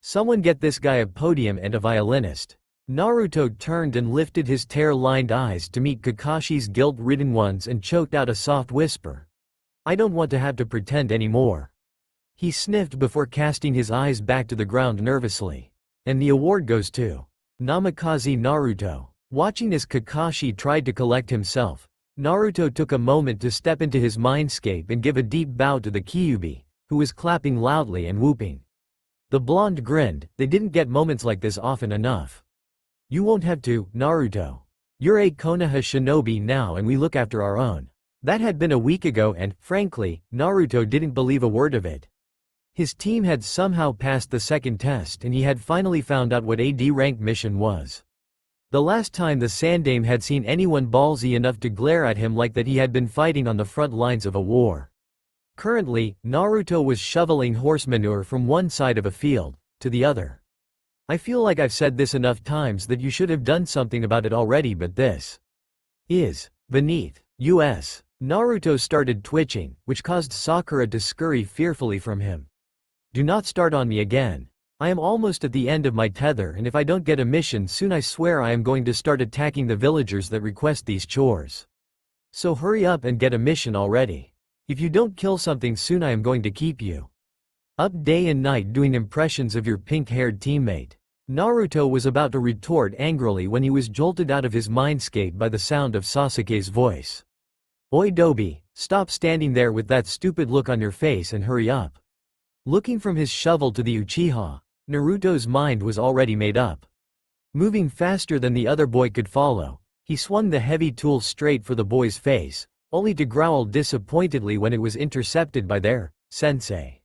A: Someone get this guy a podium and a violinist. Naruto turned and lifted his tear-lined eyes to meet Kakashi's guilt-ridden ones and choked out a soft whisper. I don't want to have to pretend anymore. He sniffed before casting his eyes back to the ground nervously. And the award goes to Namikaze Naruto. Watching as Kakashi tried to collect himself, Naruto took a moment to step into his mindscape and give a deep bow to the Kyuubi, who was clapping loudly and whooping. The blonde grinned. They didn't get moments like this often enough. You won't have to, Naruto. You're a Konoha shinobi now and we look after our own. That had been a week ago and, frankly, Naruto didn't believe a word of it. His team had somehow passed the second test and he had finally found out what a D-rank mission was. The last time the Sandaime had seen anyone ballsy enough to glare at him like that, he had been fighting on the front lines of a war. Currently, Naruto was shoveling horse manure from one side of a field to the other. I feel like I've said this enough times that you should have done something about it already, but this is beneath us. Naruto started twitching, which caused Sakura to scurry fearfully from him. Do not start on me again. I am almost at the end of my tether and if I don't get a mission soon I swear I am going to start attacking the villagers that request these chores. So hurry up and get a mission already. If you don't kill something soon I am going to keep you up day and night doing impressions of your pink-haired teammate. Naruto was about to retort angrily when he was jolted out of his mindscape by the sound of Sasuke's voice. Oi Dobi, stop standing there with that stupid look on your face and hurry up. Looking from his shovel to the Uchiha, Naruto's mind was already made up. Moving faster than the other boy could follow, he swung the heavy tool straight for the boy's face, only to growl disappointedly when it was intercepted by their sensei.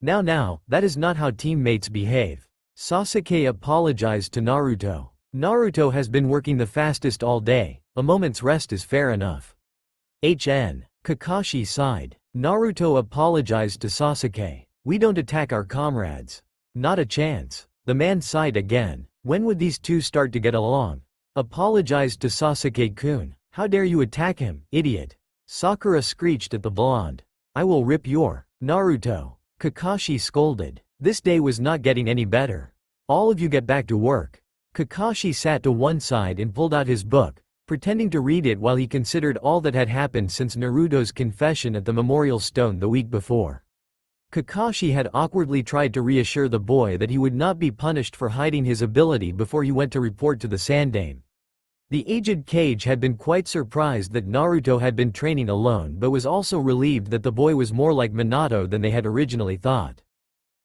A: Now, that is not how teammates behave. Sasuke apologized to Naruto. Naruto has been working the fastest all day, a moment's rest is fair enough. Kakashi sighed. Naruto apologized to Sasuke. We don't attack our comrades. Not a chance. The man sighed again. When would these two start to get along? Apologized to Sasuke-kun. How dare you attack him, idiot? Sakura screeched at the blonde. I will rip your Naruto. Kakashi scolded. This day was not getting any better. All of you get back to work. Kakashi sat to one side and pulled out his book, pretending to read it while he considered all that had happened since Naruto's confession at the memorial stone the week before. Kakashi had awkwardly tried to reassure the boy that he would not be punished for hiding his ability before he went to report to the Sandaime. The aged Kage had been quite surprised that Naruto had been training alone but was also relieved that the boy was more like Minato than they had originally thought.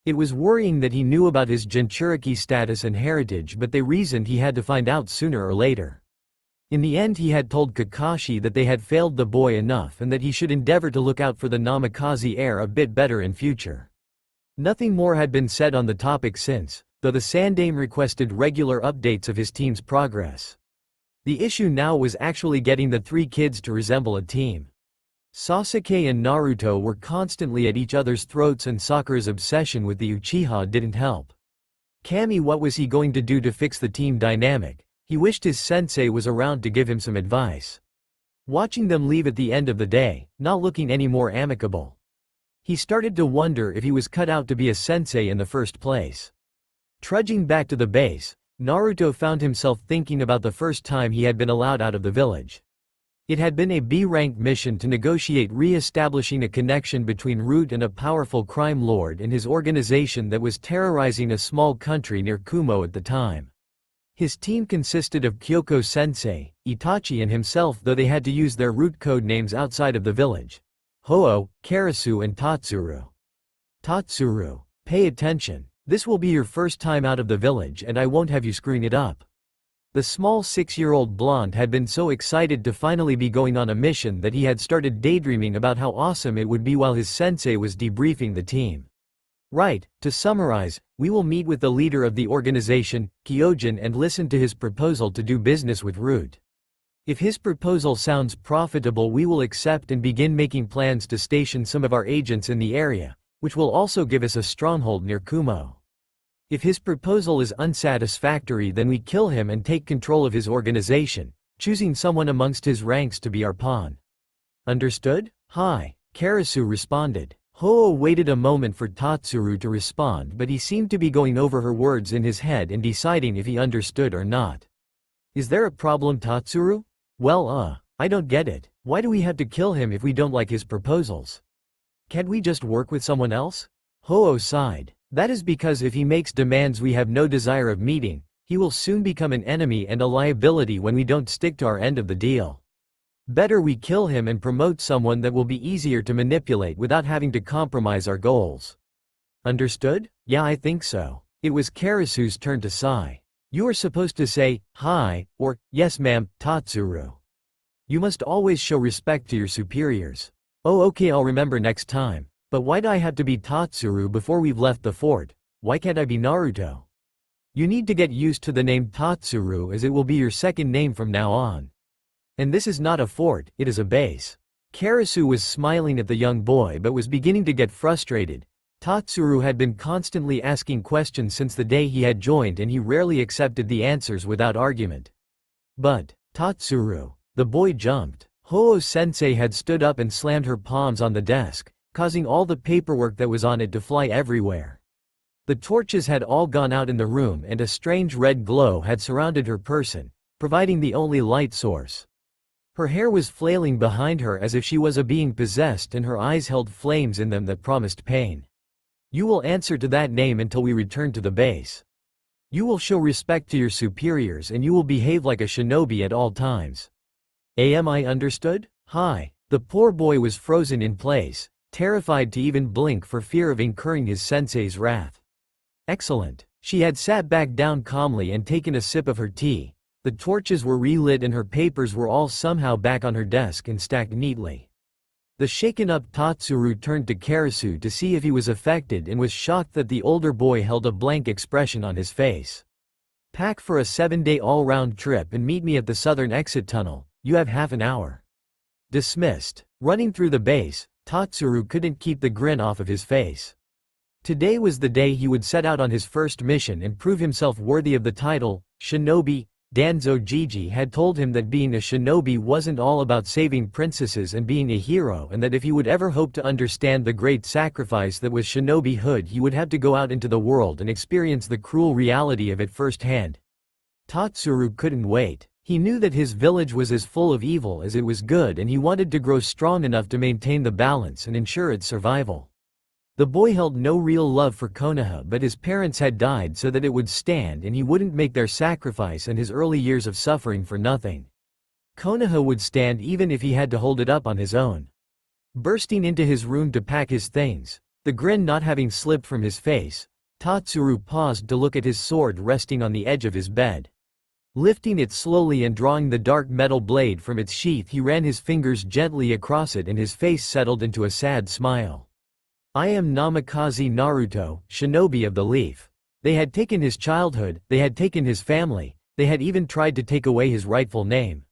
A: It was worrying that he knew about his Jinchuriki status and heritage, but they reasoned he had to find out sooner or later. In the end he had told Kakashi that they had failed the boy enough and that he should endeavor to look out for the Namikaze heir a bit better in future. Nothing more had been said on the topic since, though the Sandaime requested regular updates of his team's progress. The issue now was actually getting the three kids to resemble a team. Sasuke and Naruto were constantly at each other's throats and Sakura's obsession with the Uchiha didn't help. Kami, what was he going to do to fix the team dynamic? He wished his sensei was around to give him some advice. Watching them leave at the end of the day, not looking any more amicable. He started to wonder if he was cut out to be a sensei in the first place. Trudging back to the base, Naruto found himself thinking about the first time he had been allowed out of the village. It had been a B-rank mission to negotiate re-establishing a connection between Root and a powerful crime lord and his organization that was terrorizing a small country near Kumo at the time. His team consisted of Kyoko-sensei, Itachi and himself, though they had to use their Root code names outside of the village. Ho-Oh, Karasu and Tatsuru. Tatsuru, pay attention. This will be your first time out of the village and I won't have you screwing it up. The small 6-year-old blonde had been so excited to finally be going on a mission that he had started daydreaming about how awesome it would be while his sensei was debriefing the team. Right, to summarize, we will meet with the leader of the organization, Kyojin, and listen to his proposal to do business with Root. If his proposal sounds profitable, we will accept and begin making plans to station some of our agents in the area, which will also give us a stronghold near Kumo. If his proposal is unsatisfactory, then we kill him and take control of his organization, choosing someone amongst his ranks to be our pawn. Understood? Hi, Karasu responded. Ho-Oh waited a moment for Tatsuru to respond, but he seemed to be going over her words in his head and deciding if he understood or not. Is there a problem, Tatsuru? Well, I don't get it. Why do we have to kill him if we don't like his proposals? Can't we just work with someone else? Ho-Oh sighed. That is because if he makes demands we have no desire of meeting, He will soon become an enemy and a liability when we don't stick to our end of the deal. Better we kill him and promote someone that will be easier to manipulate without having to compromise our goals. Understood? Yeah, I think so. It was Karasu's turn to sigh. You are supposed to say, hi, or, yes ma'am, Tatsuru. You must always show respect to your superiors. Oh okay, I'll remember next time. But why'd I have to be Tatsuru before we've left the fort? Why can't I be Naruto? You need to get used to the name Tatsuru as it will be your second name from now on. And this is not a fort, it is a base. Karasu was smiling at the young boy but was beginning to get frustrated. Tatsuru had been constantly asking questions since the day he had joined and he rarely accepted the answers without argument. But, Tatsuru. The boy jumped. Ho-Oh-sensei had stood up and slammed her palms on the desk, causing all the paperwork that was on it to fly everywhere. The torches had all gone out in the room and a strange red glow had surrounded her person, providing the only light source. Her hair was flailing behind her as if she was a being possessed and her eyes held flames in them that promised pain. You will answer to that name until we return to the base. You will show respect to your superiors and you will behave like a shinobi at all times. Am I understood? Hi. The poor boy was frozen in place, terrified to even blink for fear of incurring his sensei's wrath. Excellent. She had sat back down calmly and taken a sip of her tea. The torches were relit and her papers were all somehow back on her desk and stacked neatly. The shaken-up Tatsuru turned to Karasu to see if he was affected and was shocked that the older boy held a blank expression on his face. Pack for a 7-day all-round trip and meet me at the southern exit tunnel. You have half an hour. Dismissed. Running through the base, Tatsuru couldn't keep the grin off of his face. Today was the day he would set out on his first mission and prove himself worthy of the title, Shinobi. Danzo Jiji had told him that being a shinobi wasn't all about saving princesses and being a hero and that if he would ever hope to understand the great sacrifice that was shinobi-hood he would have to go out into the world and experience the cruel reality of it firsthand. Tatsuru couldn't wait. He knew that his village was as full of evil as it was good and he wanted to grow strong enough to maintain the balance and ensure its survival. The boy held no real love for Konoha but his parents had died so that it would stand and he wouldn't make their sacrifice and his early years of suffering for nothing. Konoha would stand even if he had to hold it up on his own. Bursting into his room to pack his things, the grin not having slipped from his face, Tatsuru paused to look at his sword resting on the edge of his bed. Lifting it slowly and drawing the dark metal blade from its sheath he ran his fingers gently across it and his face settled into a sad smile. I am Namikaze Naruto, shinobi of the leaf. They had taken his childhood, they had taken his family, they had even tried to take away his rightful name.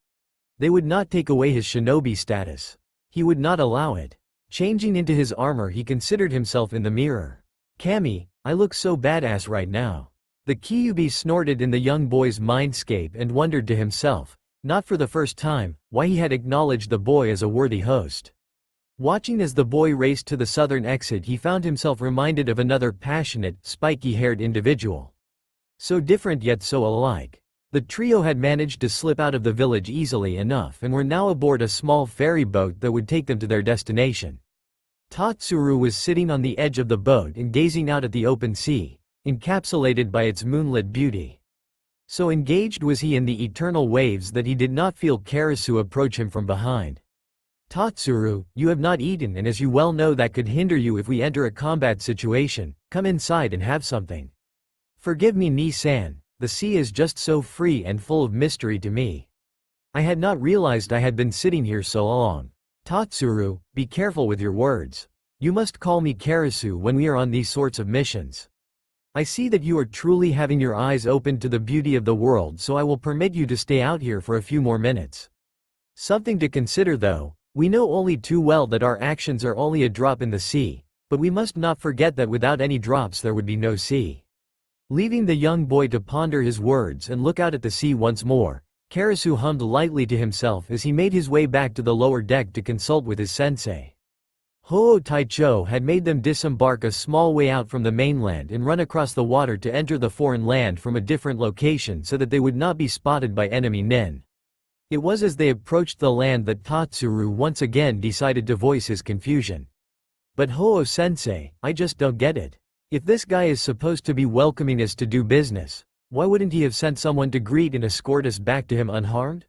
A: They would not take away his shinobi status. He would not allow it. Changing into his armor he considered himself in the mirror. Kami, I look so badass right now. The Kyuubi snorted in the young boy's mindscape and wondered to himself, not for the first time, why he had acknowledged the boy as a worthy host. Watching as the boy raced to the southern exit he found himself reminded of another passionate, spiky-haired individual. So different yet so alike. The trio had managed to slip out of the village easily enough and were now aboard a small ferry boat that would take them to their destination. Tatsuru was sitting on the edge of the boat and gazing out at the open sea, encapsulated by its moonlit beauty. So engaged was he in the eternal waves that he did not feel Karasu approach him from behind. Tatsuru, you have not eaten and as you well know that could hinder you if we enter a combat situation, come inside and have something. Forgive me Ni-san, the sea is just so free and full of mystery to me. I had not realized I had been sitting here so long. Tatsuru, be careful with your words. You must call me Karasu when we are on these sorts of missions. I see that you are truly having your eyes opened to the beauty of the world so I will permit you to stay out here for a few more minutes. Something to consider though. We know only too well that our actions are only a drop in the sea, but we must not forget that without any drops there would be no sea. Leaving the young boy to ponder his words and look out at the sea once more, Karasu hummed lightly to himself as he made his way back to the lower deck to consult with his sensei. Ho-Oh Taicho had made them disembark a small way out from the mainland and run across the water to enter the foreign land from a different location so that they would not be spotted by enemy nin. It was as they approached the land that Tatsuru once again decided to voice his confusion. But Ho-Oh-sensei, I just don't get it. If this guy is supposed to be welcoming us to do business, Why wouldn't he have sent someone to greet and escort us back to him unharmed?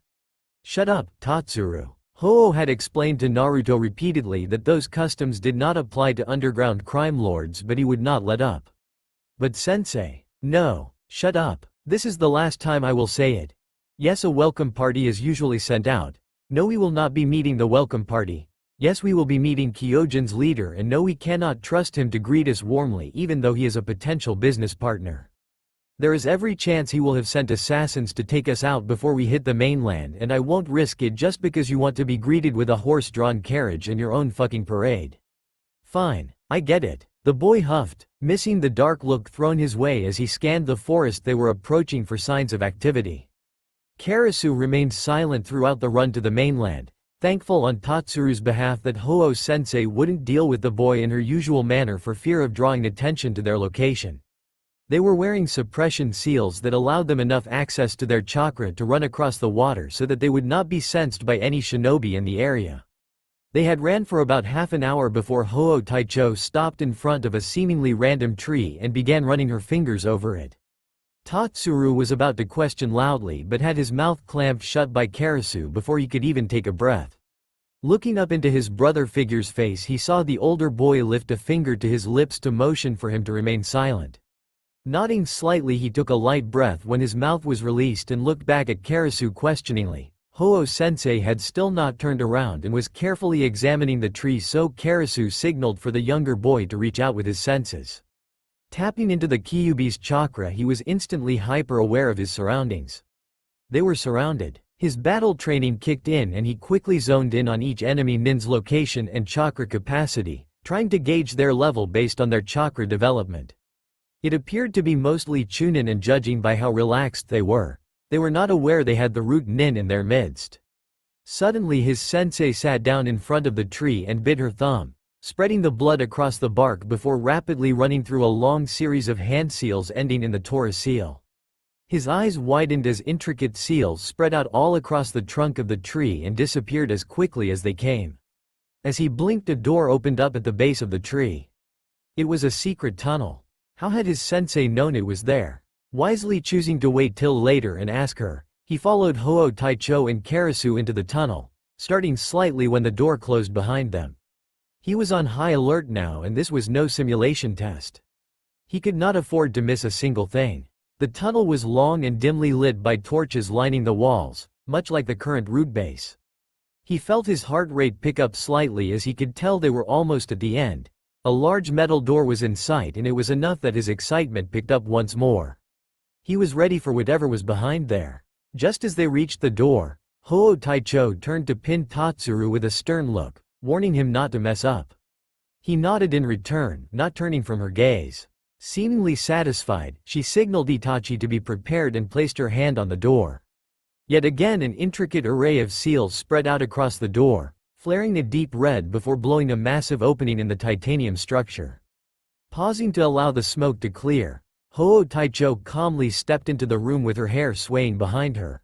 A: Shut up, Tatsuru. Ho-Oh had explained to Naruto repeatedly that those customs did not apply to underground crime lords, but he would not let up. But sensei. No. Shut up. This is the last time I will say it. Yes, a welcome party is usually sent out. No, we will not be meeting the welcome party. Yes, we will be meeting Kyojin's leader, and no, we cannot trust him to greet us warmly even though he is a potential business partner. There is every chance he will have sent assassins to take us out before we hit the mainland, and I won't risk it just because you want to be greeted with a horse-drawn carriage and your own fucking parade. Fine, I get it. The boy huffed, missing the dark look thrown his way as he scanned the forest they were approaching for signs of activity. Karasu remained silent throughout the run to the mainland, thankful on Tatsuru's behalf that Ho-Oh sensei wouldn't deal with the boy in her usual manner for fear of drawing attention to their location. They were wearing suppression seals that allowed them enough access to their chakra to run across the water so that they would not be sensed by any shinobi in the area. They had ran for about half an hour before Ho-Oh Taicho stopped in front of a seemingly random tree and began running her fingers over it. Tatsuru was about to question loudly but had his mouth clamped shut by Karasu before he could even take a breath. Looking up into his brother figure's face, he saw the older boy lift a finger to his lips to motion for him to remain silent. Nodding slightly, he took a light breath when his mouth was released and looked back at Karasu questioningly. Ho-Oh sensei had still not turned around and was carefully examining the tree, so Karasu signaled for the younger boy to reach out with his senses. Tapping into the Kyuubi's chakra, he was instantly hyper-aware of his surroundings. They were surrounded. His battle training kicked in and he quickly zoned in on each enemy nin's location and chakra capacity, trying to gauge their level based on their chakra development. It appeared to be mostly chunin, and judging by how relaxed they were not aware they had the root nin in their midst. Suddenly his sensei sat down in front of the tree and bit her thumb, spreading the blood across the bark before rapidly running through a long series of hand seals ending in the Torah seal. His eyes widened as intricate seals spread out all across the trunk of the tree and disappeared as quickly as they came. As he blinked, a door opened up at the base of the tree. It was a secret tunnel. How had his sensei known it was there? Wisely choosing to wait till later and ask her, he followed Ho-Oh Taicho and Karasu into the tunnel, starting slightly when the door closed behind them. He was on high alert now, and this was no simulation test. He could not afford to miss a single thing. The tunnel was long and dimly lit by torches lining the walls, much like the current root base. He felt his heart rate pick up slightly as he could tell they were almost at the end. A large metal door was in sight, and it was enough that his excitement picked up once more. He was ready for whatever was behind there. Just as they reached the door, Ho-Oh Taicho turned to pin Tatsuru with a stern look, warning him not to mess up. He nodded in return, not turning from her gaze. Seemingly satisfied, she signaled Itachi to be prepared and placed her hand on the door. Yet again an intricate array of seals spread out across the door, flaring a deep red before blowing a massive opening in the titanium structure. Pausing to allow the smoke to clear, Ho-Oh Taicho calmly stepped into the room with her hair swaying behind her.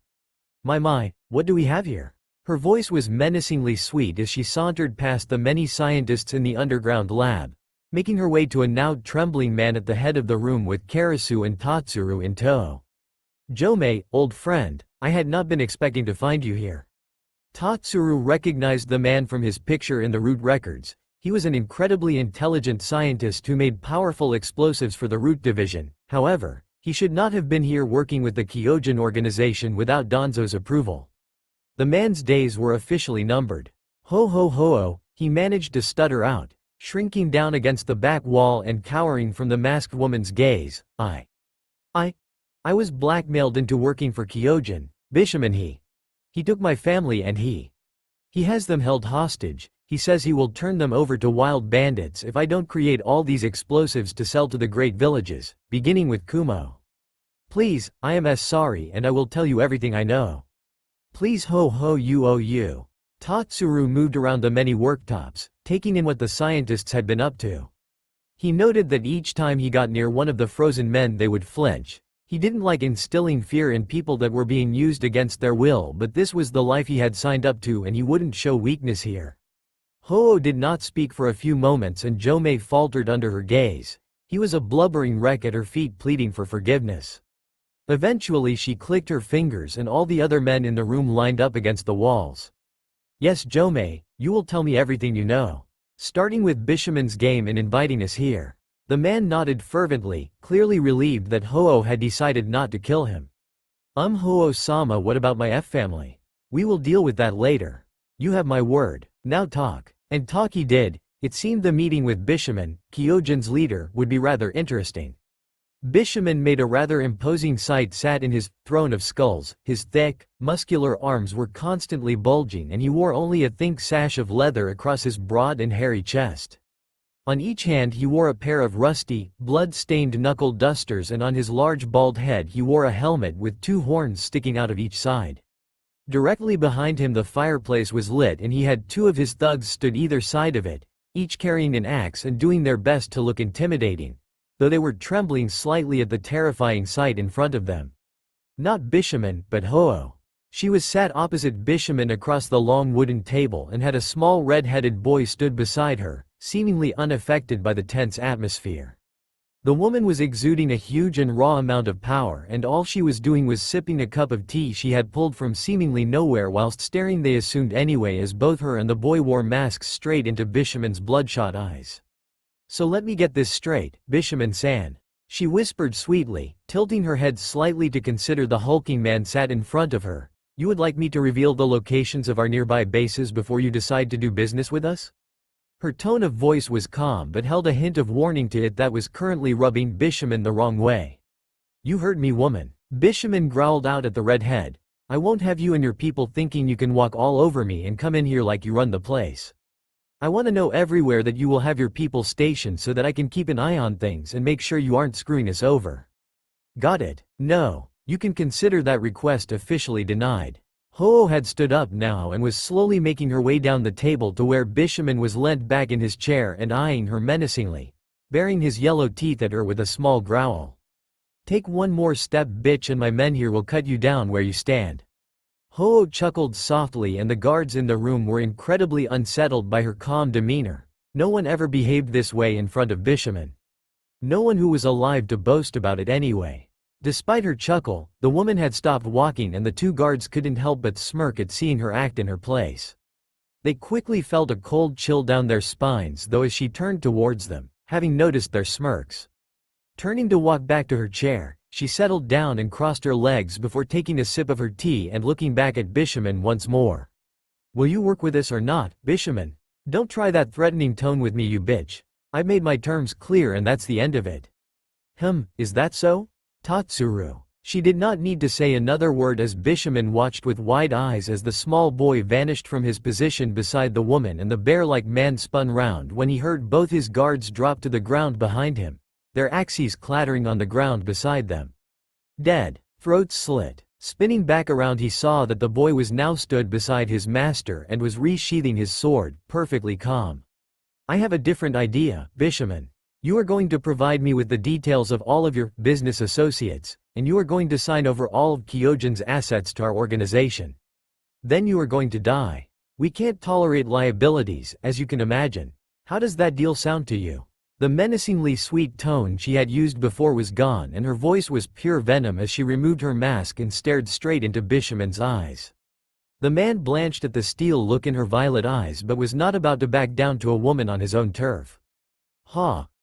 A: My, what do we have here? Her voice was menacingly sweet as she sauntered past the many scientists in the underground lab, making her way to a now trembling man at the head of the room with Karasu and Tatsuru in tow. Jomei, old friend, I had not been expecting to find you here. Tatsuru recognized the man from his picture in the root records. He was an incredibly intelligent scientist who made powerful explosives for the root division. However, he should not have been here working with the Kyojin organization without Danzo's approval. The man's days were officially numbered. Ho, he managed to stutter out, shrinking down against the back wall and cowering from the masked woman's gaze. I was blackmailed into working for Kyojin, Bisham, and he took my family and he has them held hostage. He says he will turn them over to wild bandits if I don't create all these explosives to sell to the great villages, beginning with Kumo. Please, I am sorry and I will tell you everything I know. Please you. Tatsuru moved around the many worktops, taking in what the scientists had been up to. He noted that each time he got near one of the frozen men they would flinch. He didn't like instilling fear in people that were being used against their will, but this was the life he had signed up to and he wouldn't show weakness here. Ho-Oh did not speak for a few moments and Jomei faltered under her gaze. He was a blubbering wreck at her feet pleading for forgiveness. Eventually she clicked her fingers and all the other men in the room lined up against the walls. Yes, Jomei, you will tell me everything you know. Starting with Bishaman's game and inviting us here. The man nodded fervently, clearly relieved that Ho-Oh had decided not to kill him. Ho-Oh-sama, what about my F-family? We will deal with that later. You have my word. Now talk. And talk he did. It seemed the meeting with Bishaman, Kyojin's leader, would be rather interesting. Bishaman made a rather imposing sight, sat in his throne of skulls, his thick, muscular arms were constantly bulging and he wore only a thick sash of leather across his broad and hairy chest. On each hand he wore a pair of rusty, blood-stained knuckle dusters and on his large bald head he wore a helmet with 2 horns sticking out of each side. Directly behind him the fireplace was lit and he had 2 of his thugs stood either side of it, each carrying an axe and doing their best to look intimidating, though they were trembling slightly at the terrifying sight in front of them. Not Bishaman, but Ho-Oh. She was sat opposite Bishaman across the long wooden table and had a small red-headed boy stood beside her, seemingly unaffected by the tense atmosphere. The woman was exuding a huge and raw amount of power and all she was doing was sipping a cup of tea she had pulled from seemingly nowhere whilst staring, they assumed anyway, as both her and the boy wore masks, straight into Bishaman's bloodshot eyes. So let me get this straight, Bishaman-san. She whispered sweetly, tilting her head slightly to consider the hulking man sat in front of her. You would like me to reveal the locations of our nearby bases before you decide to do business with us? Her tone of voice was calm but held a hint of warning to it that was currently rubbing Bishaman the wrong way. You heard me, woman. Bishaman growled out at the redhead. I won't have you and your people thinking you can walk all over me and come in here like you run the place. I want to know everywhere that you will have your people stationed so that I can keep an eye on things and make sure you aren't screwing us over. Got it? No. You can consider that request officially denied. Ho-Oh had stood up now and was slowly making her way down the table to where Bishaman was leant back in his chair and eyeing her menacingly, baring his yellow teeth at her with a small growl. Take one more step, bitch, and my men here will cut you down where you stand. Ho-Oh chuckled softly and the guards in the room were incredibly unsettled by her calm demeanor. No one ever behaved this way in front of Bishaman. No one who was alive to boast about it anyway. Despite her chuckle, the woman had stopped walking and the 2 guards couldn't help but smirk at seeing her act in her place. They quickly felt a cold chill down their spines though as she turned towards them, having noticed their smirks. Turning to walk back to her chair, she settled down and crossed her legs before taking a sip of her tea and looking back at Bishaman once more. Will you work with us or not, Bishaman? Don't try that threatening tone with me, you bitch. I've made my terms clear and that's the end of it. Is that so? Tatsuru. She did not need to say another word as Bishaman watched with wide eyes as the small boy vanished from his position beside the woman and the bear-like man spun round when he heard both his guards drop to the ground behind him, their axes clattering on the ground beside them. Dead. Throats slit. Spinning back around he saw that the boy was now stood beside his master and was resheathing his sword, perfectly calm. I have a different idea, Bishaman. You are going to provide me with the details of all of your business associates, and you are going to sign over all of Kyojin's assets to our organization. Then you are going to die. We can't tolerate liabilities, as you can imagine. How does that deal sound to you? The menacingly sweet tone she had used before was gone and her voice was pure venom as she removed her mask and stared straight into Bishaman's eyes. The man blanched at the steel look in her violet eyes but was not about to back down to a woman on his own turf.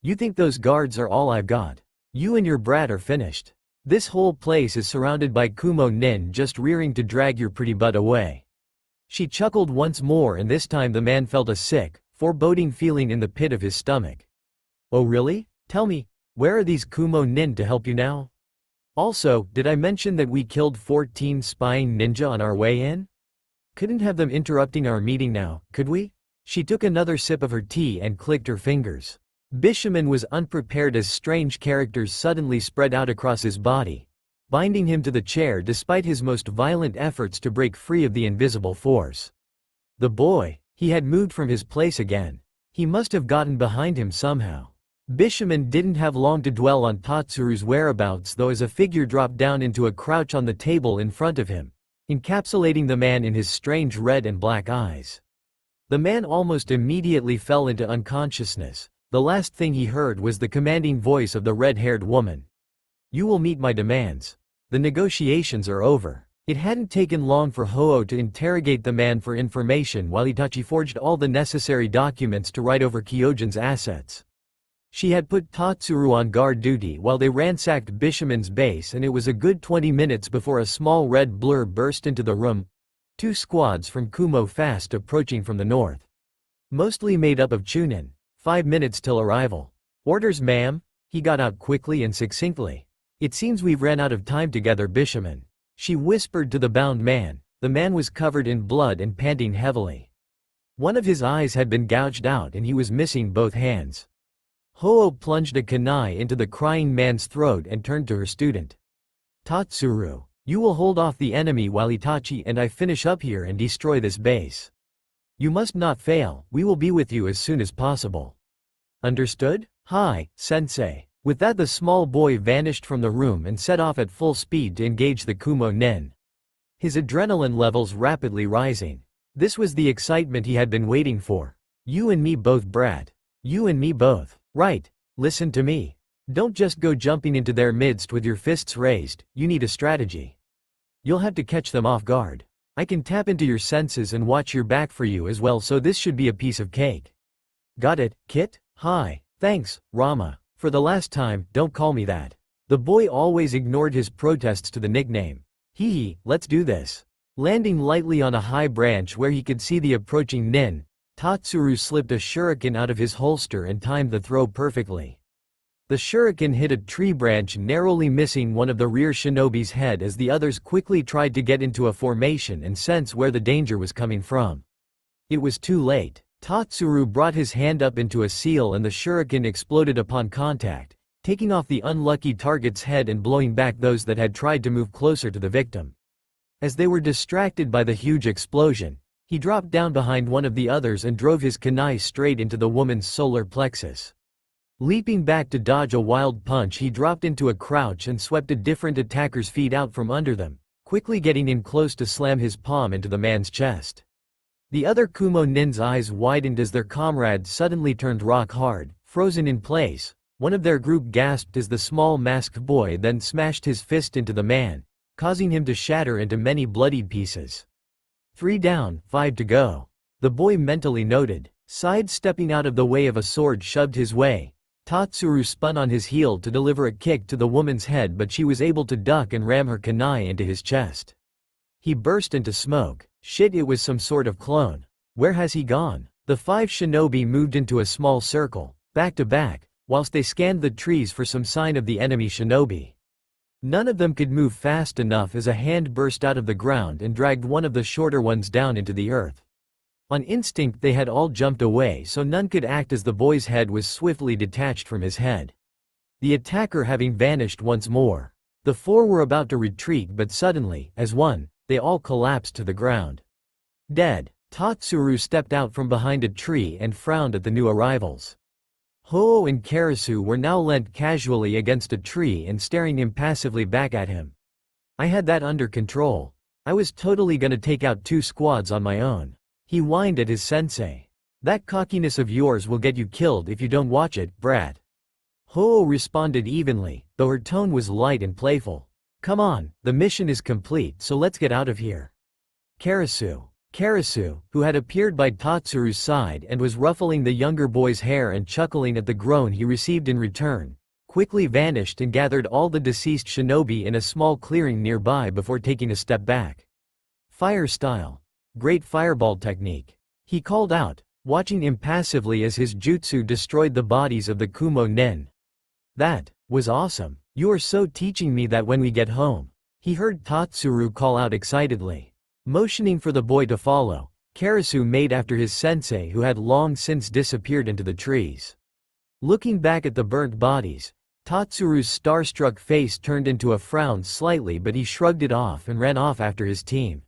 A: You think those guards are all I've got? You and your brat are finished. This whole place is surrounded by Kumo nin just rearing to drag your pretty butt away. She chuckled once more and this time the man felt a sick, foreboding feeling in the pit of his stomach. Oh really? Tell me, where are these Kumo nin to help you now? Also, did I mention that we killed 14 spying ninja on our way in? Couldn't have them interrupting our meeting now, could we? She took another sip of her tea and clicked her fingers. Bishaman was unprepared as strange characters suddenly spread out across his body, binding him to the chair despite his most violent efforts to break free of the invisible force. The boy, he had moved from his place again. He must have gotten behind him somehow. Bishaman didn't have long to dwell on Tatsuru's whereabouts though as a figure dropped down into a crouch on the table in front of him, encapsulating the man in his strange red and black eyes. The man almost immediately fell into unconsciousness. The last thing he heard was the commanding voice of the red-haired woman. You will meet my demands. The negotiations are over. It hadn't taken long for Ho-Oh to interrogate the man for information while Itachi forged all the necessary documents to write over Kyojin's assets. She had put Tatsuru on guard duty while they ransacked Bishaman's base, and it was a good 20 minutes before a small red blur burst into the room. 2 squads from Kumo fast approaching from the north. Mostly made up of Chunin. 5 minutes till arrival. Orders, ma'am. He got out quickly and succinctly. It seems we've ran out of time together, Bishaman. She whispered to the bound man. The man was covered in blood and panting heavily. One of his eyes had been gouged out and he was missing both hands. Ho-Oh plunged a kunai into the crying man's throat and turned to her student. Tatsuru, you will hold off the enemy while Itachi and I finish up here and destroy this base. You must not fail, we will be with you as soon as possible. Understood? Hi, sensei. With that the small boy vanished from the room and set off at full speed to engage the Kumo nin. His adrenaline levels rapidly rising. This was the excitement he had been waiting for. You and me both, brat. You and me both. Right. Listen to me. Don't just go jumping into their midst with your fists raised, you need a strategy. You'll have to catch them off guard. I can tap into your senses and watch your back for you as well, so this should be a piece of cake. Got it, Kit? Hi. Thanks, Rama. For the last time, don't call me that. The boy always ignored his protests to the nickname. Hee, let's do this. Landing lightly on a high branch where he could see the approaching nin, Tatsuru slipped a shuriken out of his holster and timed the throw perfectly. The shuriken hit a tree branch, narrowly missing one of the rear shinobi's head as the others quickly tried to get into a formation and sense where the danger was coming from. It was too late. Tatsuru brought his hand up into a seal and the shuriken exploded upon contact, taking off the unlucky target's head and blowing back those that had tried to move closer to the victim. As they were distracted by the huge explosion, he dropped down behind one of the others and drove his kunai straight into the woman's solar plexus. Leaping back to dodge a wild punch, he dropped into a crouch and swept a different attacker's feet out from under them, quickly getting in close to slam his palm into the man's chest. The other Kumo nin's eyes widened as their comrade suddenly turned rock hard, frozen in place. One of their group gasped as the small masked boy then smashed his fist into the man, causing him to shatter into many bloodied pieces. 3 down, 5 to go. The boy mentally noted. Sidestepping out of the way of a sword shoved his way, Tatsuru spun on his heel to deliver a kick to the woman's head, but she was able to duck and ram her kunai into his chest. He burst into smoke. Shit, it was some sort of clone. Where has he gone? The 5 shinobi moved into a small circle, back to back, whilst they scanned the trees for some sign of the enemy shinobi. None of them could move fast enough as a hand burst out of the ground and dragged one of the shorter ones down into the earth. On instinct they had all jumped away, so none could act as the boy's head was swiftly detached from his head. The attacker having vanished once more. The 4 were about to retreat, but suddenly, as one, they all collapsed to the ground. Dead. Tatsuru stepped out from behind a tree and frowned at the new arrivals. Ho-Oh and Karasu were now leant casually against a tree and staring impassively back at him. I had that under control. I was totally gonna take out 2 squads on my own. He whined at his sensei. That cockiness of yours will get you killed if you don't watch it, brat. Ho-Oh responded evenly, though her tone was light and playful. Come on, the mission is complete, so let's get out of here. Karasu, who had appeared by Tatsuru's side and was ruffling the younger boy's hair and chuckling at the groan he received in return, quickly vanished and gathered all the deceased shinobi in a small clearing nearby before taking a step back. Fire style. Great fireball technique. He called out, watching impassively as his jutsu destroyed the bodies of the Kumo nin. That was awesome. You are so teaching me that when we get home. He heard Tatsuru call out excitedly. Motioning for the boy to follow, Karasu made after his sensei, who had long since disappeared into the trees. Looking back at the burnt bodies, Tatsuru's starstruck face turned into a frown slightly, but he shrugged it off and ran off after his team.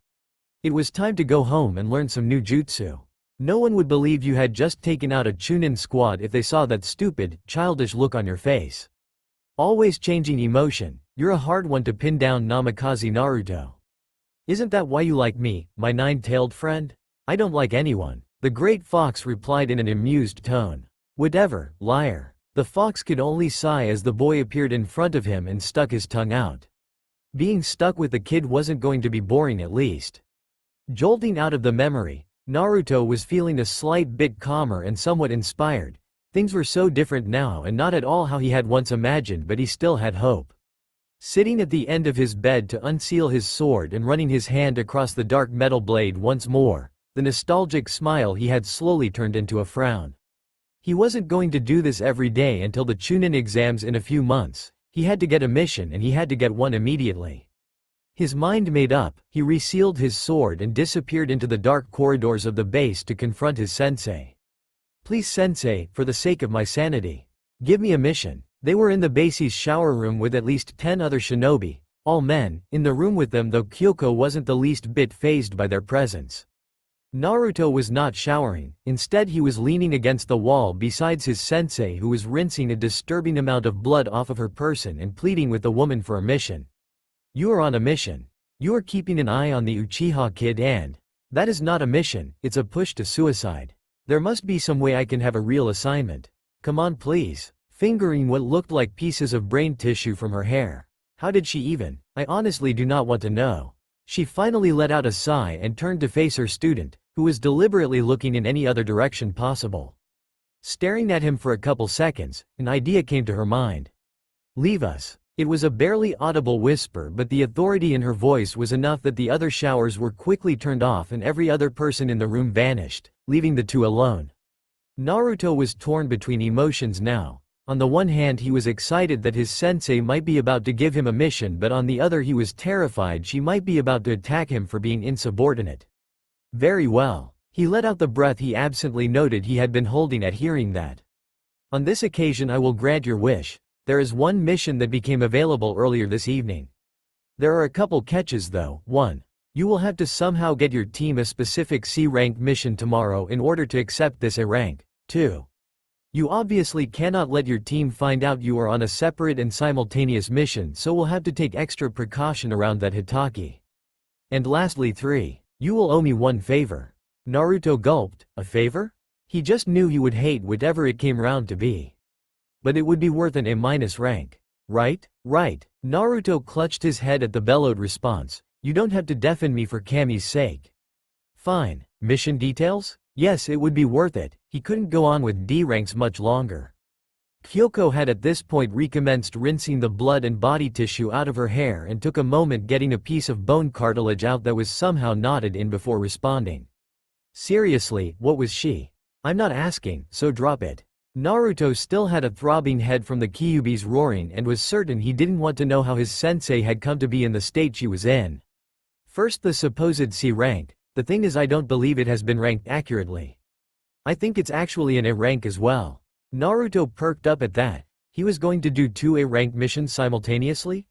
A: It was time to go home and learn some new jutsu. No one would believe you had just taken out a Chunin squad if they saw that stupid, childish look on your face. Always changing emotion, you're a hard one to pin down, Namikaze Naruto. Isn't that why you like me, my 9-tailed friend? I don't like anyone. The great fox replied in an amused tone. Whatever, liar. The fox could only sigh as the boy appeared in front of him and stuck his tongue out. Being stuck with the kid wasn't going to be boring at least. Jolting out of the memory, Naruto was feeling a slight bit calmer and somewhat inspired. Things were so different now and not at all how he had once imagined, but he still had hope. Sitting at the end of his bed to unseal his sword and running his hand across the dark metal blade once more, the nostalgic smile he had slowly turned into a frown. He wasn't going to do this every day until the Chunin exams in a few months. He had to get a mission and he had to get one immediately. His mind made up, he resealed his sword and disappeared into the dark corridors of the base to confront his sensei. Please sensei, for the sake of my sanity, give me a mission. They were in the base's shower room with at least 10 other shinobi, all men, in the room with them, though Kyoko wasn't the least bit fazed by their presence. Naruto was not showering, instead he was leaning against the wall besides his sensei, who was rinsing a disturbing amount of blood off of her person and pleading with the woman for a mission. You are on a mission. You are keeping an eye on the Uchiha kid and… that is not a mission, it's a push to suicide. There must be some way I can have a real assignment. Come on please. Fingering what looked like pieces of brain tissue from her hair. How did she even? I honestly do not want to know. She finally let out a sigh and turned to face her student, who was deliberately looking in any other direction possible. Staring at him for a couple seconds, an idea came to her mind. Leave us. It was a barely audible whisper, but the authority in her voice was enough that the other showers were quickly turned off and every other person in the room vanished, leaving the two alone. Naruto was torn between emotions now. On the one hand he was excited that his sensei might be about to give him a mission, but on the other he was terrified she might be about to attack him for being insubordinate. Very well. He let out the breath he absently noted he had been holding at hearing that. On this occasion I will grant your wish. There is one mission that became available earlier this evening. There are a couple catches though. 1. You will have to somehow get your team a specific C-rank mission tomorrow in order to accept this A rank. 2. You obviously cannot let your team find out you are on a separate and simultaneous mission, so will have to take extra precaution around that Hitaki. And lastly 3. You will owe me one favor. Naruto gulped. A favor? He just knew he would hate whatever it came round to be. But it would be worth an A- rank. Right? Right. Naruto clutched his head at the bellowed response. You don't have to deafen me for Kami's sake. Fine. Mission details? Yes, it would be worth it. He couldn't go on with D ranks much longer. Kyoko had at this point recommenced rinsing the blood and body tissue out of her hair and took a moment getting a piece of bone cartilage out that was somehow knotted in before responding. Seriously, what was she? I'm not asking, so drop it. Naruto still had a throbbing head from the Kyuubi's roaring and was certain he didn't want to know how his sensei had come to be in the state she was in. First the supposed C rank. The thing is I don't believe it has been ranked accurately. I think it's actually an A rank as well. Naruto perked up at that. He was going to do 2 A rank missions simultaneously?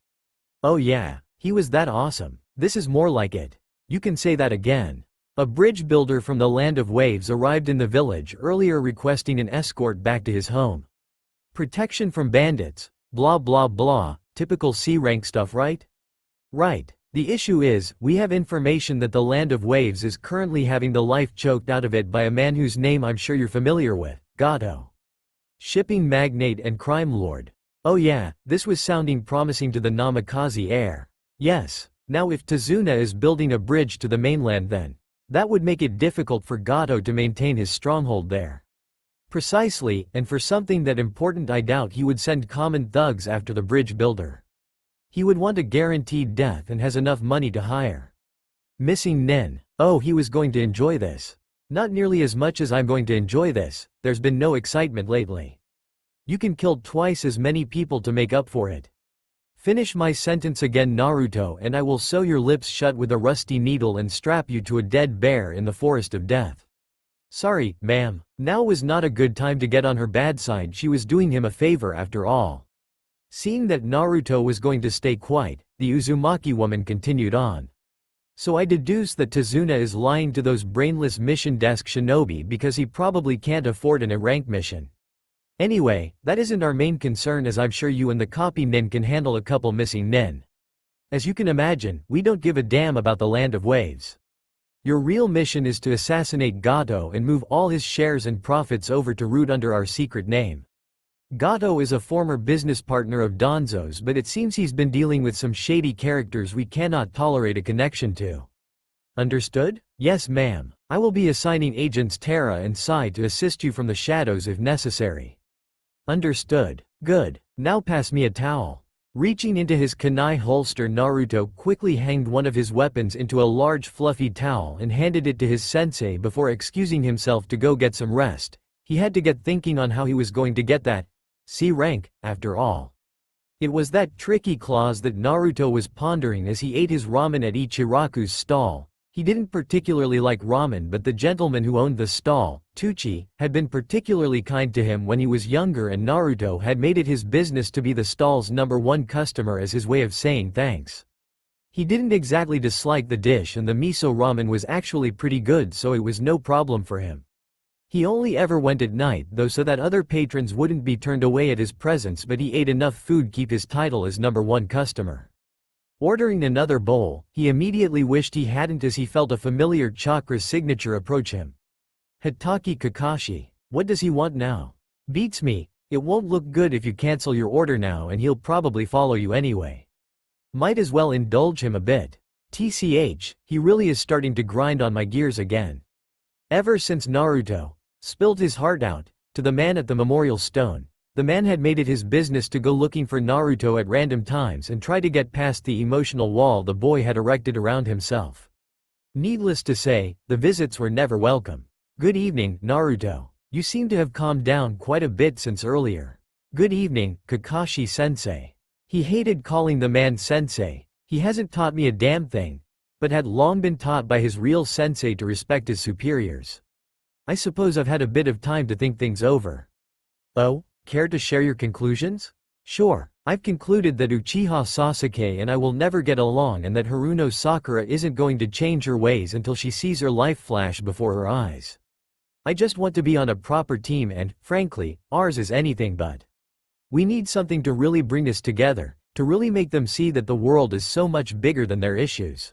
A: Oh yeah, he was that awesome. This is more like it. You can say that again. A bridge builder from the Land of Waves arrived in the village earlier requesting an escort back to his home. Protection from bandits, blah blah blah, typical C-rank stuff, right? Right. The issue is, we have information that the Land of Waves is currently having the life choked out of it by a man whose name I'm sure you're familiar with, Gato. Shipping magnate and crime lord. Oh yeah, this was sounding promising to the Namikaze heir. Yes. Now if Tazuna is building a bridge to the mainland, then that would make it difficult for Gato to maintain his stronghold there. Precisely, and for something that important I doubt he would send common thugs after the bridge builder. He would want a guaranteed death and has enough money to hire. Missing Nin. Oh, he was going to enjoy this. Not nearly as much as I'm going to enjoy this. There's been no excitement lately. You can kill twice as many people to make up for it. Finish my sentence again, Naruto, and I will sew your lips shut with a rusty needle and strap you to a dead bear in the forest of death. Sorry, ma'am. Now was not a good time to get on her bad side. She was doing him a favor after all. Seeing that Naruto was going to stay quiet, the Uzumaki woman continued on. So I deduce that Tazuna is lying to those brainless mission desk shinobi because he probably can't afford an A-rank mission. Anyway, that isn't our main concern, as I'm sure you and the copy nin can handle a couple missing nin. As you can imagine, we don't give a damn about the Land of Waves. Your real mission is to assassinate Gato and move all his shares and profits over to root under our secret name. Gato is a former business partner of Donzo's, but it seems he's been dealing with some shady characters we cannot tolerate a connection to. Understood? Yes, ma'am. I will be assigning agents Tara and Sai to assist you from the shadows if necessary. Understood. Good. Now pass me a towel. Reaching into his kunai holster, Naruto quickly hanged one of his weapons into a large fluffy towel and handed it to his sensei before excusing himself to go get some rest. He had to get thinking on how he was going to get that C rank, after all. It was that tricky clause that Naruto was pondering as he ate his ramen at Ichiraku's stall. He didn't particularly like ramen, but the gentleman who owned the stall, Tucci, had been particularly kind to him when he was younger, and Naruto had made it his business to be the stall's #1 customer as his way of saying thanks. He didn't exactly dislike the dish, and the miso ramen was actually pretty good, so it was no problem for him. He only ever went at night though, so that other patrons wouldn't be turned away at his presence, but he ate enough food keep his title as #1 customer. Ordering another bowl, he immediately wished he hadn't as he felt a familiar chakra signature approach him. Hitaki Kakashi. What does he want now? Beats me. It won't look good if you cancel your order now, and he'll probably follow you anyway. Might as well indulge him a bit. TCH, he really is starting to grind on my gears again. Ever since Naruto spilled his heart out to the man at the memorial stone, the man had made it his business to go looking for Naruto at random times and try to get past the emotional wall the boy had erected around himself. Needless to say, the visits were never welcome. Good evening, Naruto. You seem to have calmed down quite a bit since earlier. Good evening, Kakashi-sensei. He hated calling the man sensei. He hasn't taught me a damn thing, but had long been taught by his real sensei to respect his superiors. I suppose I've had a bit of time to think things over. Oh? Care to share your conclusions? Sure. I've concluded that Uchiha Sasuke and I will never get along, and that Haruno Sakura isn't going to change her ways until she sees her life flash before her eyes. I just want to be on a proper team, and, frankly, ours is anything but. We need something to really bring us together, to really make them see that the world is so much bigger than their issues.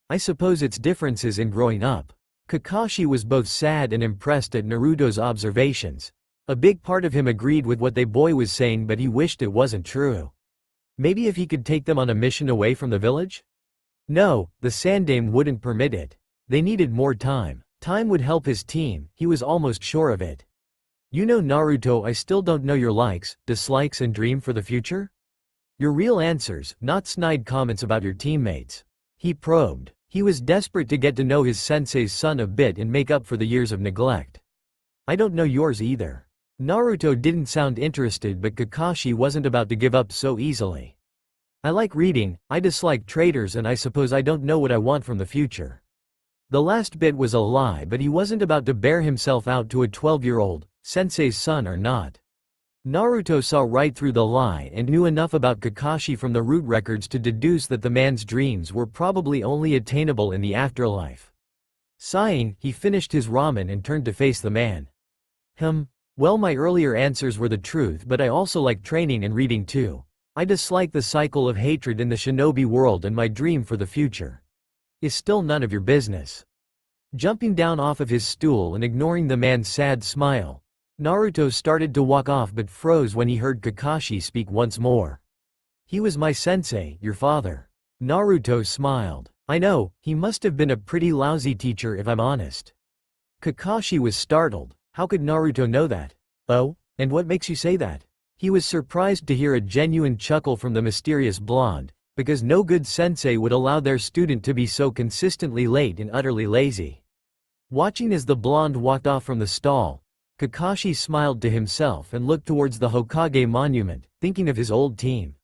A: I suppose it's differences in growing up. Kakashi was both sad and impressed at Naruto's observations. A big part of him agreed with what the boy was saying, but he wished it wasn't true. Maybe if he could take them on a mission away from the village? No, the Sandaime wouldn't permit it. They needed more time. Time would help his team, he was almost sure of it. You know, Naruto, I still don't know your likes, dislikes and dream for the future? Your real answers, not snide comments about your teammates. He probed. He was desperate to get to know his sensei's son a bit and make up for the years of neglect. I don't know yours either. Naruto didn't sound interested, but Kakashi wasn't about to give up so easily. I like reading, I dislike traitors, and I suppose I don't know what I want from the future. The last bit was a lie, but he wasn't about to bear himself out to a 12-year-old, sensei's son or not. Naruto saw right through the lie and knew enough about Kakashi from the root records to deduce that the man's dreams were probably only attainable in the afterlife. Sighing, he finished his ramen and turned to face the man. Well, my earlier answers were the truth, but I also like training and reading too. I dislike the cycle of hatred in the shinobi world, and my dream for the future is still none of your business. Jumping down off of his stool and ignoring the man's sad smile, Naruto started to walk off but froze when he heard Kakashi speak once more. He was my sensei, your father. Naruto smiled. I know, he must have been a pretty lousy teacher if I'm honest. Kakashi was startled. How could Naruto know that? Oh, and what makes you say that? He was surprised to hear a genuine chuckle from the mysterious blonde, because no good sensei would allow their student to be so consistently late and utterly lazy. Watching as the blonde walked off from the stall, Kakashi smiled to himself and looked towards the Hokage monument, thinking of his old team.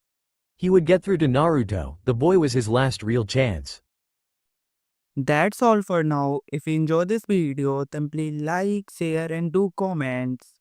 A: He would get through to Naruto, the boy was his last real chance.
B: That's all for now. If you enjoy this video, then please like, share and do comments.